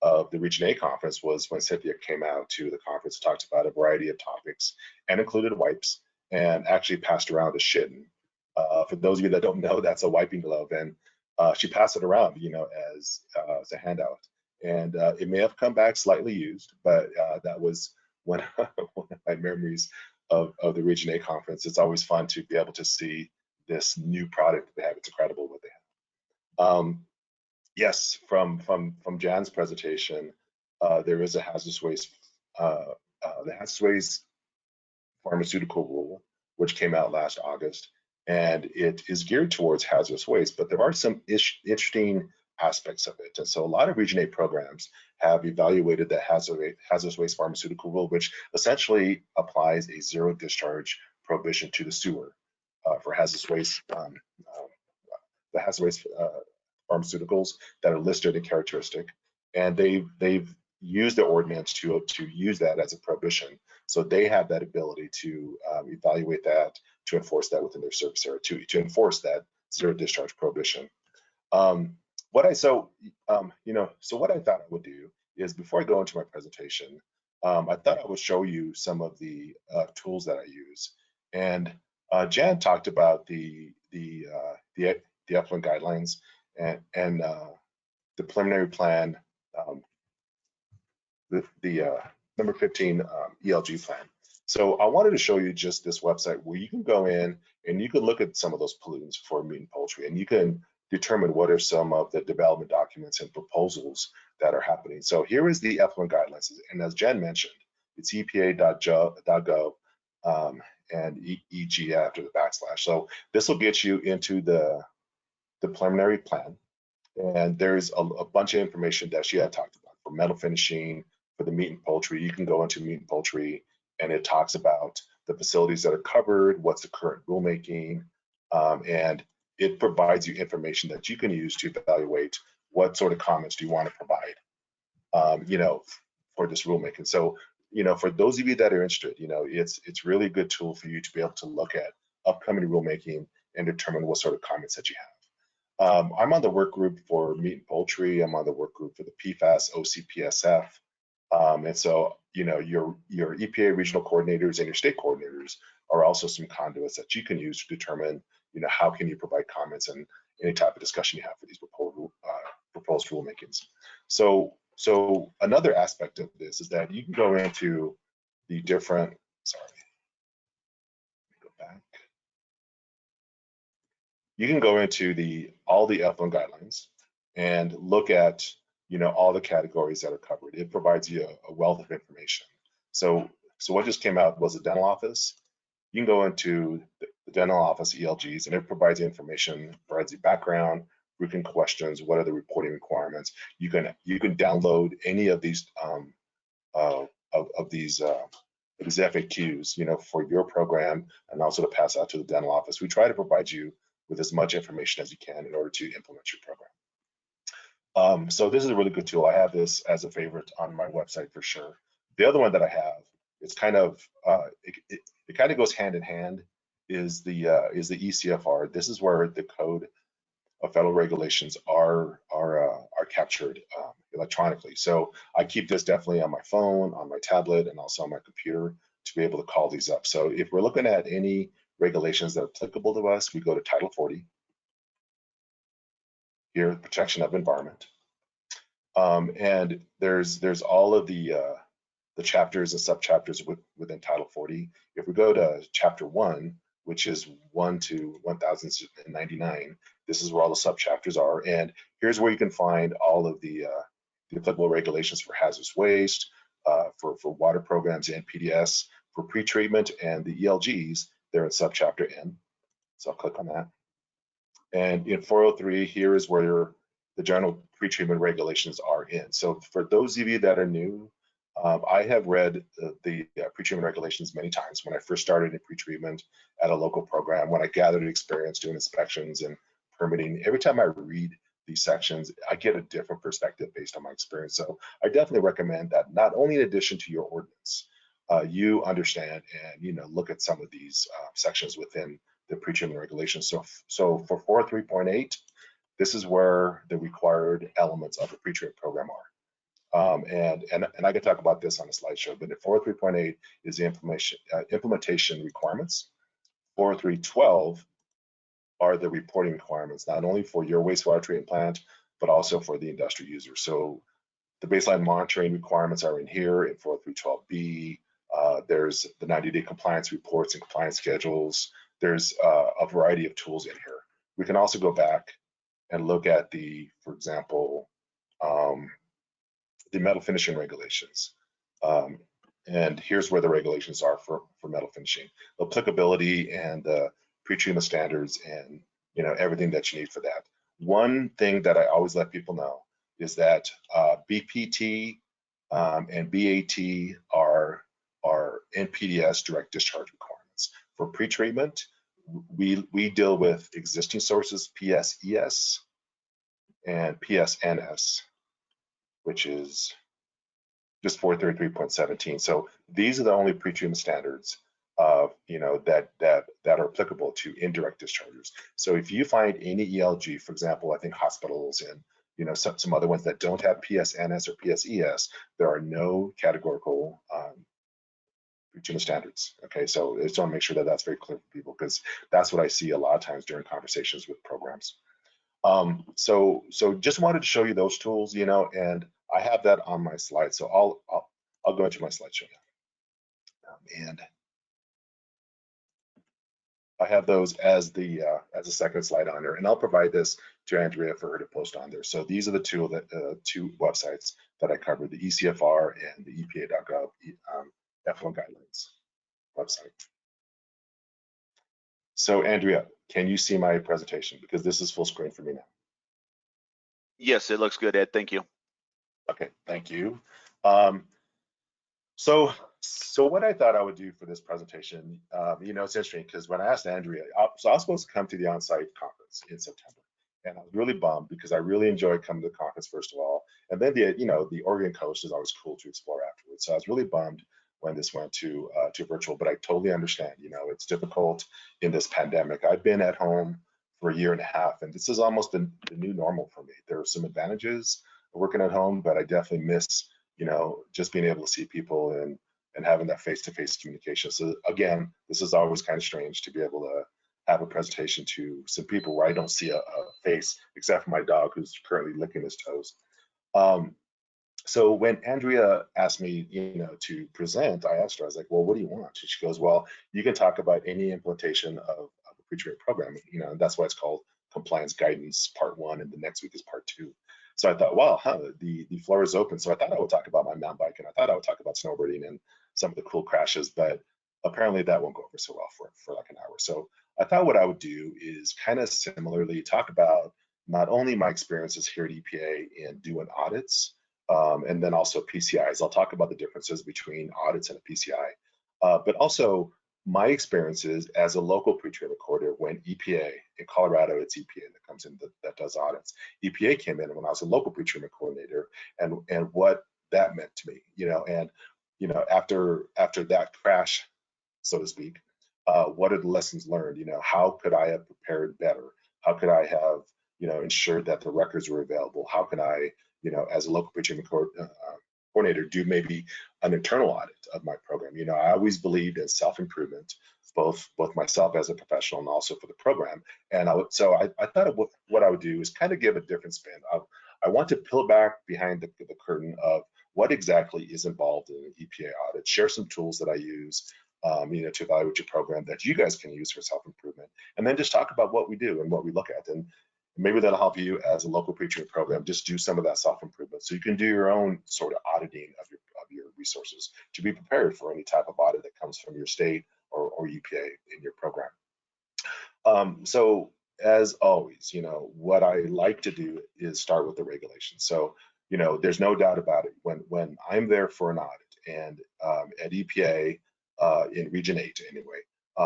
of the Region A conference was when Cynthia came out to the conference, talked about a variety of topics and included wipes, and actually passed around a shitten. For those of you that don't know, that's a wiping glove, and she passed it around, as a handout. And it may have come back slightly used, but that was one of my memories of the Region A conference. It's always fun to be able to see this new product that they have. It's incredible what they have. Yes, from Jan's presentation, there is a hazardous waste, the hazardous waste pharmaceutical rule, which came out last August, and it is geared towards hazardous waste, but there are some interesting aspects of it. And so a lot of Region 8 programs have evaluated the hazardous waste pharmaceutical rule, which essentially applies a zero discharge prohibition to the sewer for hazardous waste hazardous waste pharmaceuticals that are listed in characteristic, and they've used the ordinance to use that as a prohibition. So they have that ability to evaluate that, to enforce that within their service area, to enforce that zero discharge prohibition. What I thought I would do is, before I go into my presentation, I thought I would show you some of the tools that I use. And Jan talked about the Effluent Guidelines and the preliminary plan, the number 15 ELG plan. So I wanted to show you just this website where you can go in and you can look at some of those pollutants for meat and poultry, and you can determine what are some of the development documents and proposals that are happening. So here is the Effluent Guidelines, and as Jen mentioned, it's epa.gov and EG after the backslash. So this will get you into the preliminary plan, and there's a bunch of information that she had talked about for metal finishing, for the meat and poultry. You can go into meat and poultry, and it talks about the facilities that are covered, what's the current rulemaking, and it provides you information that you can use to evaluate what sort of comments do you want to provide, for this rulemaking. So, for those of you that are interested, it's really a good tool for you to be able to look at upcoming rulemaking and determine what sort of comments that you have. I'm on the work group for meat and poultry. I'm on the work group for the PFAS, OCPSF. And so, your EPA regional coordinators and your state coordinators are also some conduits that you can use to determine, how can you provide comments and any type of discussion you have for these proposed rulemakings. So another aspect of this is that you can go into the different, you can go into all the Effluent Guidelines and look at all the categories that are covered. It provides you a wealth of information. So what just came out was the dental office. You can go into the dental office ELGs, and it provides you information, provides you background, routine questions, what are the reporting requirements. You can download any of these these FAQs, for your program, and also to pass out to the dental office. We try to provide you with as much information as you can in order to implement your program. So this is a really good tool. I have this as a favorite on my website for sure. The other one that I have, it's kind of it kind of goes hand in hand, is the ECFR. This is where the code of federal regulations are captured electronically. So I keep this definitely on my phone, on my tablet, and also on my computer to be able to call these up. So if we're looking at any regulations that are applicable to us, we go to Title 40. Here, protection of environment, and there's all of the chapters and subchapters within Title 40. If we go to Chapter 1, which is 1 to 1099, this is where all the subchapters are, and here's where you can find all of the applicable regulations for hazardous waste, for water programs, Npdes, for pretreatment, and the ELGs. They're in subchapter N. So I'll click on that. And in 403, here is where the general pretreatment regulations are in. So for those of you that are new, I have read the pretreatment regulations many times. When I first started in pretreatment at a local program, when I gathered experience doing inspections and permitting, every time I read these sections, I get a different perspective based on my experience. So I definitely recommend that, not only in addition to your ordinance, you understand and look at some of these sections within the pretreatment regulations. So for 403.8, this is where the required elements of the pretreatment program are. And I can talk about this on a slideshow, but at 403.8 is the implementation requirements. 403.12 are the reporting requirements, not only for your wastewater treatment plant, but also for the industrial user. So the baseline monitoring requirements are in here in 403.12b. There's the 90-day compliance reports and compliance schedules. There's a variety of tools in here. We can also go back and look at for example, the metal finishing regulations. And here's where the regulations are for metal finishing, applicability and the pretreatment standards and everything that you need for that. One thing that I always let people know is that BPT and BAT are Npdes direct discharge requirements. For pretreatment, we deal with existing sources, PSES and PSNS, which is just 433.17. So these are the only pretreatment standards that are applicable to indirect dischargers. So if you find any ELG, for example, I think hospitals and some other ones that don't have PSNS or PSES, there are no categorical pretreatment standards. Okay, so I just want to make sure that that's very clear for people, because that's what I see a lot of times during conversations with programs. So just wanted to show you those tools, and I have that on my slide. So I'll go into my slideshow now. And I have those as the second slide on there, and I'll provide this to Andrea for her to post on there. So these are the two websites that I covered: the ECFR and the EPA.gov Effluent Guidelines website. So Andrea, can you see my presentation? Because this is full screen for me now. Yes, it looks good, Ed. Thank you. Okay, thank you. So what I thought I would do for this presentation, it's interesting because when I asked Andrea, so I was supposed to come to the on-site conference in September, and I was really bummed because I really enjoyed coming to the conference, first of all, and then the Oregon coast is always cool to explore afterwards. So I was really bummed when this went to virtual, but I totally understand. It's difficult in this pandemic. I've been at home for 1.5 years, and this is almost the new normal for me. There are some advantages of working at home, but I definitely miss just being able to see people and having that face-to-face communication. So again, this is always kind of strange to be able to have a presentation to some people where I don't see a face, except for my dog who's currently licking his toes. So when Andrea asked me, to present, I asked her, I was like, well, what do you want? She goes, well, you can talk about any implementation of a pretreatment program, and that's why it's called Compliance Guidance Part 1, and the next week is Part 2. So I thought, wow, the floor is open. So I thought I would talk about my mountain bike, and I thought I would talk about snowboarding and some of the cool crashes, but apparently that won't go over so well for like an hour. So I thought what I would do is kind of similarly talk about not only my experiences here at EPA in doing audits, and then also PCIs. I'll talk about the differences between audits and a PCI, but also my experiences as a local pretreatment coordinator when EPA, in Colorado, it's EPA that comes in that does audits. EPA came in when I was a local pretreatment coordinator, and what that meant to me, and after that crash, so to speak, what are the lessons learned? How could I have prepared better? How could I have ensured that the records were available? How can I, as a local pretreatment coordinator, do maybe an internal audit of my program? I always believed in self-improvement, both myself as a professional and also for the program. And I thought of what I would do is kind of give a different spin. I want to peel back behind the curtain of what exactly is involved in an EPA audit, share some tools that I use, to evaluate your program that you guys can use for self-improvement, and then just talk about what we do and what we look at. And maybe that'll help you as a local pretreatment program just do some of that self-improvement, so you can do your own sort of auditing of your resources to be prepared for any type of audit that comes from your state or EPA in your program. So as always, what I like to do is start with the regulations. So there's no doubt about it. When I'm there for an audit, and at EPA in Region 8 anyway,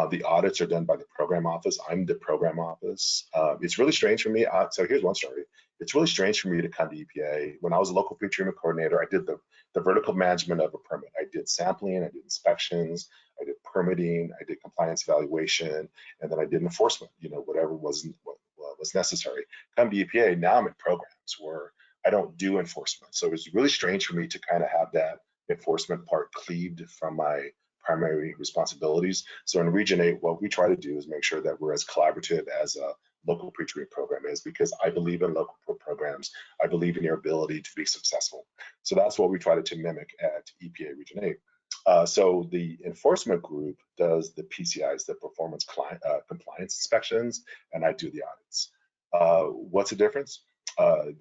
the audits are done by the program office. I'm the program office. It's really strange for me. So here's one story. It's really strange for me to come to EPA. When I was a local pretreatment coordinator, I did the vertical management of a permit. I did sampling, I did inspections, I did permitting, I did compliance evaluation, and then I did enforcement, whatever was necessary. Come to EPA, now I'm in programs where I don't do enforcement. So it's really strange for me to kind of have that enforcement part cleaved from my primary responsibilities. So in Region 8, what we try to do is make sure that we're as collaborative as a local pretreatment program is, because I believe in local programs. I believe in your ability to be successful. So that's what we try to mimic at EPA Region 8. So the enforcement group does the PCIs, the performance compliance inspections, and I do the audits. What's the difference? I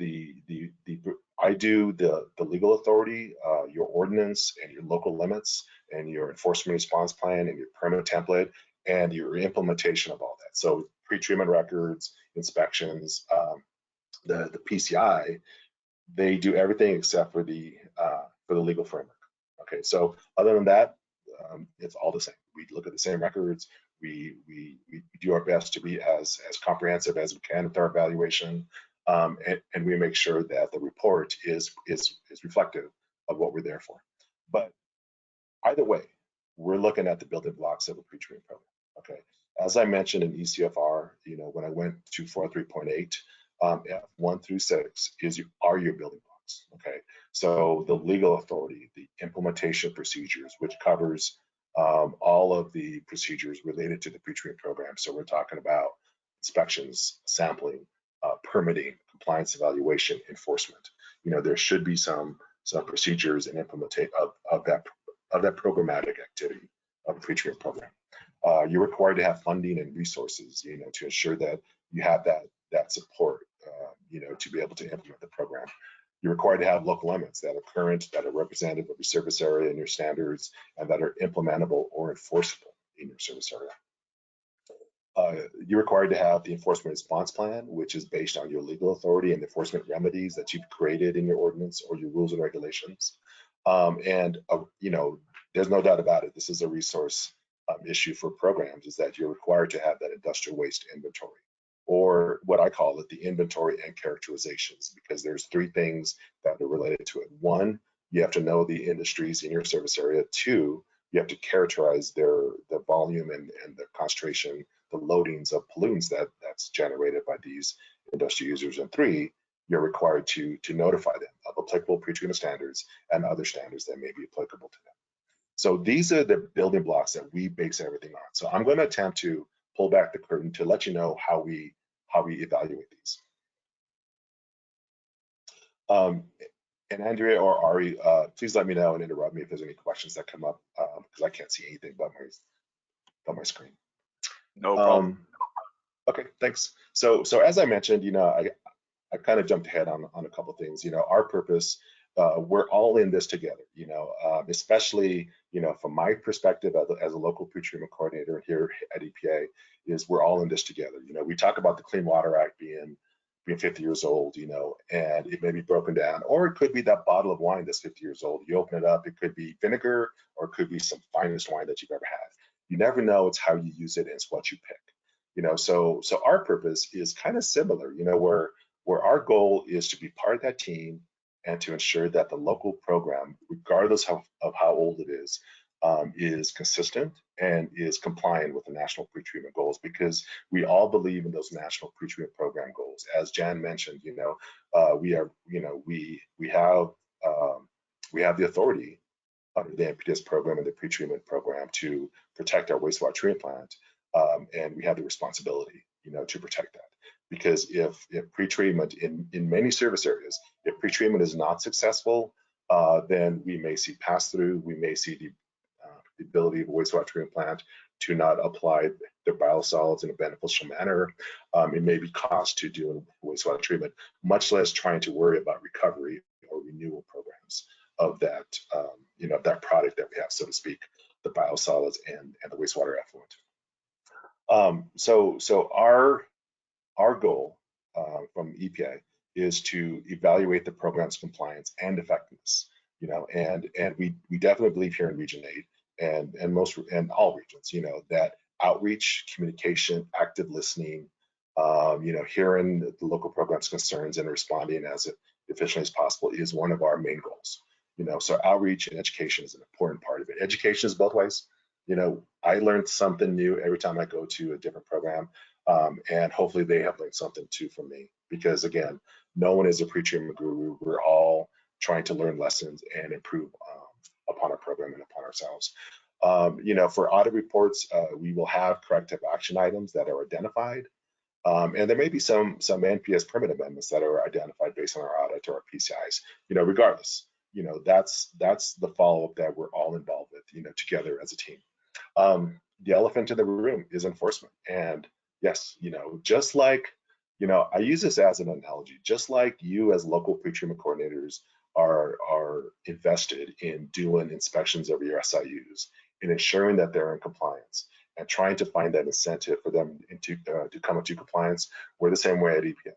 do the legal authority, your ordinance and your local limits and your enforcement response plan and your permit template and your implementation of all that. So pretreatment records, inspections, the PCI, they do everything except for the legal framework. Okay, so other than that, it's all the same. We look at the same records, we do our best to be as comprehensive as we can with our evaluation, and we make sure that the report is reflective of what we're there for. But either way, we're looking at the building blocks of a pre-treatment program. Okay, as I mentioned in ECFR, when I went to 403.8, F1 through 6 are your building blocks. Okay, so the legal authority, the implementation procedures, which covers all of the procedures related to the pre-treatment program. So we're talking about inspections, sampling, permitting, compliance evaluation, enforcement. There should be some procedures and implementation of that programmatic activity of a pre-treatment program. You're required to have funding and resources, to ensure that you have that support, to be able to implement the program. You're required to have local limits that are current, that are representative of your service area and your standards, and that are implementable or enforceable in your service area. You're required to have the enforcement response plan, which is based on your legal authority and enforcement remedies that you've created in your ordinance or your rules and regulations. There's no doubt about it. This is a resource issue for programs, is that you're required to have that industrial waste inventory, or what I call it, the inventory and characterizations, because there's 3 things that are related to it. 1, you have to know the industries in your service area. 2, you have to characterize the volume and the concentration, the loadings of pollutants that's generated by these industrial users. And 3, you're required to notify them of applicable pre-treatment standards and other standards that may be applicable to them. So these are the building blocks that we base everything on. So I'm going to attempt to pull back the curtain to let you know how we evaluate these. And Andrea or Ari, please let me know and interrupt me if there's any questions that come up, because I can't see anything but my screen. No problem. Okay, thanks. So as I mentioned, I kind of jumped ahead on a couple things. Our purpose, we're all in this together, especially, from my perspective as a local pre-treatment coordinator here at EPA, is we're all in this together. We talk about the Clean Water Act being 50 years old, and it may be broken down, or it could be that bottle of wine that's 50 years old. You open it up, it could be vinegar, or it could be some finest wine that you've ever had. You never know. It's how you use it, and it's what you pick. So our purpose is kind of similar, where our goal is to be part of that team and to ensure that the local program, regardless of how old it is consistent and is compliant with the national pre-treatment goals, because we all believe in those national pre-treatment program goals. As Jan mentioned, we have the authority under the Npdes program and the pre-treatment program to protect our wastewater treatment plant, and we have the responsibility, to protect that. Because if pre-treatment in many service areas, if pre-treatment is not successful, then we may see pass-through, we may see the ability of a wastewater treatment plant to not apply their biosolids in a beneficial manner. It may be cost to do wastewater treatment, much less trying to worry about recovery or renewal programs of that, that product that we have, so to speak, the biosolids and the wastewater effluent. So our goal from EPA is to evaluate the program's compliance and effectiveness, and we definitely believe here in Region 8 and all regions, that outreach, communication, active listening, hearing the local program's concerns and responding as efficiently as possible is one of our main goals. So outreach and education is an important part of it. Education is both ways. I learned something new every time I go to a different program. And hopefully they have learned something too from me, because again, no one is a pre-treatment guru. We're all trying to learn lessons and improve upon our program and upon ourselves. For audit reports, we will have corrective action items that are identified. And there may be some Npdes permit amendments that are identified based on our audit or our PCIs, regardless, that's the follow-up that we're all involved with, together as a team. The elephant in the room is enforcement. And yes, just like, I use this as an analogy, just like you as local pre-treatment coordinators are invested in doing inspections of your SIUs and ensuring that they're in compliance and trying to find that incentive for them to come into compliance. We're the same way at EPA.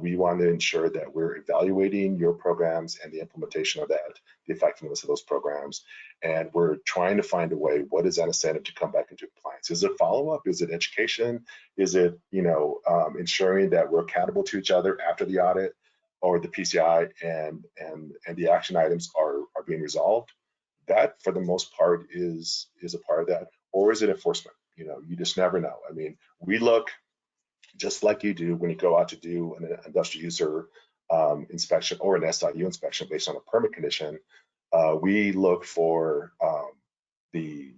We want to ensure that we're evaluating your programs and the implementation of that, the effectiveness of those programs, and we're trying to find a way, what is that incentive to come back into compliance? compliance? Is it follow-up? Is it education? Is it, ensuring that we're accountable to each other after the audit or the PCI and the action items are being resolved? That, for the most part, is a part of that. Or is it enforcement? You just never know. I mean, we look just like you do when you go out to do an industrial user inspection or an SIU inspection based on a permit condition. We look for the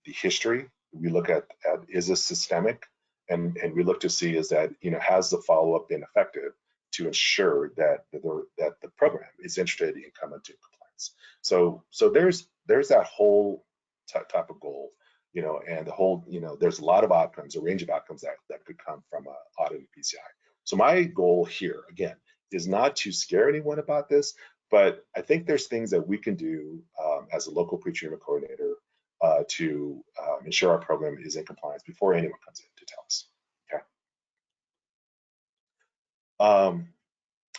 history. We look at is this systemic, and we look to see is that has the follow-up been effective to ensure that the program is interested in coming to compliance. So there's that whole type of goal, and the whole there's a lot of outcomes, a range of outcomes that could come from auditing PCI. So my goal here again is not to scare anyone about this, but I think there's things that we can do as a local pre-treatment coordinator to ensure our program is in compliance before anyone comes in to tell us. Okay.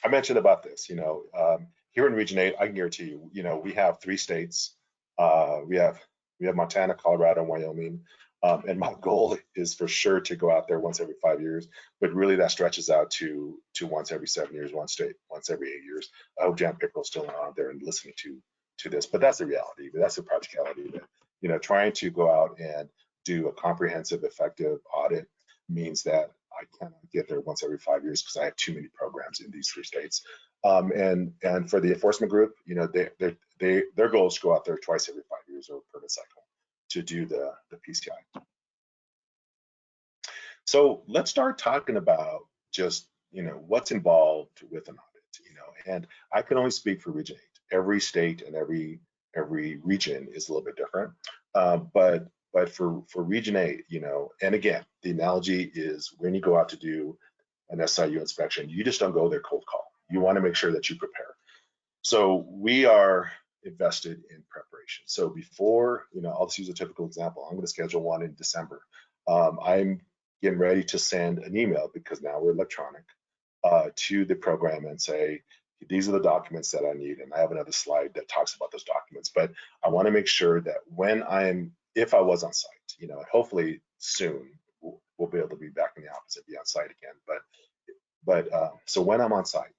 I mentioned about this, here in Region 8, I can guarantee you, we have 3 states. We have Montana, Colorado, and Wyoming. And my goal is for sure to go out there once every 5 years, but really that stretches out to once every 7 years, once every 8 years. I hope Jan Pickrill is still out there and listening to this, but that's the reality. That's the practicality of it. Trying to go out and do a comprehensive, effective audit means that I cannot get there once every 5 years because I have too many programs in these 3 states. And for the enforcement group, their goal is to go out there twice every 5 years or permit cycle to do the PCI. So let's start talking about just what's involved with an audit. And I can only speak for Region 8. Every state and every region is a little bit different. But for Region 8, and again, the analogy is when you go out to do an SIU inspection, you just don't go there cold call. You want to make sure that you prepare. So we are invested in preparation. So before, I'll just use a typical example. I'm going to schedule one in December. I'm getting ready to send an email because now we're electronic to the program and say, these are the documents that I need. And I have another slide that talks about those documents. But I want to make sure that if I was on site, hopefully soon we'll be able to be back in the office and be on site again. But so when I'm on site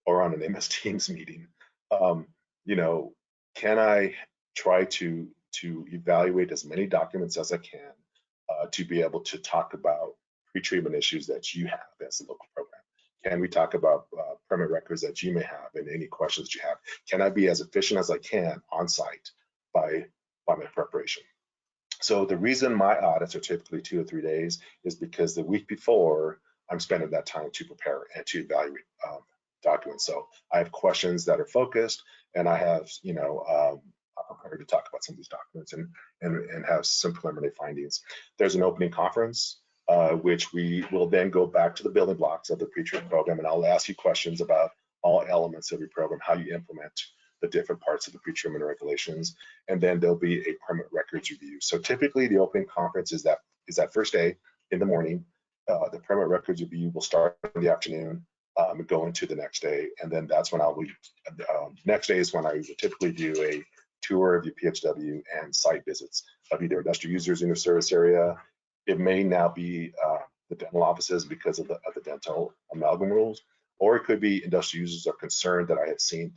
or on an MS Teams meeting, can I try to evaluate as many documents as I can to be able to talk about pre-treatment issues that you have as a local program? Can we talk about permit records that you may have and any questions that you have? Can I be as efficient as I can on site by my preparation? So the reason my audits are typically 2 or 3 days is because the week before I'm spending that time to prepare and to evaluate documents. So I have questions that are focused, and I have, I'm prepared to talk about some of these documents and have some preliminary findings. There's an opening conference, which we will then go back to the building blocks of the pre-treatment program, and I'll ask you questions about all elements of your program, how you implement the different parts of the pre-treatment regulations, and then there'll be a permit records review. So typically the opening conference is that first day in the morning. The permit records review will start in the afternoon and go into the next day, and then that's when next day is when I would typically do a tour of your PHW and site visits of either industrial users in your service area. It may now be the dental offices because of the dental amalgam rules, or it could be industrial users are concerned that I have seen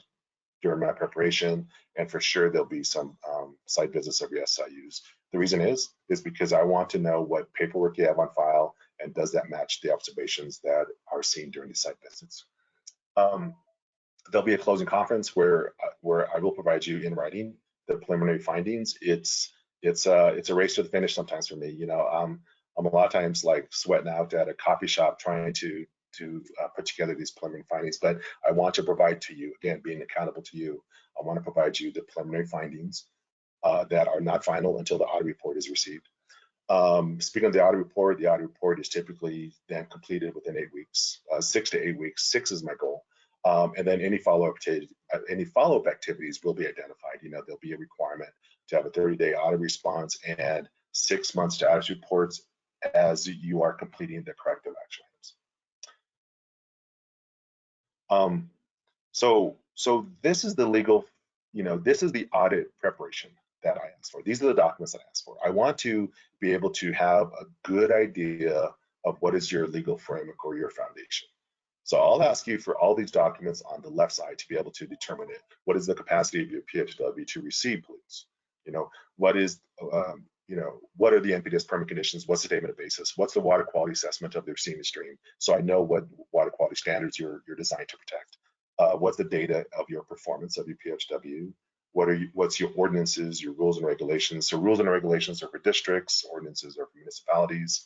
during my preparation, and for sure there'll be some site visits of your SIUs. The reason is because I want to know what paperwork you have on file, and does that match the observations that are seen during the site visits. There'll be a closing conference where I will provide you in writing the preliminary findings. It's a race to the finish sometimes for me. I'm a lot of times like sweating out at a coffee shop trying to put together these preliminary findings, but I want to provide to you, again, being accountable to you, I want to provide you the preliminary findings that are not final until the audit report is received. Speaking of the audit report is typically then completed within 8 weeks, 6 to 8 weeks. 6 is my goal. And then any follow-up activities will be identified. There'll be a requirement to have a 30-day audit response and 6 months status reports as you are completing the corrective action items. So this is the legal, this is the audit preparation. that I ask for. These are the documents that I ask for. I want to be able to have a good idea of what is your legal framework or your foundation. So I'll ask you for all these documents on the left side to be able to determine it. What is the capacity of your PNPW to receive pollutants? What is, what are the Npdes permit conditions? What's the statement of basis? What's the water quality assessment of the receiving stream? So I know what water quality standards you're designed to protect. What's the data of your performance of your PHW? What's your ordinances, your rules and regulations? So rules and regulations are for districts, ordinances are for municipalities.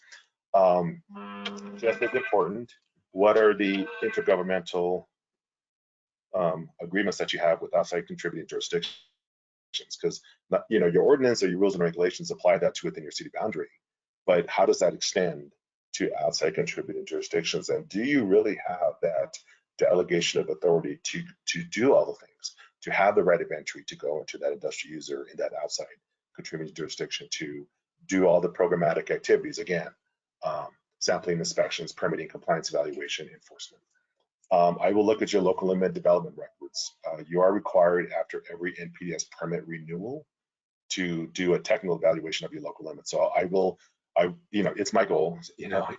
Just as important, what are the intergovernmental agreements that you have with outside contributing jurisdictions? Because your ordinance or your rules and regulations apply that to within your city boundary, but how does that extend to outside contributing jurisdictions? And do you really have that delegation of authority to do all the things, to have the right of entry to go into that industrial user in that outside contributing jurisdiction, to do all the programmatic activities, again, sampling, inspections, permitting, compliance evaluation, enforcement. I will look at your local limit development records. You are required after every Npdes permit renewal to do a technical evaluation of your local limit. So it's my goal,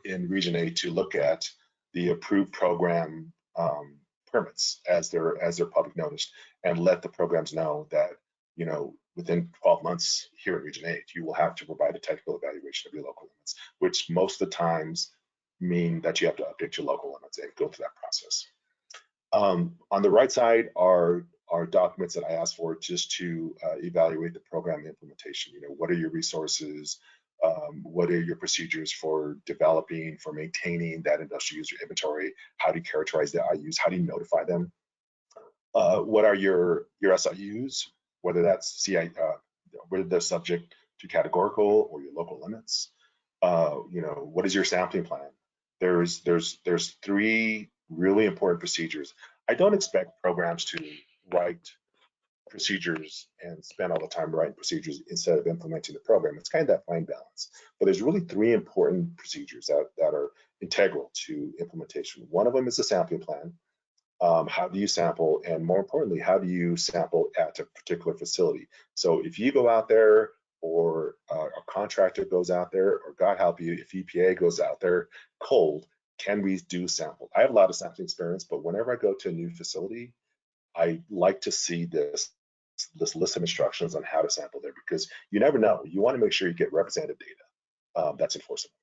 in Region 8 to look at the approved program permits as they're public noticed, and let the programs know that, within 12 months here in Region 8, you will have to provide a technical evaluation of your local limits, which most of the times mean that you have to update your local limits and go through that process. On the right side are documents that I asked for just to evaluate the program implementation. What are your resources? What are your procedures for developing, for maintaining that industrial user inventory? How do you characterize the IUs? How do you notify them? What are your SIUs? Whether that's whether they're subject to categorical or your local limits. What is your sampling plan? There's 3 really important procedures. I don't expect programs to write procedures and spend all the time writing procedures instead of implementing the program. It's kind of that fine balance. But there's really 3 important procedures that are integral to implementation. One of them is the sampling plan. How do you sample? And more importantly, how do you sample at a particular facility? So if you go out there, or a contractor goes out there, or God help you, if EPA goes out there cold, can we do sample? I have a lot of sampling experience, but whenever I go to a new facility, I like to see this list of instructions on how to sample there, because you never know. You want to make sure you get representative data that's enforceable.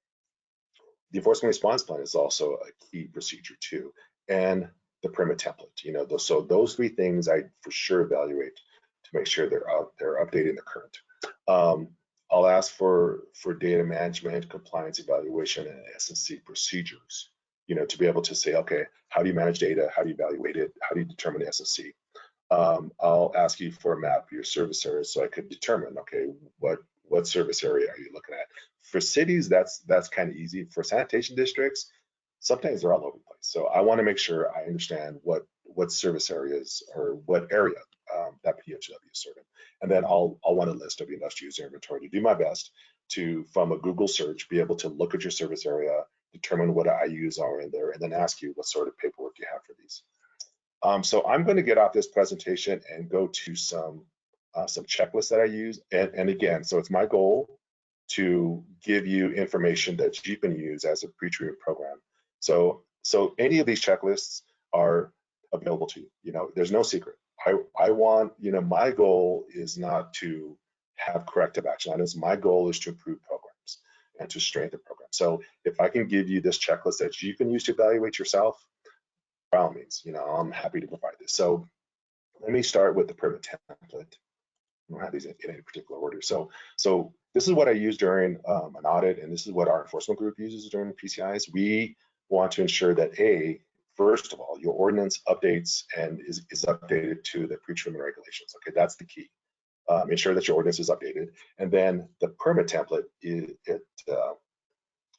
The enforcement response plan is also a key procedure too, and the permit template. So those 3 things I for sure evaluate to make sure they're updated in the current. I'll ask for data management, compliance evaluation, and SNC procedures, to be able to say, okay, how do you manage data? How do you evaluate it? How do you determine the SNC? I'll ask you for a map of your service areas so I could determine, okay, what service area are you looking at? For cities, that's kind of easy. For sanitation districts, sometimes they're all over the place. So I want to make sure I understand what service areas or what area that PHW is serving. And then I'll want a list of the industrial user inventory to do my best to, from a Google search, be able to look at your service area, determine what IUs are in there, and then ask you what sort of paperwork you have for these. So I'm going to get off this presentation and go to some checklists that I use. And again, so it's my goal to give you information that you can use as a pre-treatment program. So any of these checklists are available to you. There's no secret. I want, my goal is not to have corrective action items. My goal is to improve programs and to strengthen programs. So if I can give you this checklist that you can use to evaluate yourself, by all means, I'm happy to provide this. So let me start with the permit template. I don't have these in any particular order. So this is what I use during an audit, and this is what our enforcement group uses during PCIs. We want to ensure that first of all, your ordinance updates and is updated to the pretreatment regulations. Okay, that's the key. Ensure that your ordinance is updated, and then the permit template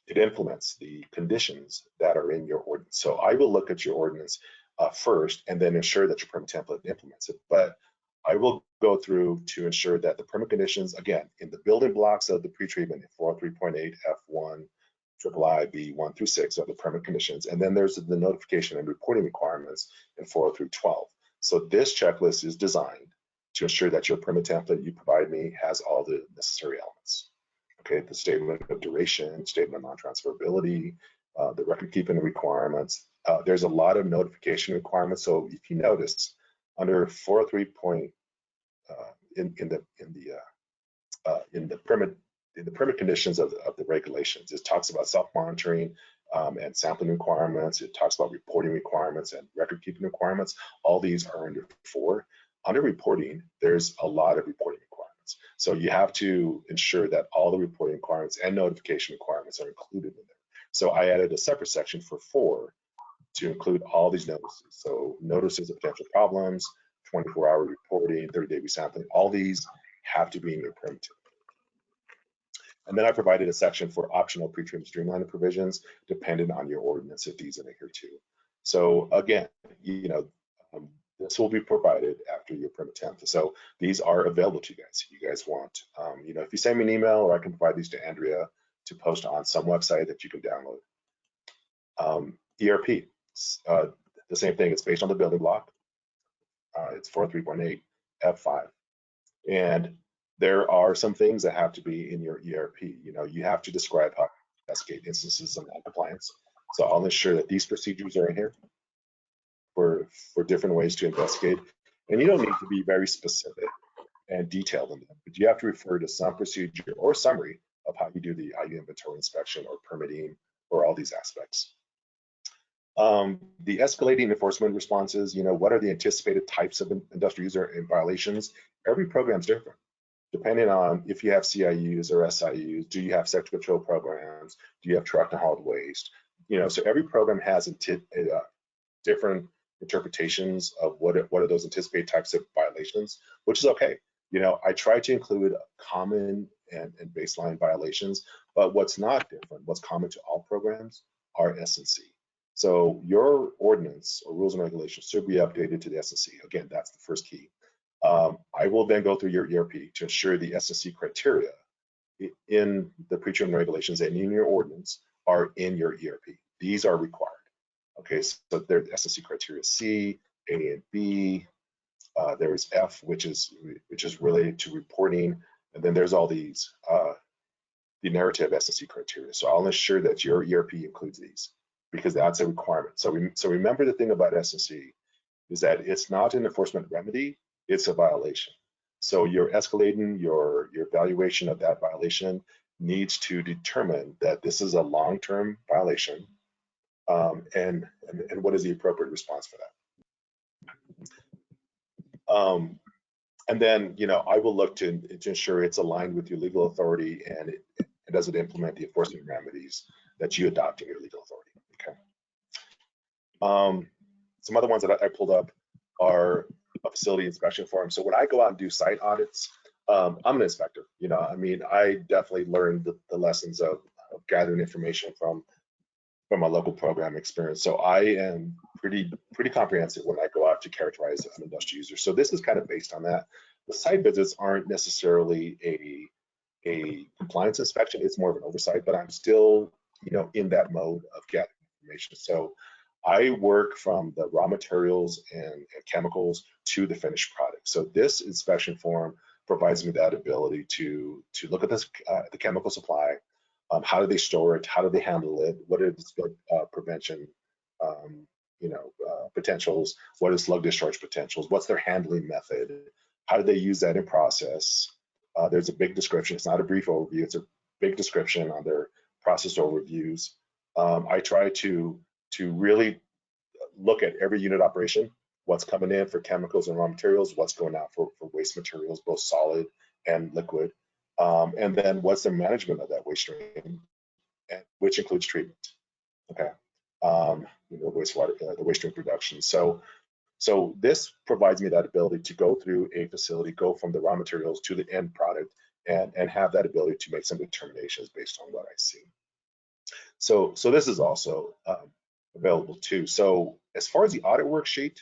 it implements the conditions that are in your ordinance. So I will look at your ordinance first, and then ensure that your permit template implements it. But I will go through to ensure that the permit conditions, again, in the building blocks of the pretreatment, 403.8 F1. III B1 through 6 are the permit conditions, and then there's the notification and reporting requirements in 403.12. So this checklist is designed to ensure that your permit template you provide me has all the necessary elements. Okay, the statement of duration, statement of non-transferability, the record keeping requirements. There's a lot of notification requirements. So if you notice, under 403 in the permit conditions of the regulations, it talks about self-monitoring and sampling requirements. It talks about reporting requirements and record keeping requirements. All these are under 4. Under reporting, there's a lot of reporting requirements. So you have to ensure that all the reporting requirements and notification requirements are included in there. So I added a separate section for 4 to include all these notices. So notices of potential problems, 24-hour reporting, 30-day resampling, all these have to be in your permit. And then I provided a section for optional pretreatment streamlining provisions, depending on your ordinance, if these are in here too. So again, this will be provided after your permit template. So these are available to you guys if you guys want. If you send me an email, or I can provide these to Andrea to post on some website that you can download. ERP, the same thing. It's based on the building block. It's 4.3.8 F5, and there are some things that have to be in your ERP. You have to describe how to investigate instances of non-compliance. So I'll ensure that these procedures are in here for different ways to investigate. And you don't need to be very specific and detailed in them, but you have to refer to some procedure or summary of how you do the IU inventory inspection or permitting or all these aspects. The escalating enforcement responses, what are the anticipated types of industrial user violations? Every program is different, depending on if you have CIUs or SIUs. Do you have sector control programs? Do you have truck and hauled waste? So every program has different interpretations of what are those anticipated types of violations, which is okay. I try to include common and baseline violations, but what's not different, what's common to all programs are S&C. So your ordinance or rules and regulations should be updated to the S&C. Again, that's the first key. I will then go through your ERP to ensure the S&C criteria in the pretreatment regulations and in your ordinance are in your ERP. These are required. Okay, so there's S&C criteria C, A, and B. There is F, which is related to reporting, and then there's all these the narrative S&C criteria. So I'll ensure that your ERP includes these, because that's a requirement. So remember, the thing about S&C is that it's not an enforcement remedy, it's a violation. So you're escalating your evaluation of that violation needs to determine that this is a long-term violation, and what is the appropriate response for that. And then, I will look to ensure it's aligned with your legal authority and it doesn't implement the enforcement remedies that you adopt in your legal authority. Okay. Some other ones that I pulled up are a facility inspection form. So when I go out and do site audits, I'm an inspector. I definitely learned the lessons of gathering information from my local program experience. So I am pretty comprehensive when I go out to characterize an industrial user. So this is kind of based on that. The site visits aren't necessarily a compliance inspection. It's more of an oversight, but I'm still, in that mode of gathering information. So I work from the raw materials and chemicals to the finished product. So this inspection form provides me that ability to look at this, the chemical supply. How do they store it? How do they handle it? What are the slug prevention, potentials? What is slug discharge potentials? What's their handling method? How do they use that in process? There's a big description. It's not a brief overview. It's a big description on their process overviews. I try to really look at every unit operation, what's coming in for chemicals and raw materials, what's going out for waste materials, both solid and liquid. And then what's the management of that waste stream, which includes treatment. Okay, wastewater, the waste stream production. So this provides me that ability to go through a facility, go from the raw materials to the end product, and have that ability to make some determinations based on what I see. So this is also available too. So as far as the audit worksheet,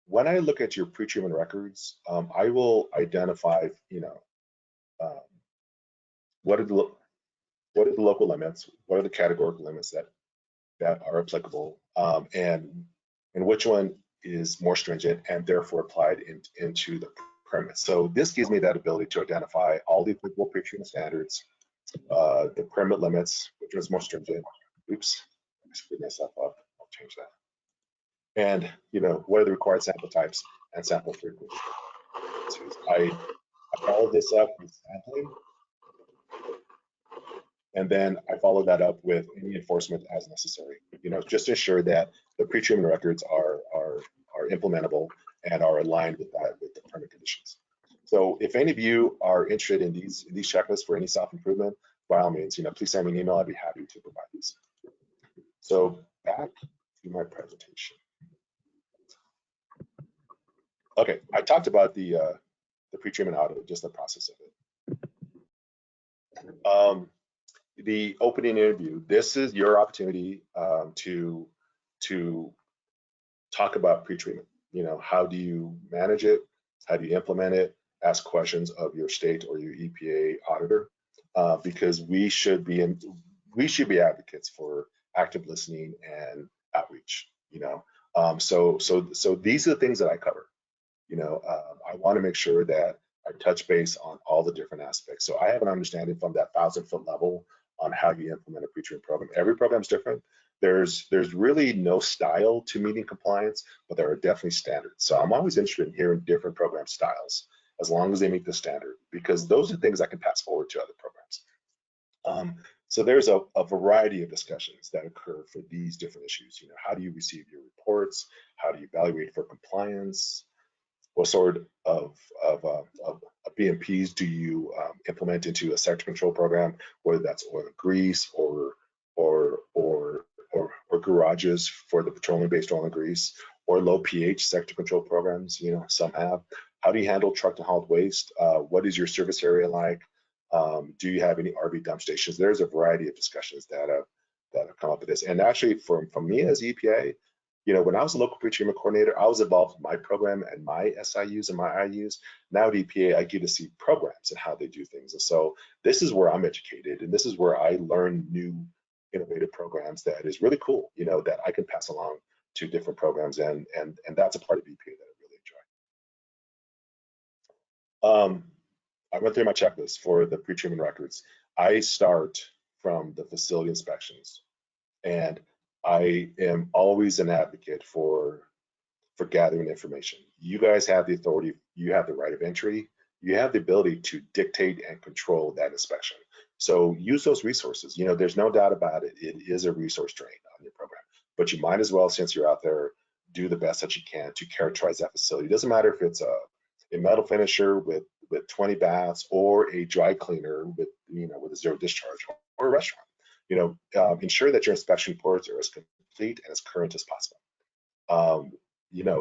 when I look at your pretreatment records, I will identify, what are the local limits, what are the categorical limits that are applicable, and which one is more stringent and therefore applied into the permit. So this gives me that ability to identify all the applicable pretreatment standards, the permit limits, which is more stringent. Oops, I screwed myself up. I'll change that. And what are the required sample types and sample frequency? I follow this up with sampling, and then I follow that up with any enforcement as necessary. Just to ensure that the pretreatment records are implementable and are aligned with the permit conditions. So if any of you are interested in these checklists for any self-improvement, by all means, please send me an email. I'd be happy to provide these. So back to my presentation. Okay, I talked about the pretreatment audit, just the process of it. The opening interview. This is your opportunity to talk about pretreatment. How do you manage it? How do you implement it? Ask questions of your state or your EPA auditor, because we should be advocates for active listening and outreach. So these are the things that I cover. I want to make sure that I touch base on all the different aspects. So I have an understanding from that 1,000-foot level on how you implement a pretreatment program. Every program is different. There's really no style to meeting compliance, but there are definitely standards. So I'm always interested in hearing different program styles, as long as they meet the standard, because those are things I can pass forward to other programs. So there's a variety of discussions that occur for these different issues. How do you receive your reports? How do you evaluate for compliance? What sort of PNPs do you implement into a sector control program, whether that's oil and grease or garages for the petroleum-based oil and grease, or low pH sector control programs? Some have. How do you handle truck to hauled waste? What is your service area like? Do you have any RV dump stations? There's a variety of discussions that have come up with this. And actually, from me as EPA, when I was a local pretreatment coordinator, I was involved in my program and my SIUs and my IUs. Now at EPA, I get to see programs and how they do things. And so this is where I'm educated, and this is where I learn new innovative programs that is really cool, that I can pass along to different programs. And that's a part of EPA that I really enjoy. I went through my checklist for the pretreatment records. I start from the facility inspections, and I am always an advocate for gathering information. You guys have the authority, you have the right of entry, you have the ability to dictate and control that inspection. So use those resources. There's no doubt about it. It is a resource drain on your program, but you might as well, since you're out there, do the best that you can to characterize that facility. It doesn't matter if it's a metal finisher with 20 baths or a dry cleaner with a zero discharge, or a restaurant. Ensure that your inspection reports are as complete and as current as possible.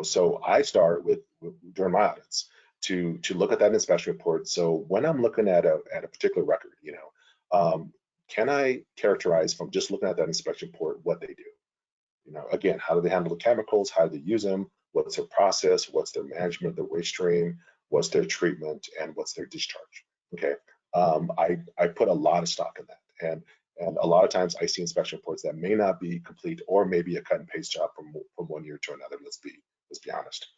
So I start with during my audits to look at that inspection report. So when I'm looking at a particular record, can I characterize from just looking at that inspection report what they do? Again, how do they handle the chemicals? How do they use them? What's their process? What's their management of the waste stream? What's their treatment? And what's their discharge? Okay. I put a lot of stock in that, and a lot of times I see inspection reports that may not be complete, or maybe a cut and paste job from one year to another. Let's be honest,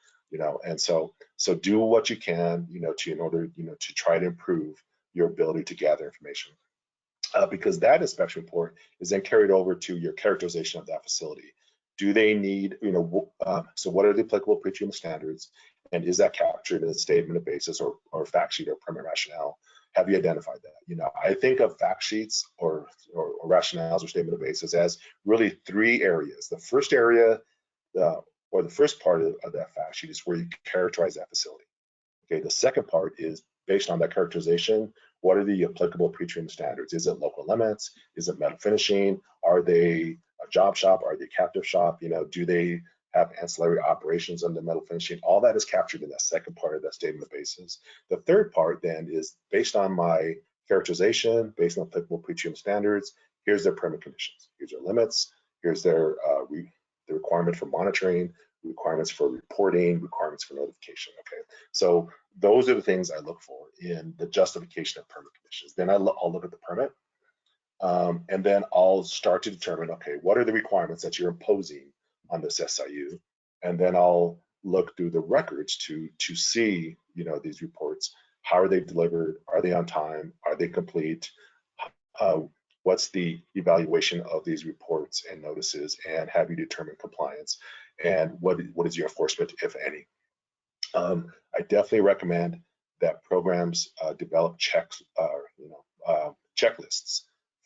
And so do what you can, in order, to try to improve your ability to gather information, because that inspection report is then carried over to your characterization of that facility. Do they need, so what are the applicable pretreatment standards, and is that captured in a statement of basis or fact sheet or permit rationale? Have you identified that? I think of fact sheets or rationales or statement of basis as really three areas. The first area, or the first part of that fact sheet, is where you characterize that facility. Okay, the second part is based on that characterization, what are the applicable pretreatment standards? Is it local limits? Is it metal finishing? Are they a job shop? Are they a captive shop? Do they have ancillary operations on the metal finishing? All that is captured in that second part of that statement of basis. The third part then is based on my characterization, based on applicable pretreatment standards. Here's their permit conditions. Here's their limits. Here's their the requirement for monitoring, requirements for reporting, requirements for notification. Okay, so those are the things I look for in the justification of permit conditions. Then I'll look at the permit, and then I'll start to determine, okay, what are the requirements that you're imposing on this SIU? and then I'll look through the records to see, these reports. How are they delivered? Are they on time? Are they complete? What's the evaluation of these reports and notices, and have you determined compliance? And what is your enforcement, if any? I definitely recommend that programs develop checklists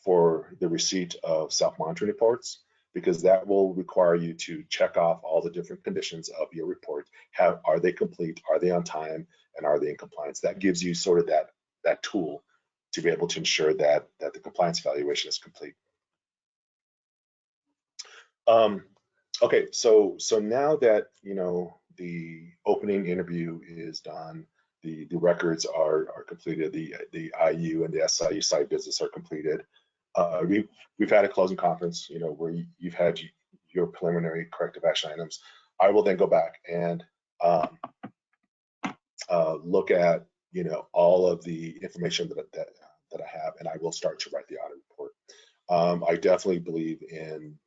for the receipt of self-monitoring reports, because that will require you to check off all the different conditions of your report. Are they complete? Are they on time? And are they in compliance? That gives you sort of that tool to be able to ensure that the compliance evaluation is complete. Okay, so now that the opening interview is done, the records are completed, the IU and the SIU site visits are completed. We've had a closing conference, where you've had your preliminary corrective action items. I will then go back and look at all of the information that I have, and I will start to write the audit report. I definitely believe in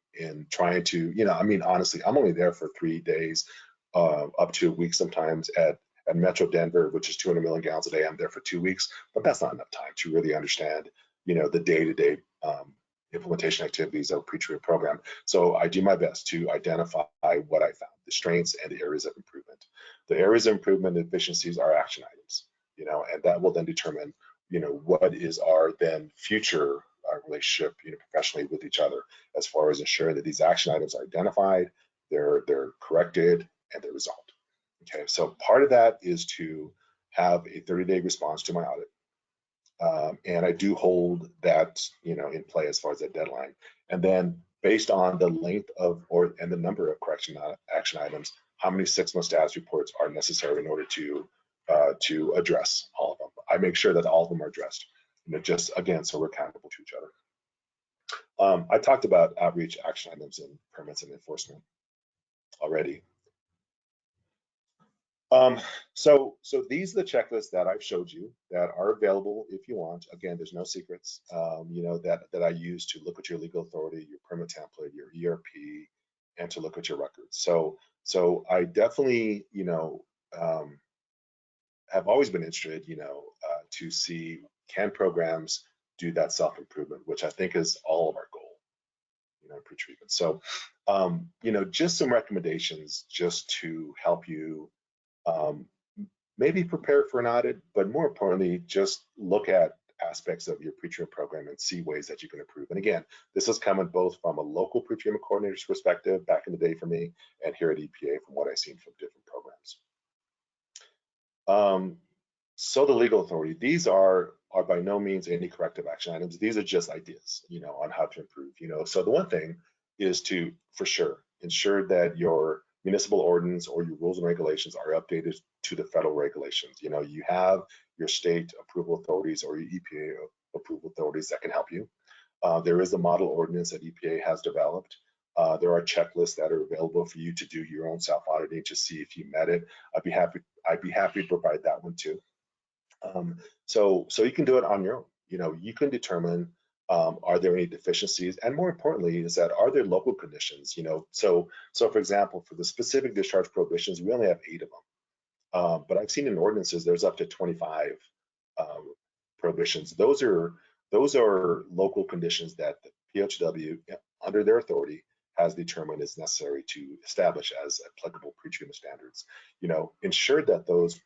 trying to, honestly, I'm only there for 3 days, up to a week sometimes at Metro Denver, which is 200 million gallons a day. I'm there for 2 weeks, but that's not enough time to really understand, the day-to-day implementation activities of a pretreatment program. So I do my best to identify what I found, the strengths and the areas of improvement. The areas of improvement and efficiencies are action items, and that will then determine, what is our then future relationship, professionally with each other, as far as ensuring that these action items are identified, they're corrected, and they're resolved. Okay, so part of that is to have a 30-day response to my audit. And I do hold that, in play as far as that deadline. And then based on the length of and the number of action items, how many 6-month status reports are necessary in order to address all of them. I make sure that all of them are addressed, just again, so we're accountable to each other. I talked about outreach, action items, and permits and enforcement already. So these are the checklists that I've showed you that are available if you want. Again, there's no secrets, that I use to look at your legal authority, your permit template, your ERP, and to look at your records. So I definitely, have always been interested, to see, can programs do that self-improvement, which I think is all of our goal, pretreatment. So, just some recommendations just to help you maybe prepare for an audit, but more importantly, just look at aspects of your pretreatment program and see ways that you can improve. And again, this is coming both from a local pretreatment coordinator's perspective back in the day for me, and here at EPA from what I've seen from different programs. So the legal authority, these are by no means any corrective action items. These are just ideas, on how to improve. So the one thing is to, for sure, ensure that your municipal ordinance or your rules and regulations are updated to the federal regulations. You have your state approval authorities or your EPA approval authorities that can help you. There is a model ordinance that EPA has developed. There are checklists that are available for you to do your own self-auditing to see if you met it. I'd be happy to provide that one too. So you can do it on your own. You can determine, are there any deficiencies, and more importantly, is that are there local conditions? So for example, for the specific discharge prohibitions, we only have 8 of them, but I've seen in ordinances there's up to 25 prohibitions. Those are local conditions that the PHW, under their authority, has determined is necessary to establish as applicable pretreatment standards. Ensure that those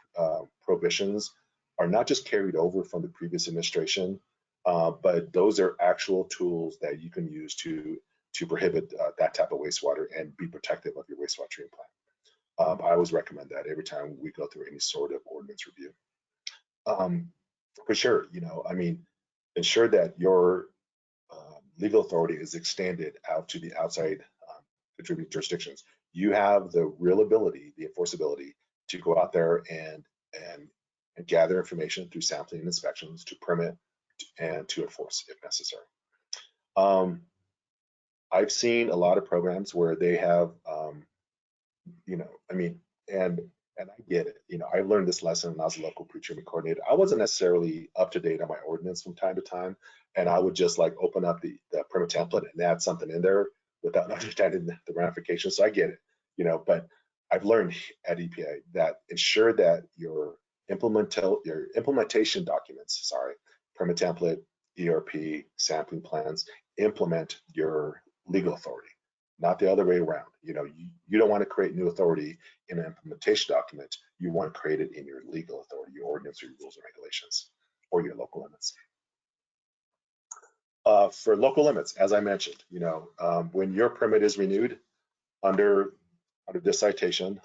prohibitions are not just carried over from the previous administration, but those are actual tools that you can use to prohibit that type of wastewater and be protective of your wastewater treatment plant. I always recommend that every time we go through any sort of ordinance review. For sure, ensure that your legal authority is extended out to the outside contributing jurisdictions. You have the real ability, the enforceability, to go out there and gather information through sampling and inspections, to permit and to enforce if necessary. I've seen a lot of programs where they have, and I get it. I learned this lesson when I was a local pretreatment coordinator. I wasn't necessarily up to date on my ordinance from time to time, and I would just like open up the permit template and add something in there without understanding the ramifications. So I get it, but I've learned at EPA that ensure that your implementation documents, permit template, ERP, sampling plans, implement your legal authority, not the other way around. You know, you don't want to create new authority in an implementation document. You want to create it in your legal authority, your ordinance, or your rules and regulations, or your local limits. For local limits, as I mentioned, you know, when your permit is renewed under this citation,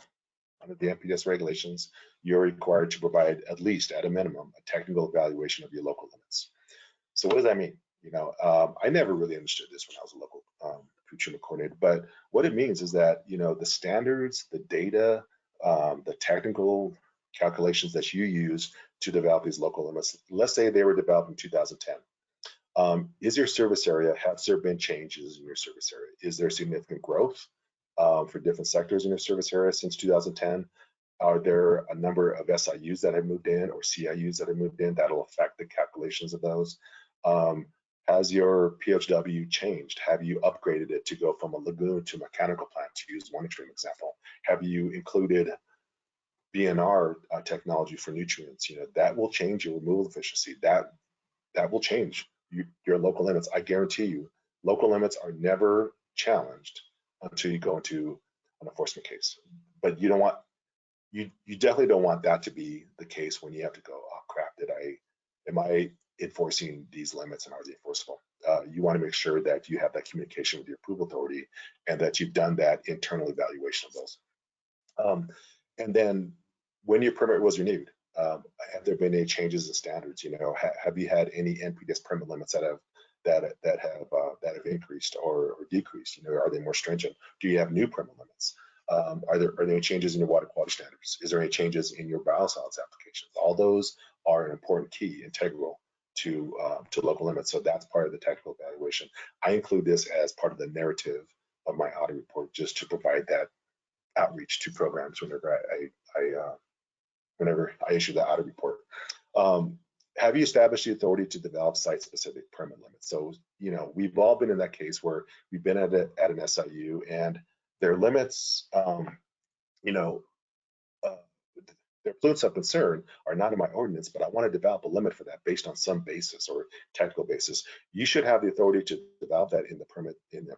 under the Npdes regulations, you're required to provide at least, at a minimum, a technical evaluation of your local limits. So what does that mean? You know, I never really understood this when I was a local procurement coordinator, but what it means is that, you know, the standards, the data, the technical calculations that you use to develop these local limits, let's say they were developed in 2010. Is your service area, have there been changes in your service area? Is there significant growth for different sectors in your service area since 2010? Are there a number of SIUs that have moved in or CIUs that have moved in that'll affect the calculations of those? Has your PHW changed? Have you upgraded it to go from a lagoon to a mechanical plant, to use one extreme example? Have you included BNR technology for nutrients? You know, that will change your removal efficiency. That will change your local limits. I guarantee you, local limits are never challenged until you go into an enforcement case. But you don't want, you definitely don't want that to be the case when you have to go, oh crap, am I enforcing these limits and are they enforceable? You want to make sure that you have that communication with your approval authority and that you've done that internal evaluation of those. And then when your permit was renewed, have there been any changes in standards? You know, have you had any Npdes permit limits that have increased or decreased? You know, are they more stringent? Do you have new permit limits? Are there any changes in your water quality standards? Is there any changes in your biosolids applications? All those are an important key, integral to local limits. So that's part of the technical evaluation. I include this as part of the narrative of my audit report, just to provide that outreach to programs whenever I issue the audit report. Have you established the authority to develop site-specific permit limits? So, you know, we've all been in that case where we've been at an SIU and their limits, you know, their effluents of concern are not in my ordinance, but I want to develop a limit for that based on some basis or technical basis. You should have the authority to develop that in the permit, in the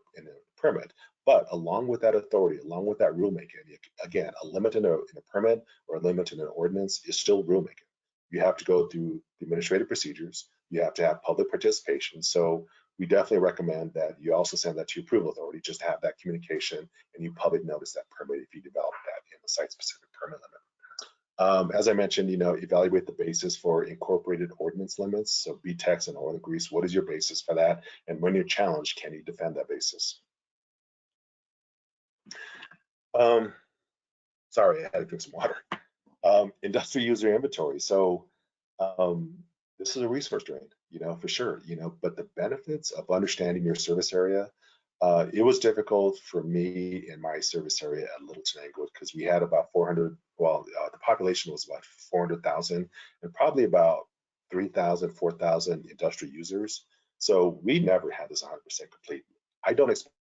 permit. But along with that authority, along with that rulemaking, again, a limit in a permit or a limit in an ordinance is still rulemaking. You have to go through the administrative procedures. You have to have public participation. So we definitely recommend that you also send that to your approval authority, just have that communication and you public notice that permit if you develop that in the site-specific permit limit. As I mentioned, you know, evaluate the basis for incorporated ordinance limits. So BTEX and oil and grease, what is your basis for that? And when you're challenged, can you defend that basis? Sorry, I had to drink some water. Industrial user inventory. So this is a resource drain, you know, for sure, you know, but the benefits of understanding your service area, it was difficult for me in my service area at Littleton Englewood because we had about 400, well, the population was about 400,000 and probably about 3,000, 4,000 industrial users. So we never had this 100% complete. I don't expect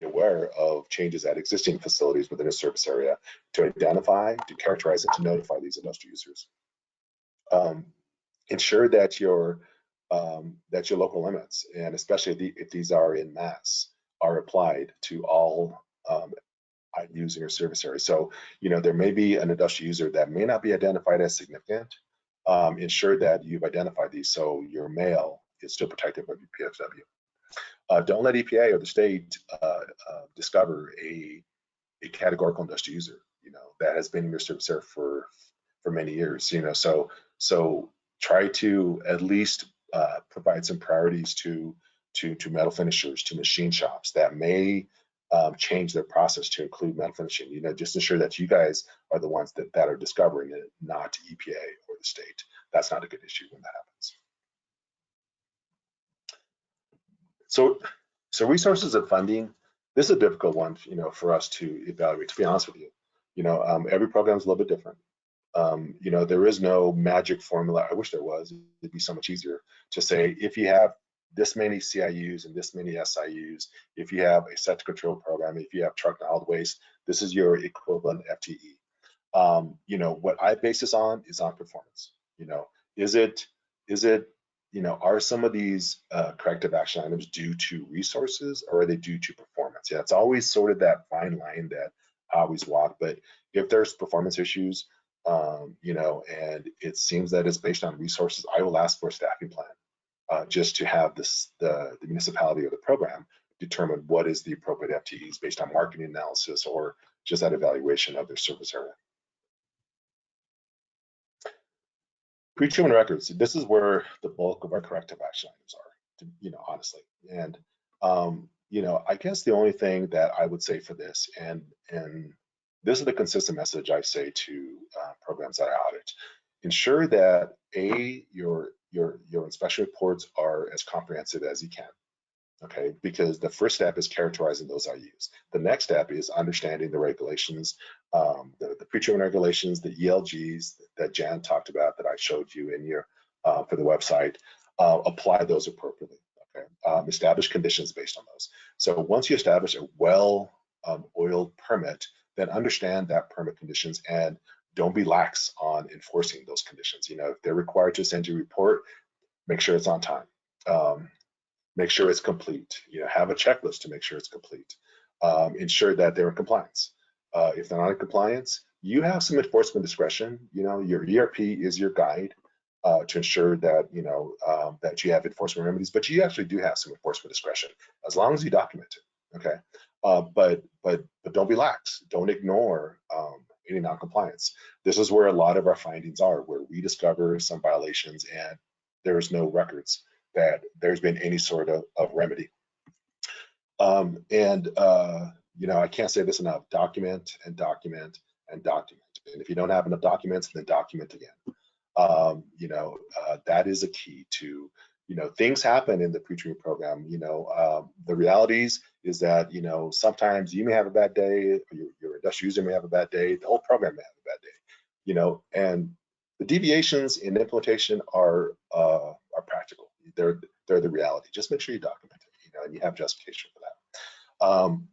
aware of changes at existing facilities within a service area to identify, to characterize, and to notify these industrial users. Ensure that your local limits, and especially if these are in mass, are applied to all IUs in your service area. So, you know, there may be an industrial user that may not be identified as significant. Ensure that you've identified these so your mail is still protected by your PFW. Don't let EPA or the state discover a categorical industrial user, you know, that has been in your service area for many years, you know. So try to at least provide some priorities to metal finishers, to machine shops that may change their process to include metal finishing. You know, just ensure that you guys are the ones that are discovering it, not EPA or the state. That's not a good issue when that happens. So resources and funding, this is a difficult one, you know, for us to evaluate, to be honest with you. You know, every program is a little bit different. You know, there is no magic formula. I wish there was. It'd be so much easier to say, if you have this many CIUs and this many SIUs, if you have a set to control program, if you have truck knowledge waste, this is your equivalent FTE. You know, what I base this on is on performance. You know, is it, you know, are some of these corrective action items due to resources, or are they due to performance? Yeah, it's always sort of that fine line that I always walk. But if there's performance issues, you know, and it seems that it's based on resources, I will ask for a staffing plan just to have the municipality or the program determine what is the appropriate FTEs based on marketing analysis or just that evaluation of their service area. Pretreatment records, this is where the bulk of our corrective action items are, you know, honestly. And, you know, I guess the only thing that I would say for this, and this is the consistent message I say to programs that I audit, ensure that your inspection reports are as comprehensive as you can. Okay, because the first step is characterizing those IUs. The next step is understanding the regulations, the pretreatment regulations, the ELGs that Jan talked about that I showed you in your for the website. Apply those appropriately. Okay, establish conditions based on those. So once you establish a well-oiled permit, then understand that permit conditions and don't be lax on enforcing those conditions. You know, if they're required to send you a report, make sure it's on time. Make sure it's complete. You know, have a checklist to make sure it's complete. Ensure that they're in compliance. If they're not in compliance, you have some enforcement discretion. You know, your ERP is your guide to ensure that, you know, that you have enforcement remedies, but you actually do have some enforcement discretion as long as you document it. Okay, but don't be lax. Don't ignore any non-compliance. This is where a lot of our findings are, where we discover some violations and there's no records that there's been any sort of remedy. You know, I can't say this enough, document and document and document. And if you don't have enough documents, then document again. You know, that is a key to, you know, things happen in the pretreatment program. You know, the realities is that, you know, sometimes you may have a bad day, your industrial user may have a bad day, the whole program may have a bad day, you know, and the deviations in implementation are practical. They're the reality. Just make sure you document it, you know, and you have justification for that.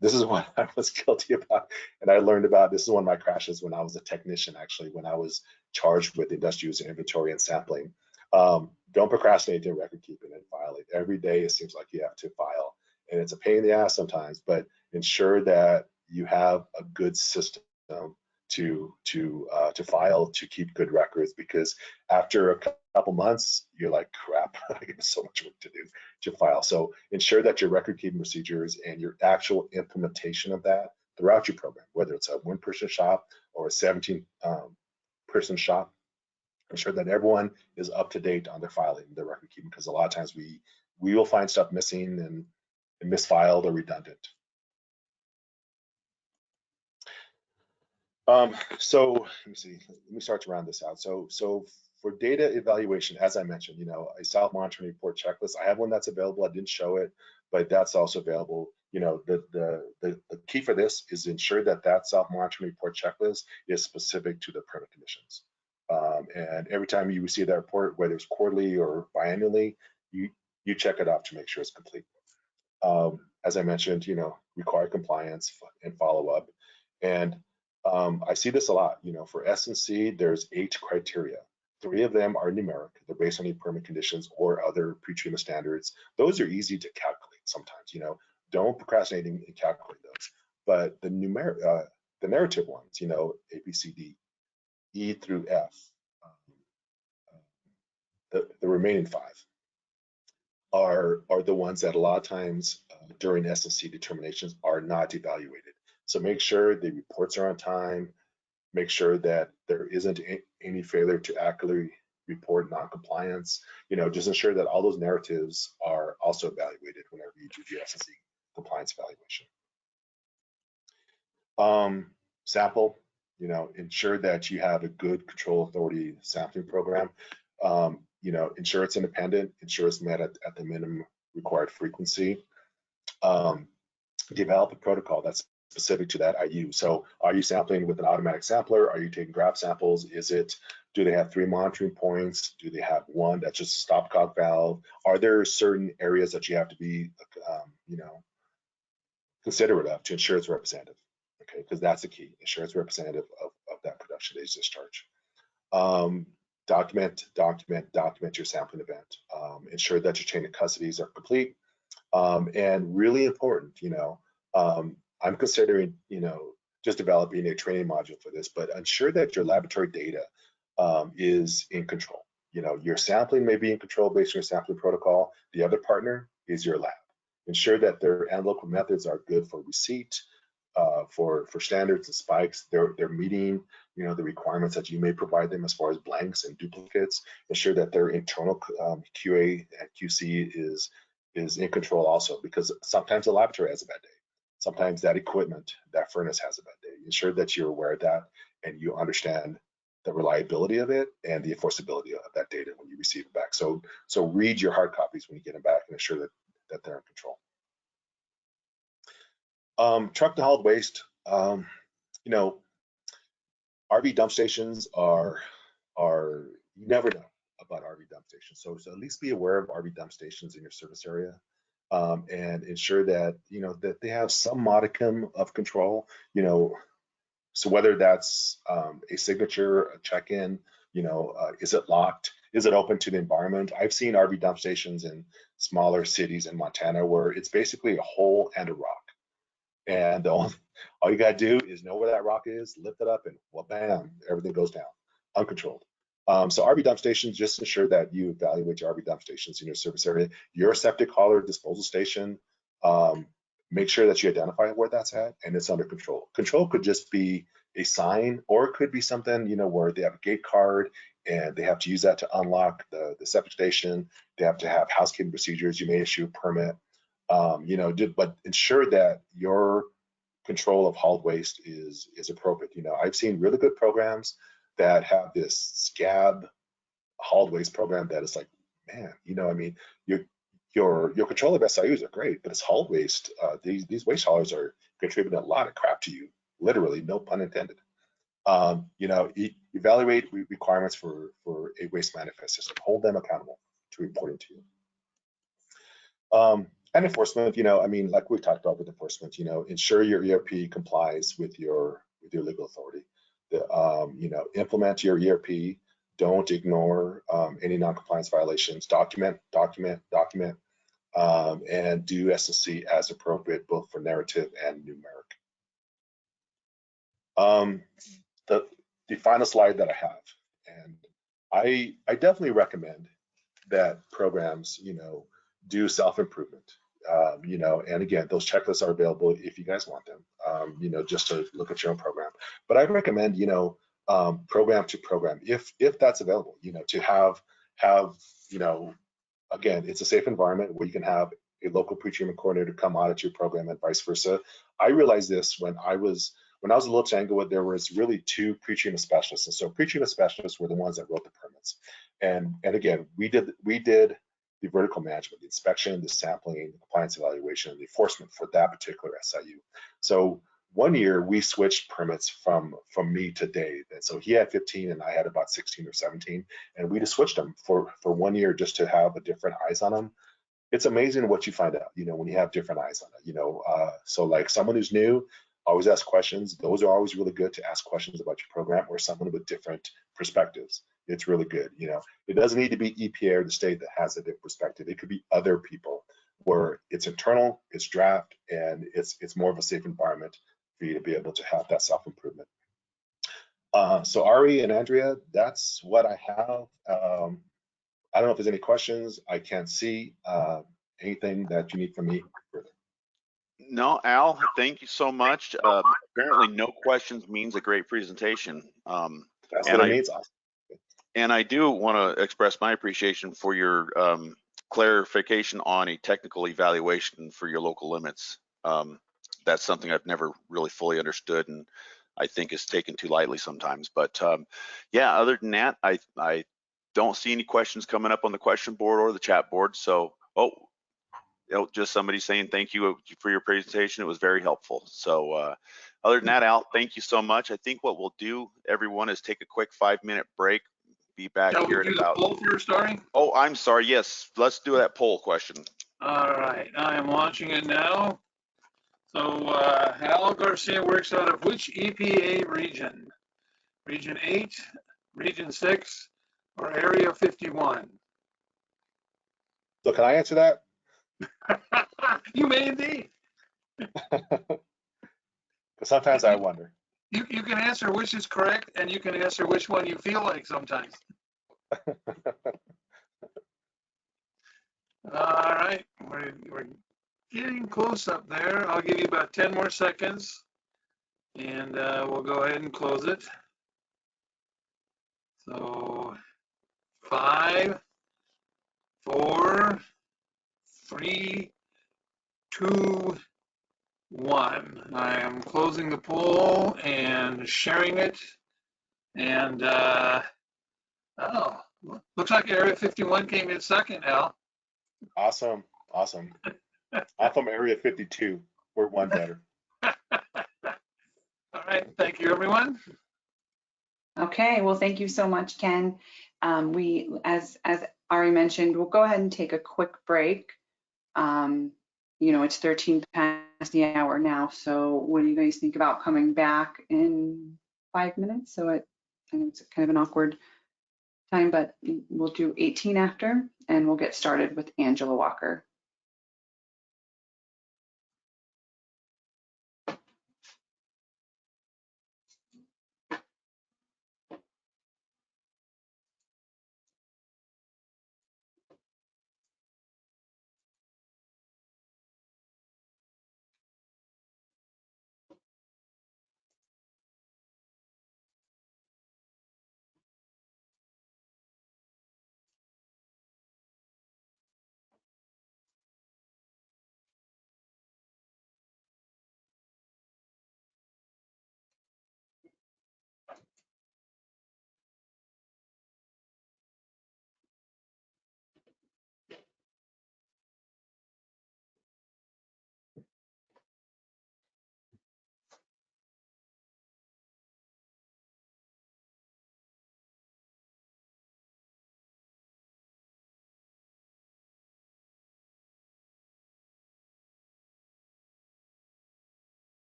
This is what I was guilty about, and I learned about. This is one of my crashes when I was a technician, actually, when I was charged with industrial user inventory and sampling. Don't procrastinate in record keeping and file it. Every day it seems like you have to file, and it's a pain in the ass sometimes, but ensure that you have a good system to file, to keep good records, because after a couple months, you're like, crap, I have so much work to do to file. So ensure that your record keeping procedures and your actual implementation of that throughout your program, whether it's a 1-person shop or a 17-person shop, ensure that everyone is up to date on their filing, their record keeping, because a lot of times we will find stuff missing and misfiled or redundant. So let me see, let me start to round this out. So for data evaluation, as I mentioned, you know, a self-monitoring report checklist, I have one that's available. I didn't show it, but that's also available. You know, the key for this is ensure that that self-monitoring report checklist is specific to the permit conditions. And every time you receive that report, whether it's quarterly or biannually, you check it off to make sure it's complete. As I mentioned, you know, required compliance and follow-up. And I see this a lot, you know, for S&C, there's 8 criteria. 3 of them are numeric. They're based on any permit conditions or other pretreatment standards. Those are easy to calculate sometimes, you know, don't procrastinate in calculating those. But the narrative ones, you know, A, B, C, D, E through F, the remaining 5 are the ones that a lot of times during S&C determinations are not evaluated. So make sure the reports are on time, make sure that there isn't any failure to accurately report non-compliance. You know, just ensure that all those narratives are also evaluated whenever you do the S&C compliance evaluation. Sample, ensure that you have a good control authority sampling program. Ensure it's independent, ensure it's met at the minimum required frequency. Develop a protocol that's specific to that IU. So are you sampling with an automatic sampler? Are you taking graph samples? Do they have 3 monitoring points? Do they have one that's just a stopcock valve? Are there certain areas that you have to be, considerate of to ensure it's representative? Okay, because that's the key. Ensure it's representative of that production day's discharge. Document your sampling event. Ensure that your chain of custodies are complete. And really important, I'm considering, just developing a training module for this, but ensure that your laboratory data is in control. Your sampling may be in control based on your sampling protocol. The other partner is your lab. Ensure that their analytical methods are good for receipt, for standards and spikes. They're meeting, the requirements that you may provide them as far as blanks and duplicates. Ensure that their internal QA and QC is in control also, because sometimes the laboratory has a bad day. Sometimes that equipment, that furnace has a bad day. Ensure that you're aware of that and you understand the reliability of it and the enforceability of that data when you receive it back. So read your hard copies when you get them back and ensure that they're in control. Truck to hauled waste. RV dump stations are you never know about RV dump stations. So at least be aware of RV dump stations in your service area, and ensure that that they have some modicum of control. So whether that's a signature, a check-in, is it locked? Is it open to the environment? I've seen RV dump stations in smaller cities in Montana where it's basically a hole and a rock. And all you gotta do is know where that rock is, lift it up, and well, bam, everything goes down, uncontrolled. So RV dump stations, just ensure that you evaluate your RV dump stations in your service area. Your septic hauler disposal station, make sure that you identify where that's at and it's under control. Control could just be a sign, or it could be something, where they have a gate card and they have to use that to unlock the septic station. They have to have housekeeping procedures. You may issue a permit. But ensure that your control of hauled waste is appropriate. I've seen really good programs that have this scab hauled waste program that is like, man, your control of SIUs are great, but it's hauled waste. These waste haulers are contributing a lot of crap to you, literally, no pun intended. Evaluate requirements for a waste manifest system. Hold them accountable to reporting to you. And enforcement, like we talked about with enforcement, ensure your ERP complies with your legal authority. Implement your ERP. Don't ignore any non-compliance violations. Document, and do SLC as appropriate, both for narrative and numeric. The final slide that I have, and I definitely recommend that programs, do self-improvement. And again, those checklists are available if you guys want them, just to look at your own program. But I recommend, program to program, if that's available, to have, again, it's a safe environment where you can have a local pretreatment coordinator come audit your program and vice versa. I realized this when I was a little Tanglewood, there was really 2 pretreatment specialists. And so pretreatment specialists were the ones that wrote the permits. And again, we did the vertical management, the inspection, the sampling, the compliance evaluation, and the enforcement for that particular SIU. So one year we switched permits from me to Dave. And so he had 15 and I had about 16 or 17. And we just switched them for 1 year just to have a different eyes on them. It's amazing what you find out, when you have different eyes on it, so like someone who's new, always ask questions. Those are always really good to ask questions about your program, or someone with different perspectives. It's really good. It doesn't need to be EPA or the state that has a different perspective. It could be other people where it's internal, it's draft, and it's more of a safe environment for you to be able to have that self-improvement. So Ari and Andrea, that's what I have. I don't know if there's any questions. I can't see anything that you need from me further. No, Al, thank you so much. Apparently no questions means a great presentation. That's what it means. Awesome. And I do want to express my appreciation for your clarification on a technical evaluation for your local limits. that's something I've never really fully understood, and I think is taken too lightly sometimes. But yeah, other than that, I don't see any questions coming up on the question board or the chat board. So, just somebody saying thank you for your presentation. It was very helpful. So other than that, Al, thank you so much. I think what we'll do, everyone, is take a quick 5-minute break. Be back Shall here we at do the about. poll first, Starry? Oh, I'm sorry. Yes, let's do that poll question. All right, I am launching it now. So Hal Garcia works out of which EPA region? Region 8, Region 6, or Area 51? So can I answer that? You may indeed. Because sometimes I wonder. You can answer which is correct, and you can answer which one you feel like sometimes. All right, we're getting close up there. I'll give you about 10 more seconds, and we'll go ahead and close it. So 5, 4, 3, 2, 1. I am closing the poll and sharing it. And oh, looks like Area 51 came in second, Al. Awesome. Awesome. I'm from Area 52. We're one better. All right, thank you, everyone. Okay, well, thank you so much, Ken. We, as Ari mentioned, we'll go ahead and take a quick break. You know, it's 13 past the hour now, so what do you guys think about coming back in 5 minutes? So I know it's kind of an awkward time, but we'll do 18 after, and we'll get started with Angela Walker.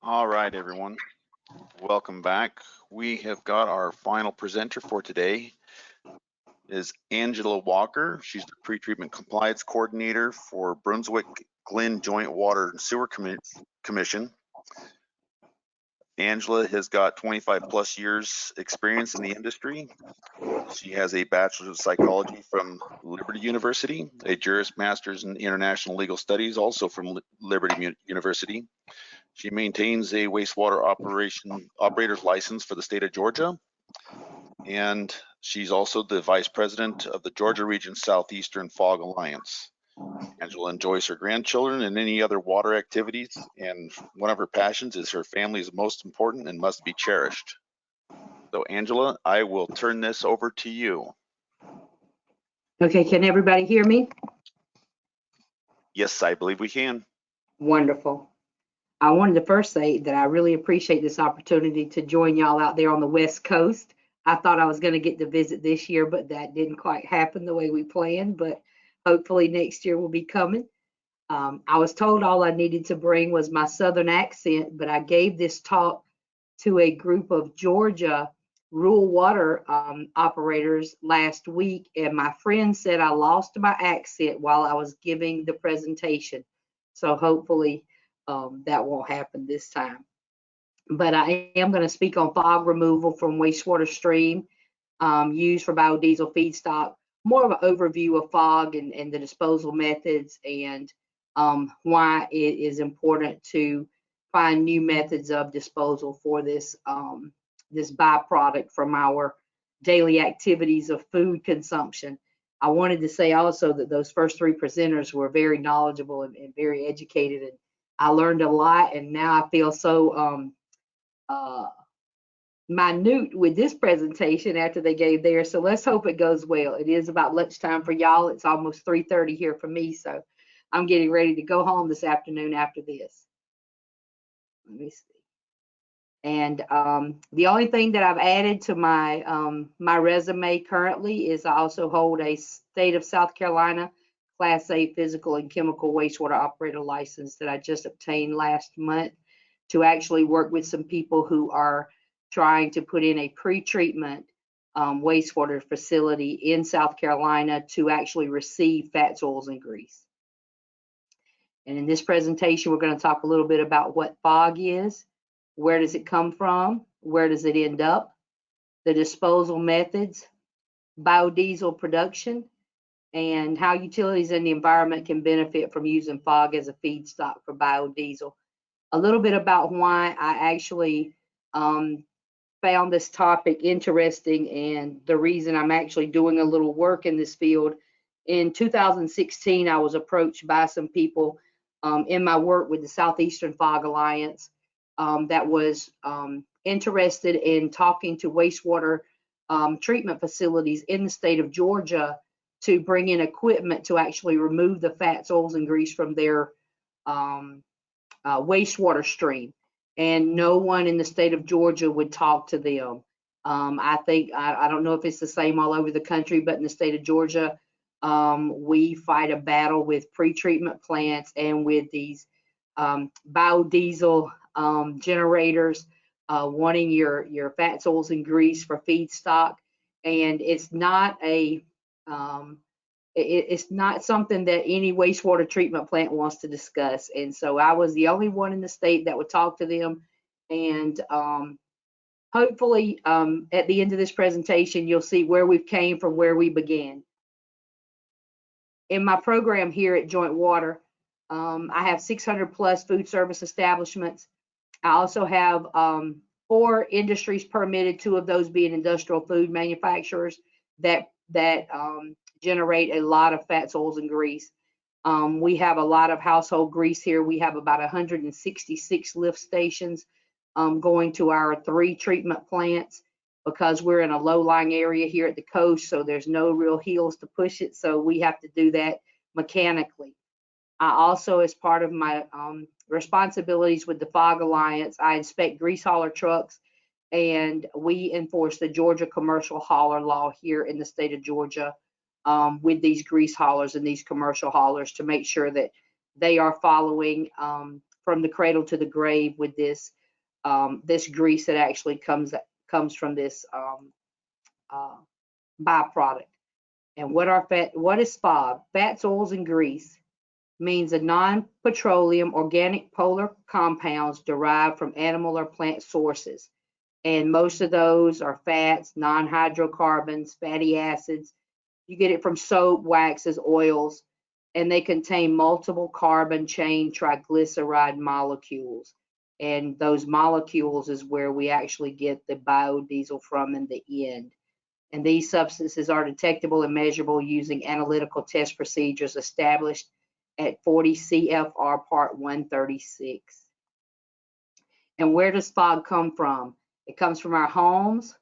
All right, everyone. Welcome back. We have got our final presenter for today is Angela Walker. She's the Pretreatment Compliance Coordinator for Brunswick Glen Joint Water and Sewer Commission. Angela has got 25 plus years experience in the industry. She has a Bachelor's of Psychology from Liberty University, a Juris Master's in International Legal Studies, also from Liberty University. She maintains a wastewater operator's license for the state of Georgia. And she's also the Vice President of the Georgia Region Southeastern Fog Alliance. Angela enjoys her grandchildren and any other water activities, and one of her passions is her family is most important and must be cherished. So Angela, I will turn this over to you. Okay, can everybody hear me? Yes, I believe we can. Wonderful. I wanted to first say that I really appreciate this opportunity to join y'all out there on the West Coast. I thought I was going to get to visit this year, but that didn't quite happen the way we planned, but hopefully next year will be coming. I was told all I needed to bring was my Southern accent, but I gave this talk to a group of Georgia rural water operators last week, and my friend said I lost my accent while I was giving the presentation. So hopefully that won't happen this time. But I am going to speak on fog removal from wastewater stream used for biodiesel feedstock, more of an overview of fog and the disposal methods, and why it is important to find new methods of disposal for this this byproduct from our daily activities of food consumption. I wanted to say also that those first three presenters were very knowledgeable and very educated, and I learned a lot, and now I feel so minute with this presentation after they gave theirs. So let's hope it goes well. It is about lunchtime for y'all. It's almost 3:30 here for me, so I'm getting ready to go home this afternoon after this. Let me see. And the only thing that I've added to my my resume currently is I also hold a state of South Carolina Class A physical and chemical wastewater operator license that I just obtained last month to actually work with some people who are trying to put in a pre-treatment wastewater facility in South Carolina to actually receive fats, oils, and grease. And in this presentation, we're going to talk a little bit about what fog is, where does it come from, where does it end up, the disposal methods, biodiesel production, and how utilities and the environment can benefit from using fog as a feedstock for biodiesel. A little bit about why I actually found this topic interesting and the reason I'm actually doing a little work in this field. In 2016, I was approached by some people in my work with the Southeastern Fog Alliance that was interested in talking to wastewater treatment facilities in the state of Georgia to bring in equipment to actually remove the fats, oils, and grease from their wastewater stream. And no one in the state of Georgia would talk to them. I think, I don't know if it's the same all over the country, but in the state of Georgia, we fight a battle with pre-treatment plants and with these biodiesel generators wanting your fats, oils, and grease for feedstock. And it's not a it's not something that any wastewater treatment plant wants to discuss. And so I was the only one in the state that would talk to them. And hopefully at the end of this presentation, you'll see where we've came from, where we began. In my program here at Joint Water, I have 600 plus food service establishments. I also have 4 industries permitted, 2 of those being industrial food manufacturers that generate a lot of fats, oils, and grease. We have a lot of household grease here. We have about 166 lift stations going to our 3 treatment plants because we're in a low-lying area here at the coast, so there's no real hills to push it, so we have to do that mechanically. I also, as part of my responsibilities with the Fog Alliance, I inspect grease hauler trucks, and we enforce the Georgia commercial hauler law here in the state of Georgia with these grease haulers and these commercial haulers to make sure that they are following from the cradle to the grave with this this grease that actually comes from this byproduct. And what is FOG? Fats, oils, and grease means a non-petroleum organic polar compounds derived from animal or plant sources. And most of those are fats, non-hydrocarbons, fatty acids. You get it from soap, waxes, oils, and they contain multiple carbon chain triglyceride molecules. And those molecules is where we actually get the biodiesel from in the end. And these substances are detectable and measurable using analytical test procedures established at 40 CFR Part 136. And where does FOG come from? It comes from our homes,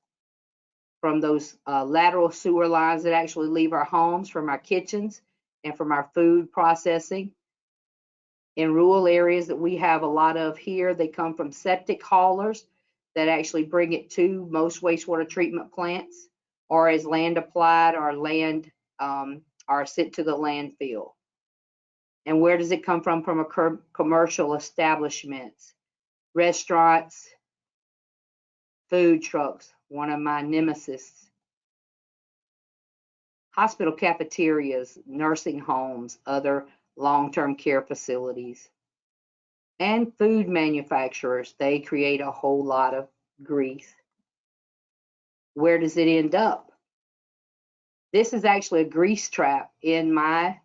from those lateral sewer lines that actually leave our homes, from our kitchens, and from our food processing. In rural areas that we have a lot of here, they come from septic haulers that actually bring it to most wastewater treatment plants, or as land applied, or land are sent to the landfill. And where does it come from? From a commercial establishments, restaurants, food trucks, one of my nemesis, hospital cafeterias, nursing homes, other long-term care facilities, and food manufacturers. They create a whole lot of grease. Where does it end up? This is actually a grease trap in my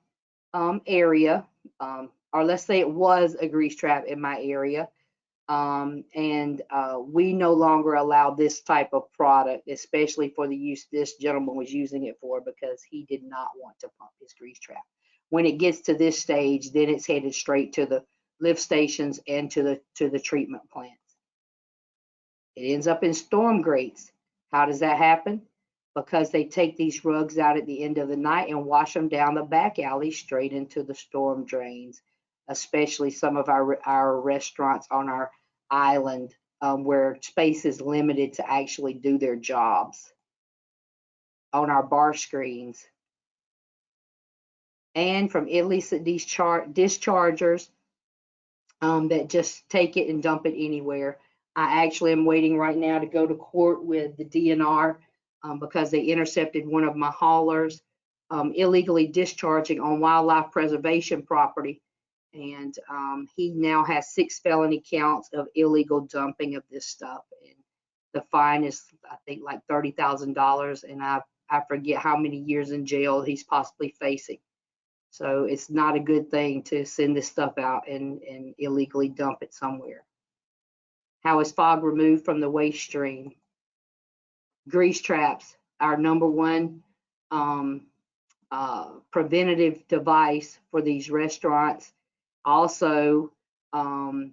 area, or let's say it was a grease trap in my area. We no longer allow this type of product, especially for the use this gentleman was using it for, because he did not want to pump his grease trap. When it gets to this stage, then it's headed straight to the lift stations and to the treatment plants. It ends up in storm grates. How does that happen? Because they take these rugs out at the end of the night and wash them down the back alley straight into the storm drains, especially some of our restaurants on our island where space is limited to actually do their jobs, on our bar screens. And from illicit dischargers that just take it and dump it anywhere. I actually am waiting right now to go to court with the DNR because they intercepted one of my haulers illegally discharging on wildlife preservation property. And he now has 6 felony counts of illegal dumping of this stuff. And the fine is, I think, like $30,000. And I forget how many years in jail he's possibly facing. So it's not a good thing to send this stuff out and illegally dump it somewhere. How is FOG removed from the waste stream? Grease traps, our #1 preventative device for these restaurants. Also, the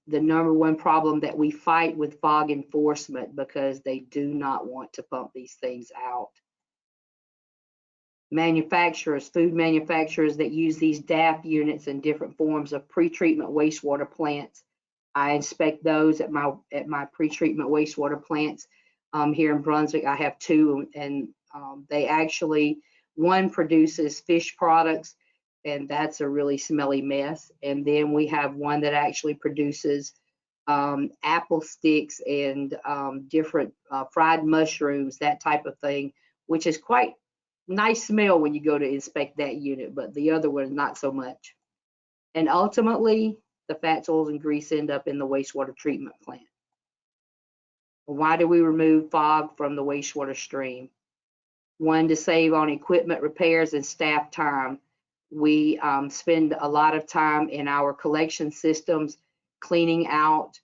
#1 problem that we fight with FOG enforcement, because they do not want to pump these things out. Manufacturers, food manufacturers that use these DAP units in different forms of pretreatment wastewater plants. I inspect those at my pretreatment wastewater plants here in Brunswick. I have 2, and they actually, one produces fish products, and that's a really smelly mess. And then we have one that actually produces apple sticks and different fried mushrooms, that type of thing, which is quite nice smell when you go to inspect that unit, but the other one not so much. And ultimately, the fats, oils, and grease end up in the wastewater treatment plant. Why do we remove FOG from the wastewater stream? 1, to save on equipment repairs and staff time. We spend a lot of time in our collection systems cleaning out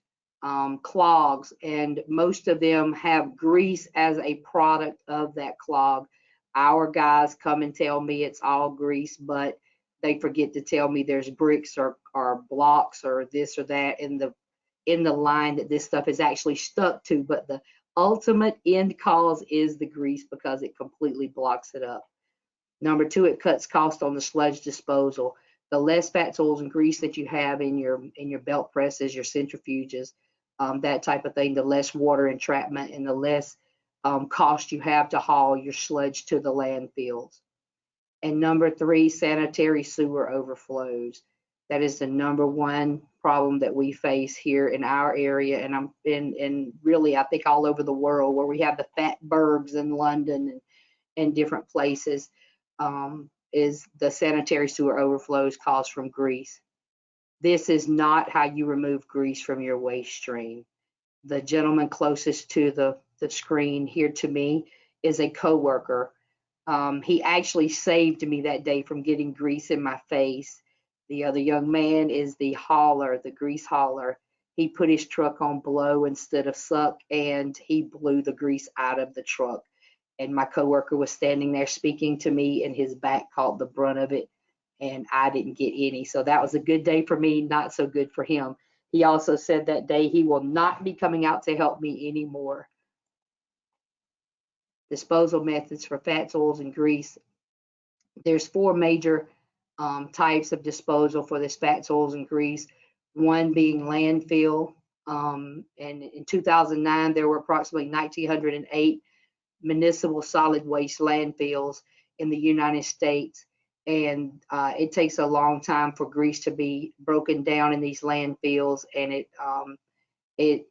clogs, and most of them have grease as a product of that clog. Our guys come and tell me it's all grease, but they forget to tell me there's bricks or blocks or this or that in the line that this stuff is actually stuck to. But the ultimate end cause is the grease, because it completely blocks it up. #2, it cuts cost on the sludge disposal. The less fats, oils, and grease that you have in your belt presses, your centrifuges, that type of thing, the less water entrapment and the less cost you have to haul your sludge to the landfills. And #3, sanitary sewer overflows. That is the #1 problem that we face here in our area, and I'm in really, I think, all over the world, where we have the fat burbs in London and different places, is the sanitary sewer overflows caused from grease. This is not how you remove grease from your waste stream. The gentleman closest to the screen here to me is a coworker. He actually saved me that day from getting grease in my face. The other young man is the hauler, the grease hauler. He put his truck on blow instead of suck, and he blew the grease out of the truck. And my coworker was standing there speaking to me, and his back caught the brunt of it, and I didn't get any. So that was a good day for me, not so good for him. He also said that day he will not be coming out to help me anymore. Disposal methods for fats, oils, and grease. There's 4 major types of disposal for this fats, oils, and grease. One being landfill. And in 2009, there were approximately 1,908 municipal solid waste landfills in the United States. And it takes a long time for grease to be broken down in these landfills, and it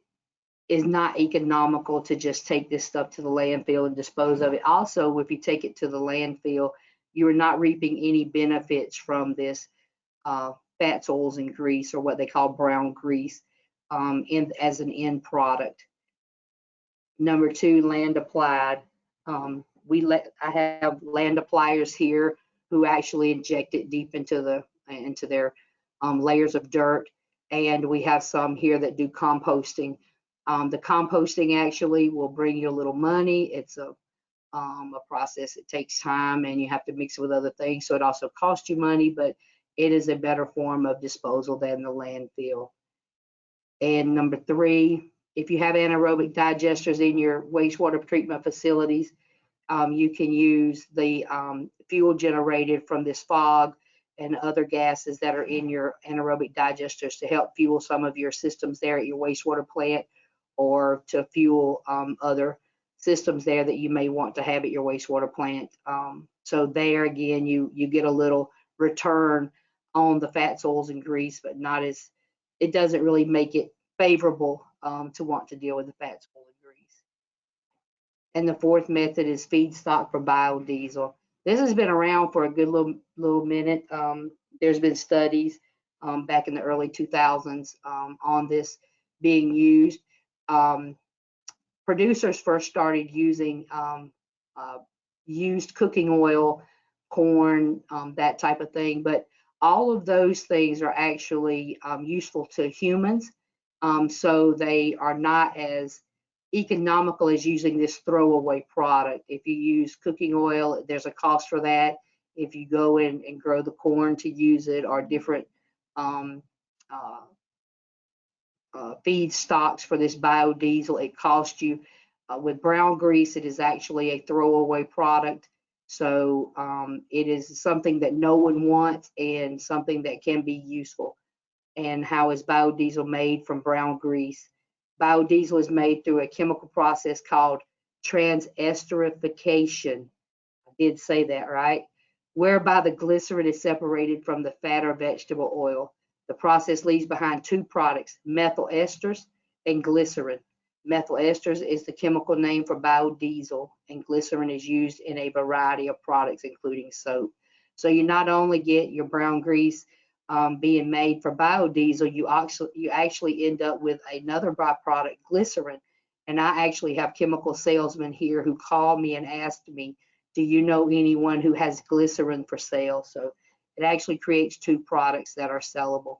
is not economical to just take this stuff to the landfill and dispose of it. Also, if you take it to the landfill, you are not reaping any benefits from this fats, oils, and grease, or what they call brown grease, as an end product. Number 2, land applied. I have land appliers here who actually inject it deep into their layers of dirt, and we have some here that do composting. The composting actually will bring you a little money. It's a process. It takes time, and you have to mix it with other things, so it also costs you money, but it is a better form of disposal than the landfill. And number 3, if you have anaerobic digesters in your wastewater treatment facilities, you can use the fuel generated from this fog and other gases that are in your anaerobic digesters to help fuel some of your systems there at your wastewater plant, or to fuel other systems there that you may want to have at your wastewater plant. So there again, you get a little return on the fats, oils, and grease, but not as, it doesn't really make it favorable to want to deal with the fats, oil, and grease. And the 4th method is feedstock for biodiesel. This has been around for a good little minute. There's been studies back in the early 2000s on this being used. Producers first started using used cooking oil, corn, that type of thing, but all of those things are actually useful to humans, so they are not as economical as using this throwaway product. If you use cooking oil, there's a cost for that. If you go in and grow the corn to use it, or different feedstocks for this biodiesel, it costs you. With brown grease, it is actually a throwaway product. So it is something that no one wants, and something that can be useful. And how is biodiesel made from brown grease? Biodiesel is made through a chemical process called transesterification. I did say that right, whereby the glycerin is separated from the fat or vegetable oil. The process leaves behind 2 products, methyl esters and glycerin. Methyl esters is the chemical name for biodiesel, and glycerin is used in a variety of products, including soap. So you not only get your brown grease being made for biodiesel, you actually end up with another byproduct, glycerin. And I actually have chemical salesmen here who call me and ask me, do you know anyone who has glycerin for sale? So it actually creates 2 products that are sellable.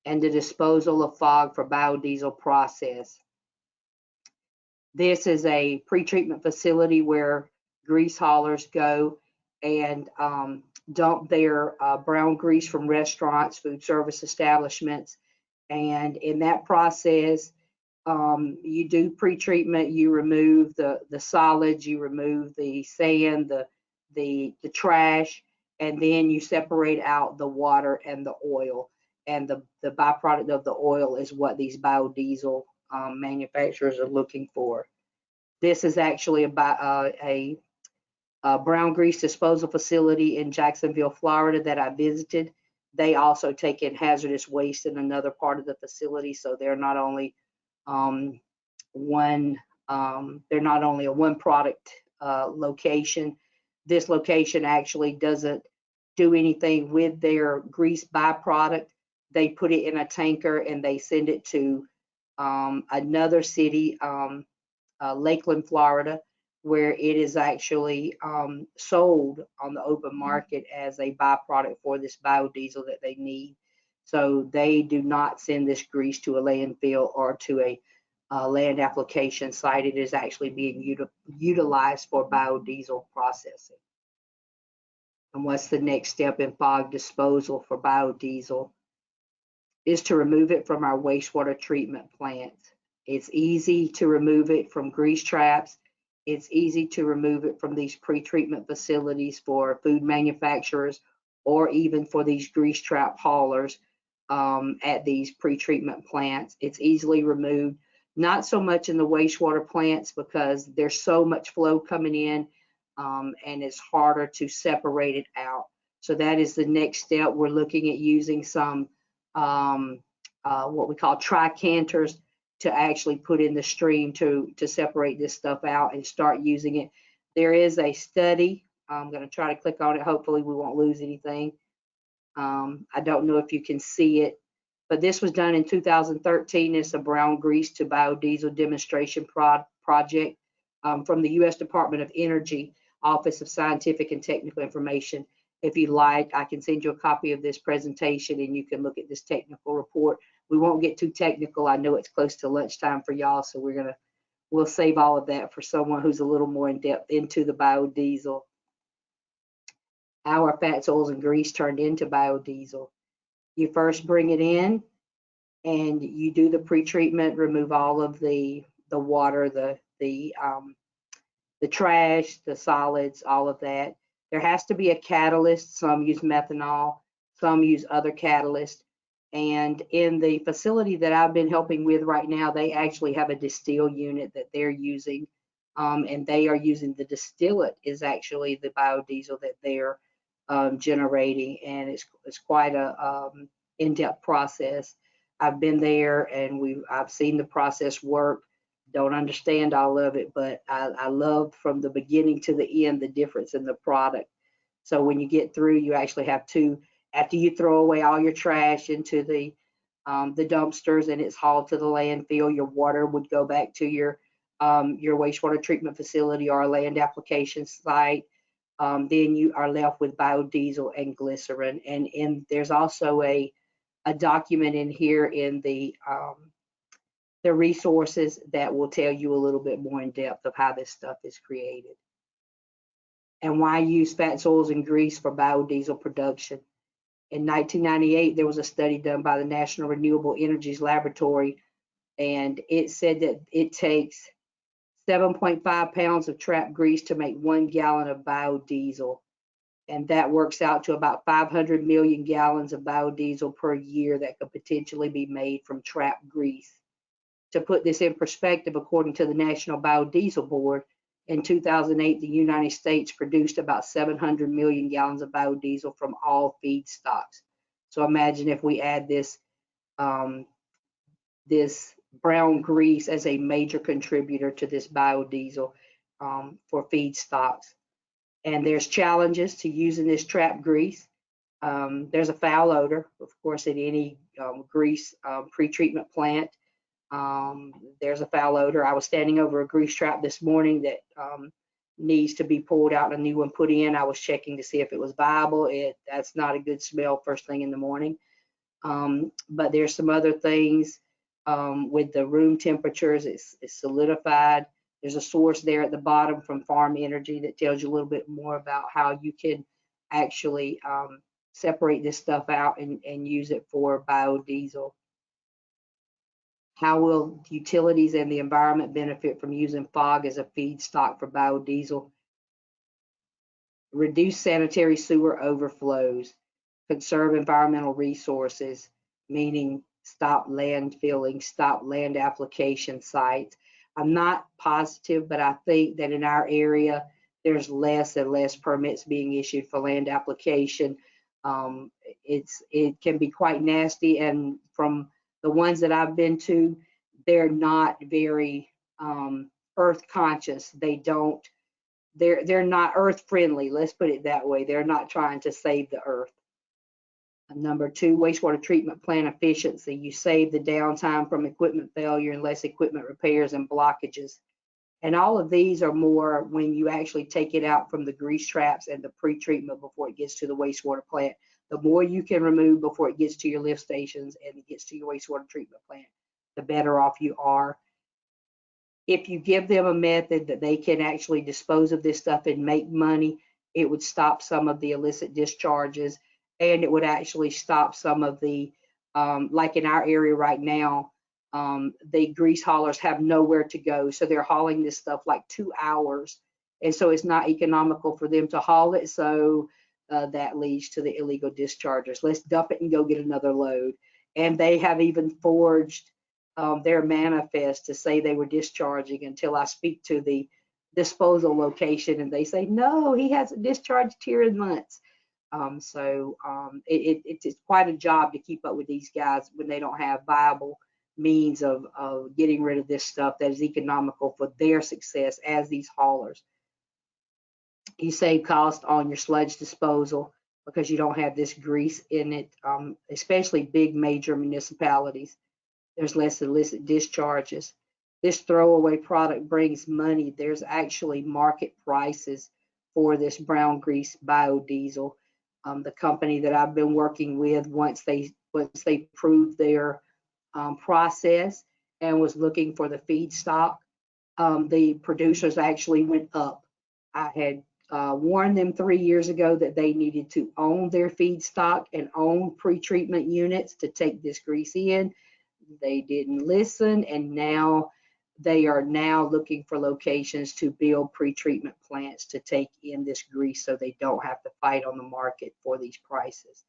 And the disposal of fog for biodiesel process. This is a pretreatment facility where grease haulers go and dump their brown grease from restaurants, food service establishments. And in that process, you do pretreatment. You remove the solids, you remove the sand, the trash, and then you separate out the water and the oil. And the byproduct of the oil is what these biodiesel manufacturers are looking for. This is actually a brown grease disposal facility in Jacksonville, Florida that I visited. they also take in hazardous waste in another part of the facility. So they're not only they're not only a one product location. This location actually doesn't do anything with their grease byproduct. They put it in a tanker and they send it to another city, Lakeland, Florida, where it is actually sold on the open market as a byproduct for this biodiesel that they need. So they do not send this grease to a landfill or to a land application site. It is actually being utilized for biodiesel processing. And what's the next step in fog disposal for biodiesel? Is to remove it from our wastewater treatment plants. It's easy to remove it from grease traps. It's easy to remove it from these pre-treatment facilities for food manufacturers, or even for these grease trap haulers at these pre-treatment plants. It's easily removed. Not so much in the wastewater plants because there's so much flow coming in and it's harder to separate it out. So that is the next step. We're looking at using some what we call tricanters to actually put in the stream to separate this stuff out and start using it. There is a study. I'm going to try to click on it. Hopefully we won't lose anything. I don't know if you can see it, but this was done in 2013. It's a brown grease to biodiesel demonstration project from the U.S. Department of Energy, Office of Scientific and Technical Information. If you like, I can send you a copy of this presentation and you can look at this technical report. We won't get too technical. I know it's close to lunchtime for y'all, so we'll save all of that for someone who's a little more in depth into the biodiesel. How are fats, oils, and grease turned into biodiesel? You first bring it in and you do the pre-treatment, remove all of the water, the trash, the solids, all of that. There has to be a catalyst. Some use methanol, some use other catalysts. And in the facility that I've been helping with right now, they actually have a distill unit that they're using, and they are using the distillate is actually the biodiesel that they're generating, and it's quite a in-depth process. I've been there and I've seen the process work. Don't understand all of it, but I love from the beginning to the end the difference in the product. So when you get through, you actually have to, after you throw away all your trash into the dumpsters and it's hauled to the landfill, your water would go back to your wastewater treatment facility or a land application site. Then you are left with biodiesel and glycerin. And there's also a document in here in the resources that will tell you a little bit more in depth of how this stuff is created. And why use fats, oils, and grease for biodiesel production? In 1998, there was a study done by the National Renewable Energies Laboratory, and it said that it takes 7.5 pounds of trapped grease to make 1 gallon of biodiesel. And that works out to about 500 million gallons of biodiesel per year that could potentially be made from trapped grease. To put this in perspective, according to the National Biodiesel Board, in 2008, the United States produced about 700 million gallons of biodiesel from all feedstocks. So imagine if we add this brown grease as a major contributor to this biodiesel for feedstocks. And there's challenges to using this trapped grease. There's a foul odor, of course, at any grease pre-treatment plant. There's a foul odor. I was standing over a grease trap this morning that needs to be pulled out and a new one put in. I was checking to see if it was viable. That's not a good smell first thing in the morning. But there's some other things with the room temperatures. It's solidified. There's a source there at the bottom from Farm Energy that tells you a little bit more about how you can actually separate this stuff out and use it for biodiesel. How will utilities and the environment benefit from using fog as a feedstock for biodiesel? Reduce sanitary sewer overflows, conserve environmental resources, meaning stop landfilling, stop land application sites. I'm not positive, but I think that in our area, there's less and less permits being issued for land application. it can be quite nasty, and from the ones that I've been to, they're not very earth conscious. They're not earth friendly, let's put it that way. They're not trying to save the earth. Number 2, wastewater treatment plant efficiency. You save the downtime from equipment failure and less equipment repairs and blockages. And all of these are more when you actually take it out from the grease traps and the pre-treatment before it gets to the wastewater plant. The more you can remove before it gets to your lift stations and it gets to your wastewater treatment plant, the better off you are. If you give them a method that they can actually dispose of this stuff and make money, it would stop some of the illicit discharges, and it would actually stop some of the, like in our area right now, the grease haulers have nowhere to go. So they're hauling this stuff like 2 hours. And so it's not economical for them to haul it. So that leads to the illegal discharges. Let's dump it and go get another load. And they have even forged their manifest to say they were discharging until I speak to the disposal location and they say, no, he hasn't discharged here in months. It's quite a job to keep up with these guys when they don't have viable means of getting rid of this stuff that is economical for their success as these haulers. You save cost on your sludge disposal because you don't have this grease in it, especially big major municipalities. There's less illicit discharges. This throwaway product brings money. There's actually market prices for this brown grease biodiesel. The company that I've been working with, once they proved their process and was looking for the feedstock, the producers actually went up. I had warned them 3 years ago that they needed to own their feedstock and own pre-treatment units to take this grease in. They didn't listen, and now they are now looking for locations to build pre-treatment plants to take in this grease so they don't have to fight on the market for these prices.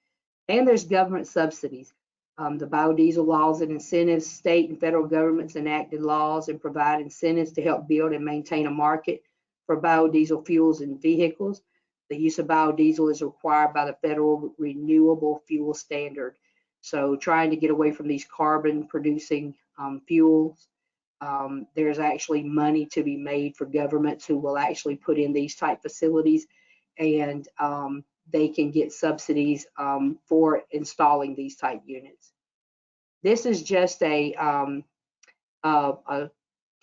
And there's government subsidies. The biodiesel laws and incentives, state and federal governments enacted laws and provide incentives to help build and maintain a market for biodiesel fuels and vehicles. The use of biodiesel is required by the Federal Renewable Fuel Standard. So trying to get away from these carbon producing fuels, there's actually money to be made for governments who will actually put in these type facilities, and they can get subsidies for installing these type units. This is just a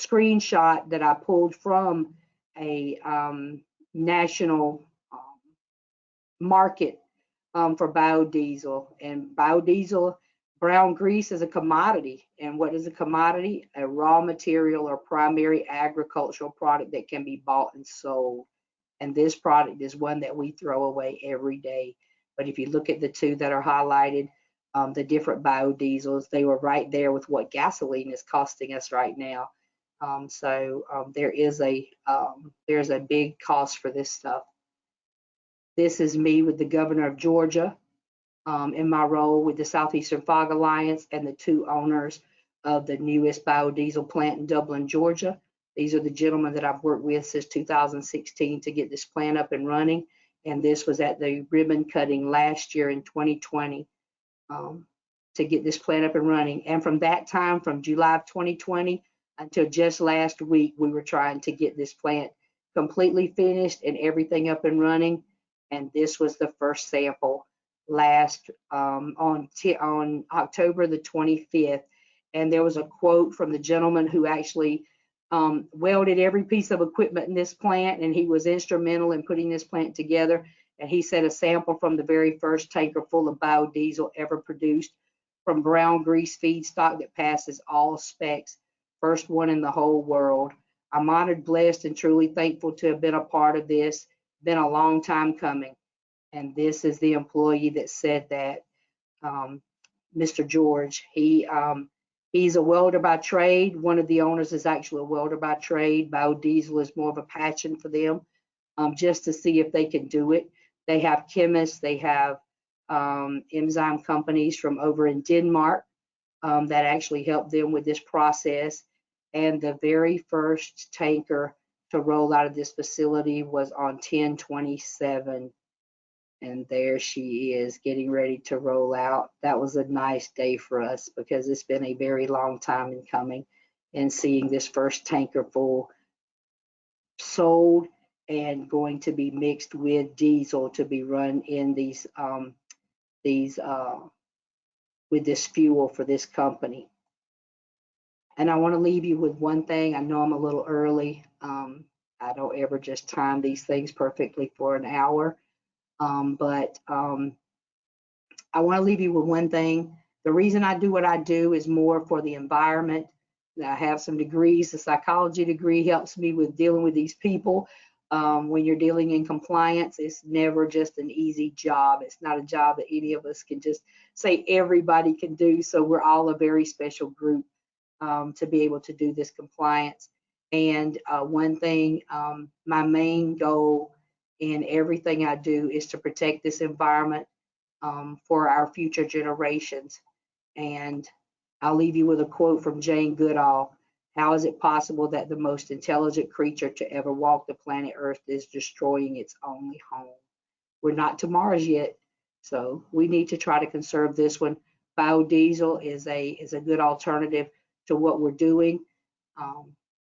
screenshot that I pulled from a national market for biodiesel. And biodiesel, brown grease, is a commodity. And what is a commodity? A raw material or primary agricultural product that can be bought and sold. And this product is one that we throw away every day. But if you look at the two that are highlighted, the different biodiesels, they were right there with what gasoline is costing us right now. There's a big cost for this stuff. This is me with the governor of Georgia in my role with the Southeastern Fog Alliance and the two owners of the newest biodiesel plant in Dublin, Georgia. These are the gentlemen that I've worked with since 2016 to get this plant up and running. And this was at the ribbon cutting last year in 2020 to get this plant up and running. And from that time, from July of 2020 until just last week, we were trying to get this plant completely finished and everything up and running. And this was the first sample last on October the 25th. And there was a quote from the gentleman who actually welded every piece of equipment in this plant, and he was instrumental in putting this plant together. And he said a sample from the very first tanker full of biodiesel ever produced from brown grease feedstock that passes all specs, first one in the whole world. I'm honored, blessed, and truly thankful to have been a part of this. Been a long time coming. And this is the employee that said that, Mr. George. He's a welder by trade. One of the owners is actually a welder by trade. Biodiesel is more of a passion for them, just to see if they can do it. They have chemists, they have enzyme companies from over in Denmark that actually help them with this process. And the very first tanker to roll out of this facility was on 10/27. And there she is getting ready to roll out. That was a nice day for us because it's been a very long time in coming, and seeing this first tanker full sold and going to be mixed with diesel to be run in these with this fuel for this company. And I want to leave you with one thing. I know I'm a little early. I don't ever just time these things perfectly for an hour. But I want to leave you with one thing. The reason I do what I do is more for the environment. I have some degrees. The psychology degree helps me with dealing with these people. When you're dealing in compliance, it's never just an easy job. It's not a job that any of us can just say everybody can do. So we're all a very special group to be able to do this compliance. And one thing, my main goal in everything I do is to protect this environment for our future generations. And I'll leave you with a quote from Jane Goodall. How is it possible that the most intelligent creature to ever walk the planet Earth is destroying its only home? We're not to Mars yet, so we need to try to conserve this one. Biodiesel is a good alternative to what we're doing.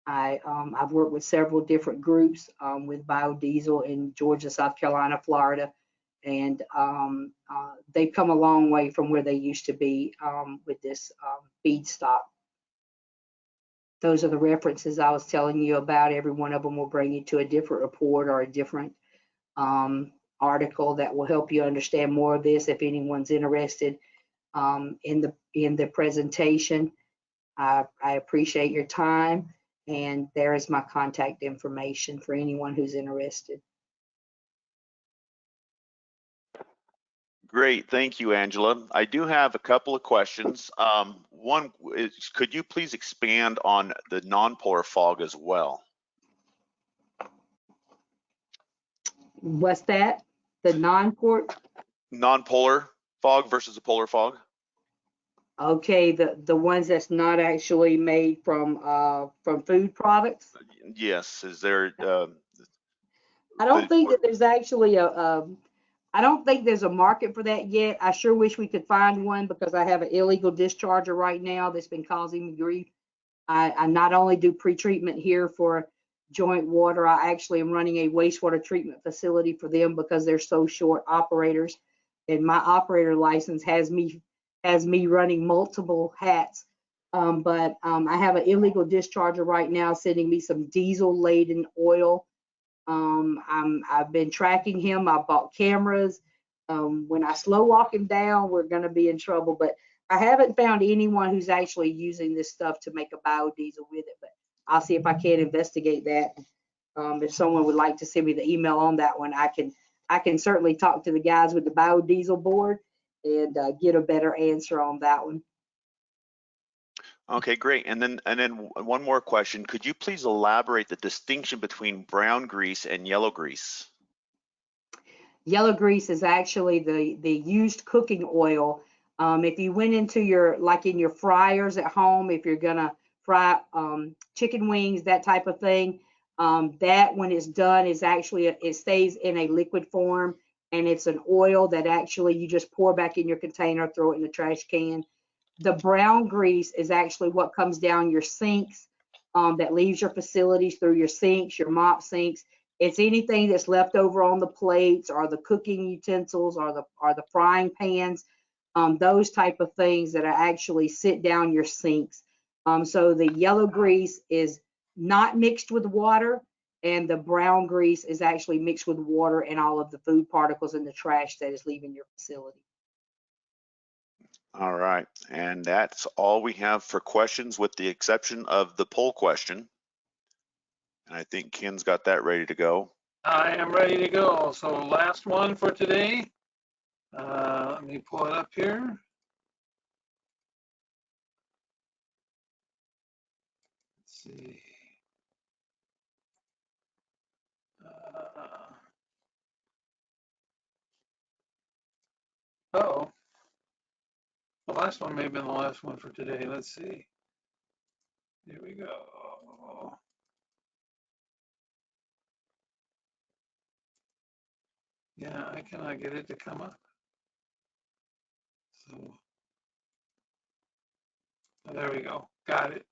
I've worked with several different groups with biodiesel in Georgia, South Carolina, Florida, and they've come a long way from where they used to be with this feedstock. Those are the references I was telling you about. Every one of them will bring you to a different report or a different article that will help you understand more of this if anyone's interested in the presentation. I appreciate your time, and there is my contact information for anyone who's interested. Great, thank you, Angela. I do have a couple of questions. One is, could you please expand on the non-polar fog as well? What's that? The non-polar fog versus a polar fog? Okay, the ones that's not actually made from food products. Yes, is there? I don't think that there's actually I don't think there's a market for that yet. I sure wish we could find one because I have an illegal discharger right now that's been causing me grief. I not only do pre-treatment here for Joint Water, I actually am running a wastewater treatment facility for them because they're so short operators. And my operator license has me running multiple hats. But I have an illegal discharger right now sending me some diesel-laden oil. I've been tracking him. I bought cameras. When I slow walk him down, we're going to be in trouble. But I haven't found anyone who's actually using this stuff to make a biodiesel with it. But I'll see if I can investigate that. If someone would like to send me the email on that one, I can certainly talk to the guys with the biodiesel board and get a better answer on that one. Okay, great. And then one more question. Could you please elaborate the distinction between brown grease and yellow grease? Yellow grease is actually the used cooking oil. If you went into in your fryers at home, if you're gonna fry chicken wings, that type of thing, that when it's done is actually, it stays in a liquid form, and it's an oil that actually you just pour back in your container, throw it in the trash can. The brown grease is actually what comes down your sinks, that leaves your facilities through your sinks, your mop sinks. It's anything that's left over on the plates or the cooking utensils or the frying pans, those type of things that are actually sit down your sinks. So the yellow grease is not mixed with water, and the brown grease is actually mixed with water and all of the food particles and the trash that is leaving your facility. All right, and that's all we have for questions with the exception of the poll question. And I think Ken's got that ready to go. I am ready to go. So last one for today. Let me pull it up here. Let's see. Uh-oh. The last one may have been the last one for today. Let's see. Here we go. Yeah, I cannot get it to come up. So there we go. Got it.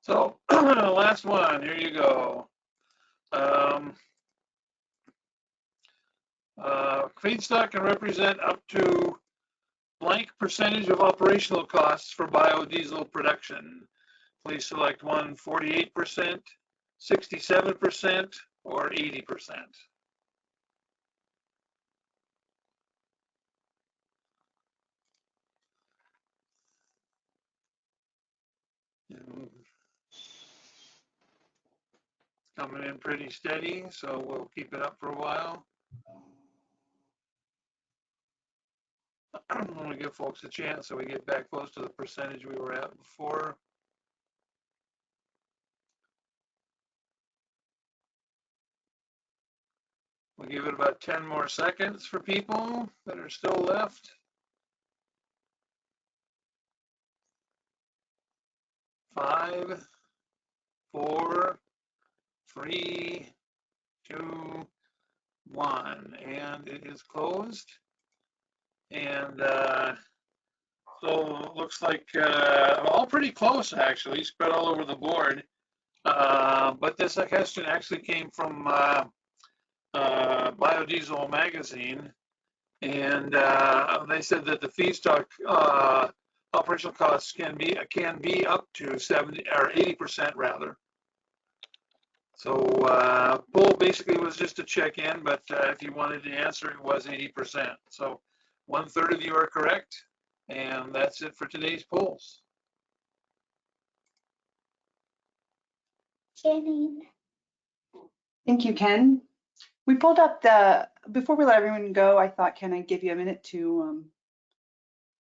So last one. Here you go. Feedstock can represent up to blank percentage of operational costs for biodiesel production. Please select one: 48%, 67%, or 80%. It's coming in pretty steady, so we'll keep it up for a while. I'm going to give folks a chance so we get back close to the percentage we were at before. We'll give it about 10 more seconds for people that are still left. 5, 4, 3, 2, 1, and it is closed. And so it looks like all pretty close, actually, spread all over the board. But this question actually came from Biodiesel magazine, and they said that the feedstock operational costs can be up to 70 or 80% rather. So poll basically was just a check-in, but if you wanted to answer, it was 80%. So 1/3 of you are correct, and that's it for today's polls. Janine. Thank you, Ken. We pulled up before we let everyone go, I thought, can I give you a minute to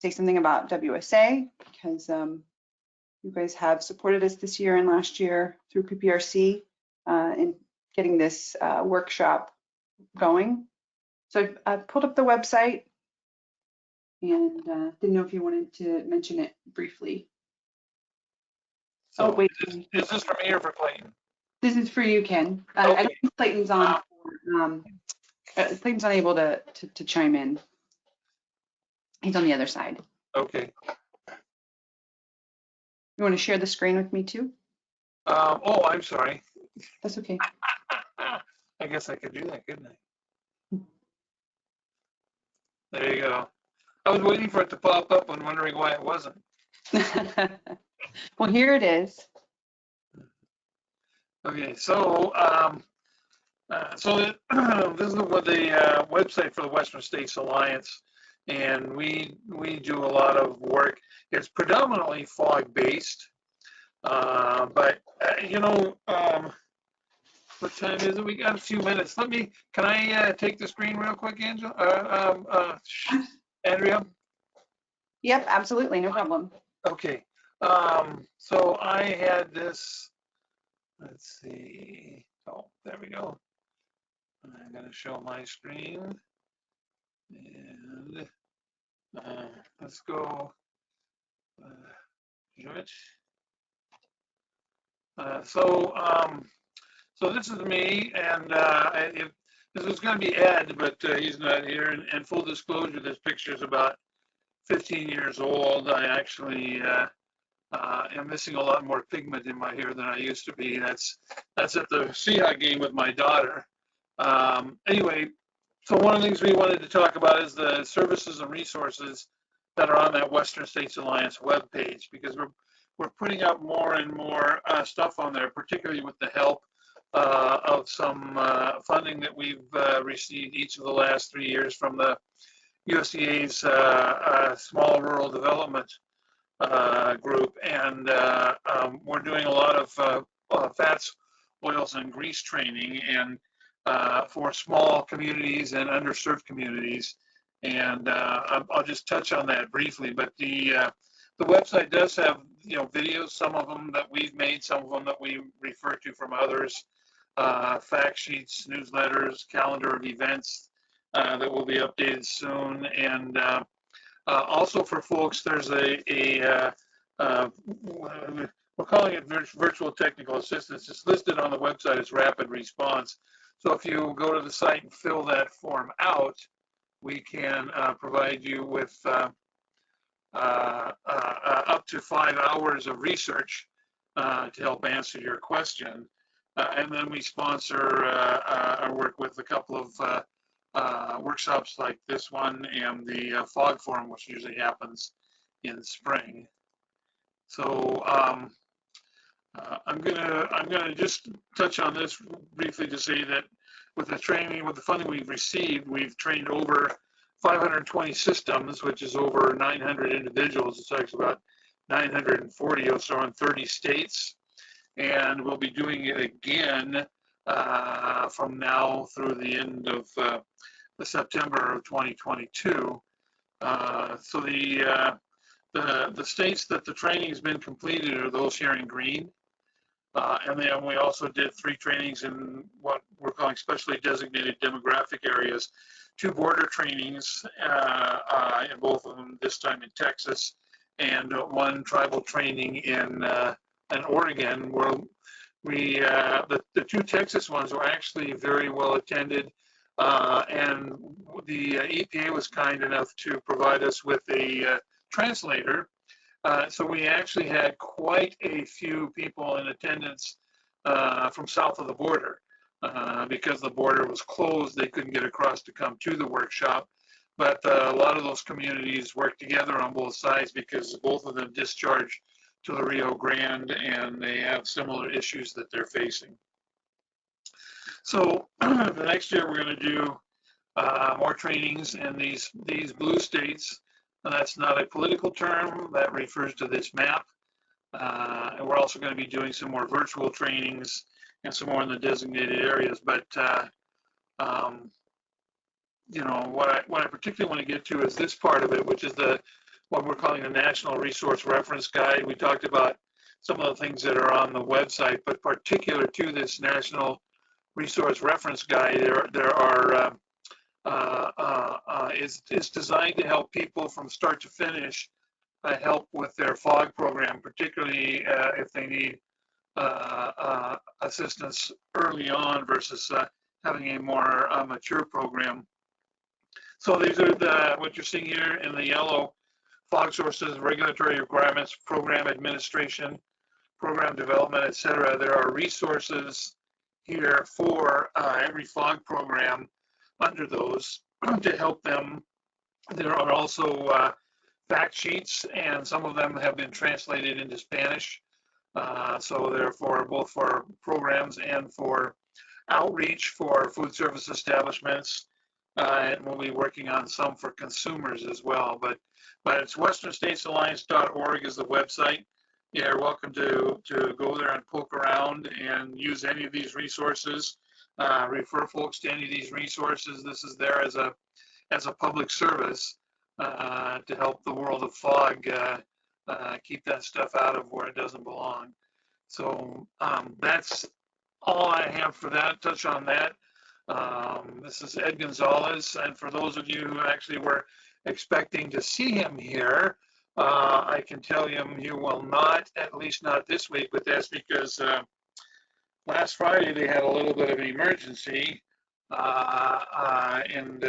say something about WSA, because you guys have supported us this year and last year through PPRC in getting this workshop going. So I pulled up the website and didn't know if you wanted to mention it briefly. So oh, wait. Is this for me or for Clayton? This is for you, Ken. Okay. I think Clayton's on. Clayton's unable to chime in. He's on the other side. Okay. You want to share the screen with me too? Oh, I'm sorry. That's okay. I guess I could do that, couldn't I? There you go. I was waiting for it to pop up and wondering why it wasn't. Well, here it is. Okay, so this is the website for the Western States Alliance, and we do a lot of work. It's predominantly fog-based, but you know, what time is it? We got a few minutes. Can I take the screen real quick, Angela? Andrea? Yep, absolutely, no problem. Okay. So I had this. Let's see. Oh, there we go. I'm going to show my screen. And let's go. So this is me, and this was going to be Ed, but he's not here. And full disclosure, this picture is about 15 years old. I actually am missing a lot more pigment in my hair than I used to be. That's at the Seahawk game with my daughter. Anyway, so one of the things we wanted to talk about is the services and resources that are on that Western States Alliance webpage, because we're putting out more and more stuff on there, particularly with the help of some funding that we've received each of the last 3 years from the USDA's Small Rural Development group, and we're doing a lot of fats, oils, and grease training, and for small communities and underserved communities. And I'll just touch on that briefly. But the website does have videos, some of them that we've made, some of them that we refer to from others, fact sheets, newsletters, calendar of events that will be updated soon, and also for folks, there's we're calling it virtual technical assistance. It's listed on the website as rapid response. So if you go to the site and fill that form out, we can provide you with up to 5 hours of research to help answer your question. And then we sponsor or work with a couple of workshops like this one and the fog forum, which usually happens in spring. So I'm gonna just touch on this briefly to say that with the training, with the funding we've received, we've trained over 520 systems, which is over 900 individuals. It's actually about 940 or so in 30 states. And we'll be doing it again from now through the end of the September of 2022. So the states that the training has been completed are those here in green. And then we also did 3 trainings in what we're calling specially designated demographic areas, 2 border trainings, in both of them, this time in Texas, and 1 tribal training in Oregon, where we, the 2 Texas ones were actually very well attended. And the EPA was kind enough to provide us with a translator. So we actually had quite a few people in attendance from south of the border. Because the border was closed, they couldn't get across to come to the workshop. But a lot of those communities work together on both sides because both of them discharge to the Rio Grande and they have similar issues that they're facing. So the next year we're going to do more trainings in these blue states. And that's not a political term, that refers to this map. And we're also going to be doing some more virtual trainings and some more in the designated areas. But you know, what I particularly want to get to is this part of it, which is what we're calling the National Resource Reference Guide. We talked about some of the things that are on the website, but particular to this National Resource Reference Guide, there are it's designed to help people from start to finish help with their FOG program, particularly if they need assistance early on versus having a more mature program. So these are what you're seeing here in the yellow: FOG sources, regulatory requirements, program administration, program development, etc. There are resources here for every FOG program under those to help them. There are also fact sheets, and some of them have been translated into Spanish. So therefore, both for programs and for outreach for food service establishments. And we'll be working on some for consumers as well. But it's westernstatesalliance.org is the website. You're welcome to go there and poke around and use any of these resources. Refer folks to any of these resources. This is there as a public service to help the world of FOG keep that stuff out of where it doesn't belong. So that's all I have for that. Touch on that. This is Ed Gonzalez, and for those of you who actually were expecting to see him here, I can tell you will not, at least not this week, but that's because last Friday they had a little bit of an emergency and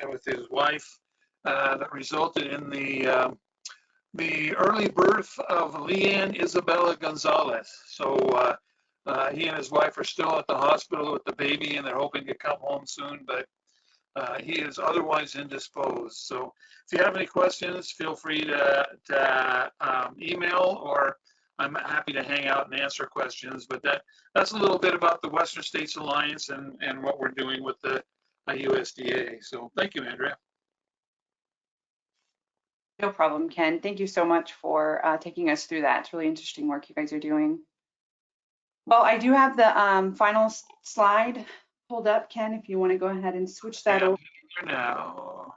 with his wife that resulted in the early birth of Leanne Isabella Gonzalez. So he and his wife are still at the hospital with the baby, and they're hoping to come home soon, but he is otherwise indisposed. So if you have any questions, feel free to email, or I'm happy to hang out and answer questions. But that's a little bit about the Western States Alliance and what we're doing with the USDA. So thank you, Andrea. No problem, Ken. Thank you so much for taking us through that. It's really interesting work you guys are doing. Well, I do have the final slide pulled up, Ken, if you want to go ahead and switch that over. Now.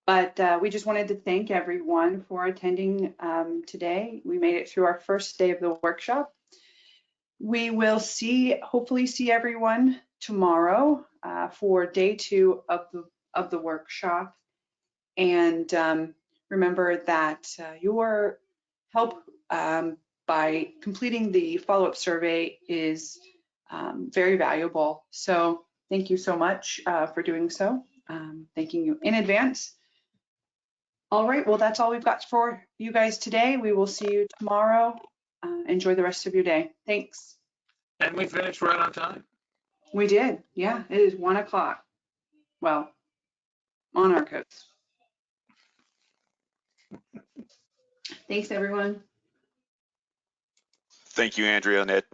But we just wanted to thank everyone for attending today. We made it through our first day of the workshop. We will hopefully see everyone tomorrow for day 2 of the workshop. And remember that your help by completing the follow-up survey is very valuable. So thank you so much for doing so. Thanking you in advance. All right, well, that's all we've got for you guys today. We will see you tomorrow. Enjoy the rest of your day. Thanks. And we finished right on time. We did. Yeah, it is 1 o'clock. Well, on our coast. Thanks, everyone. Thank you, Andrea and Ed.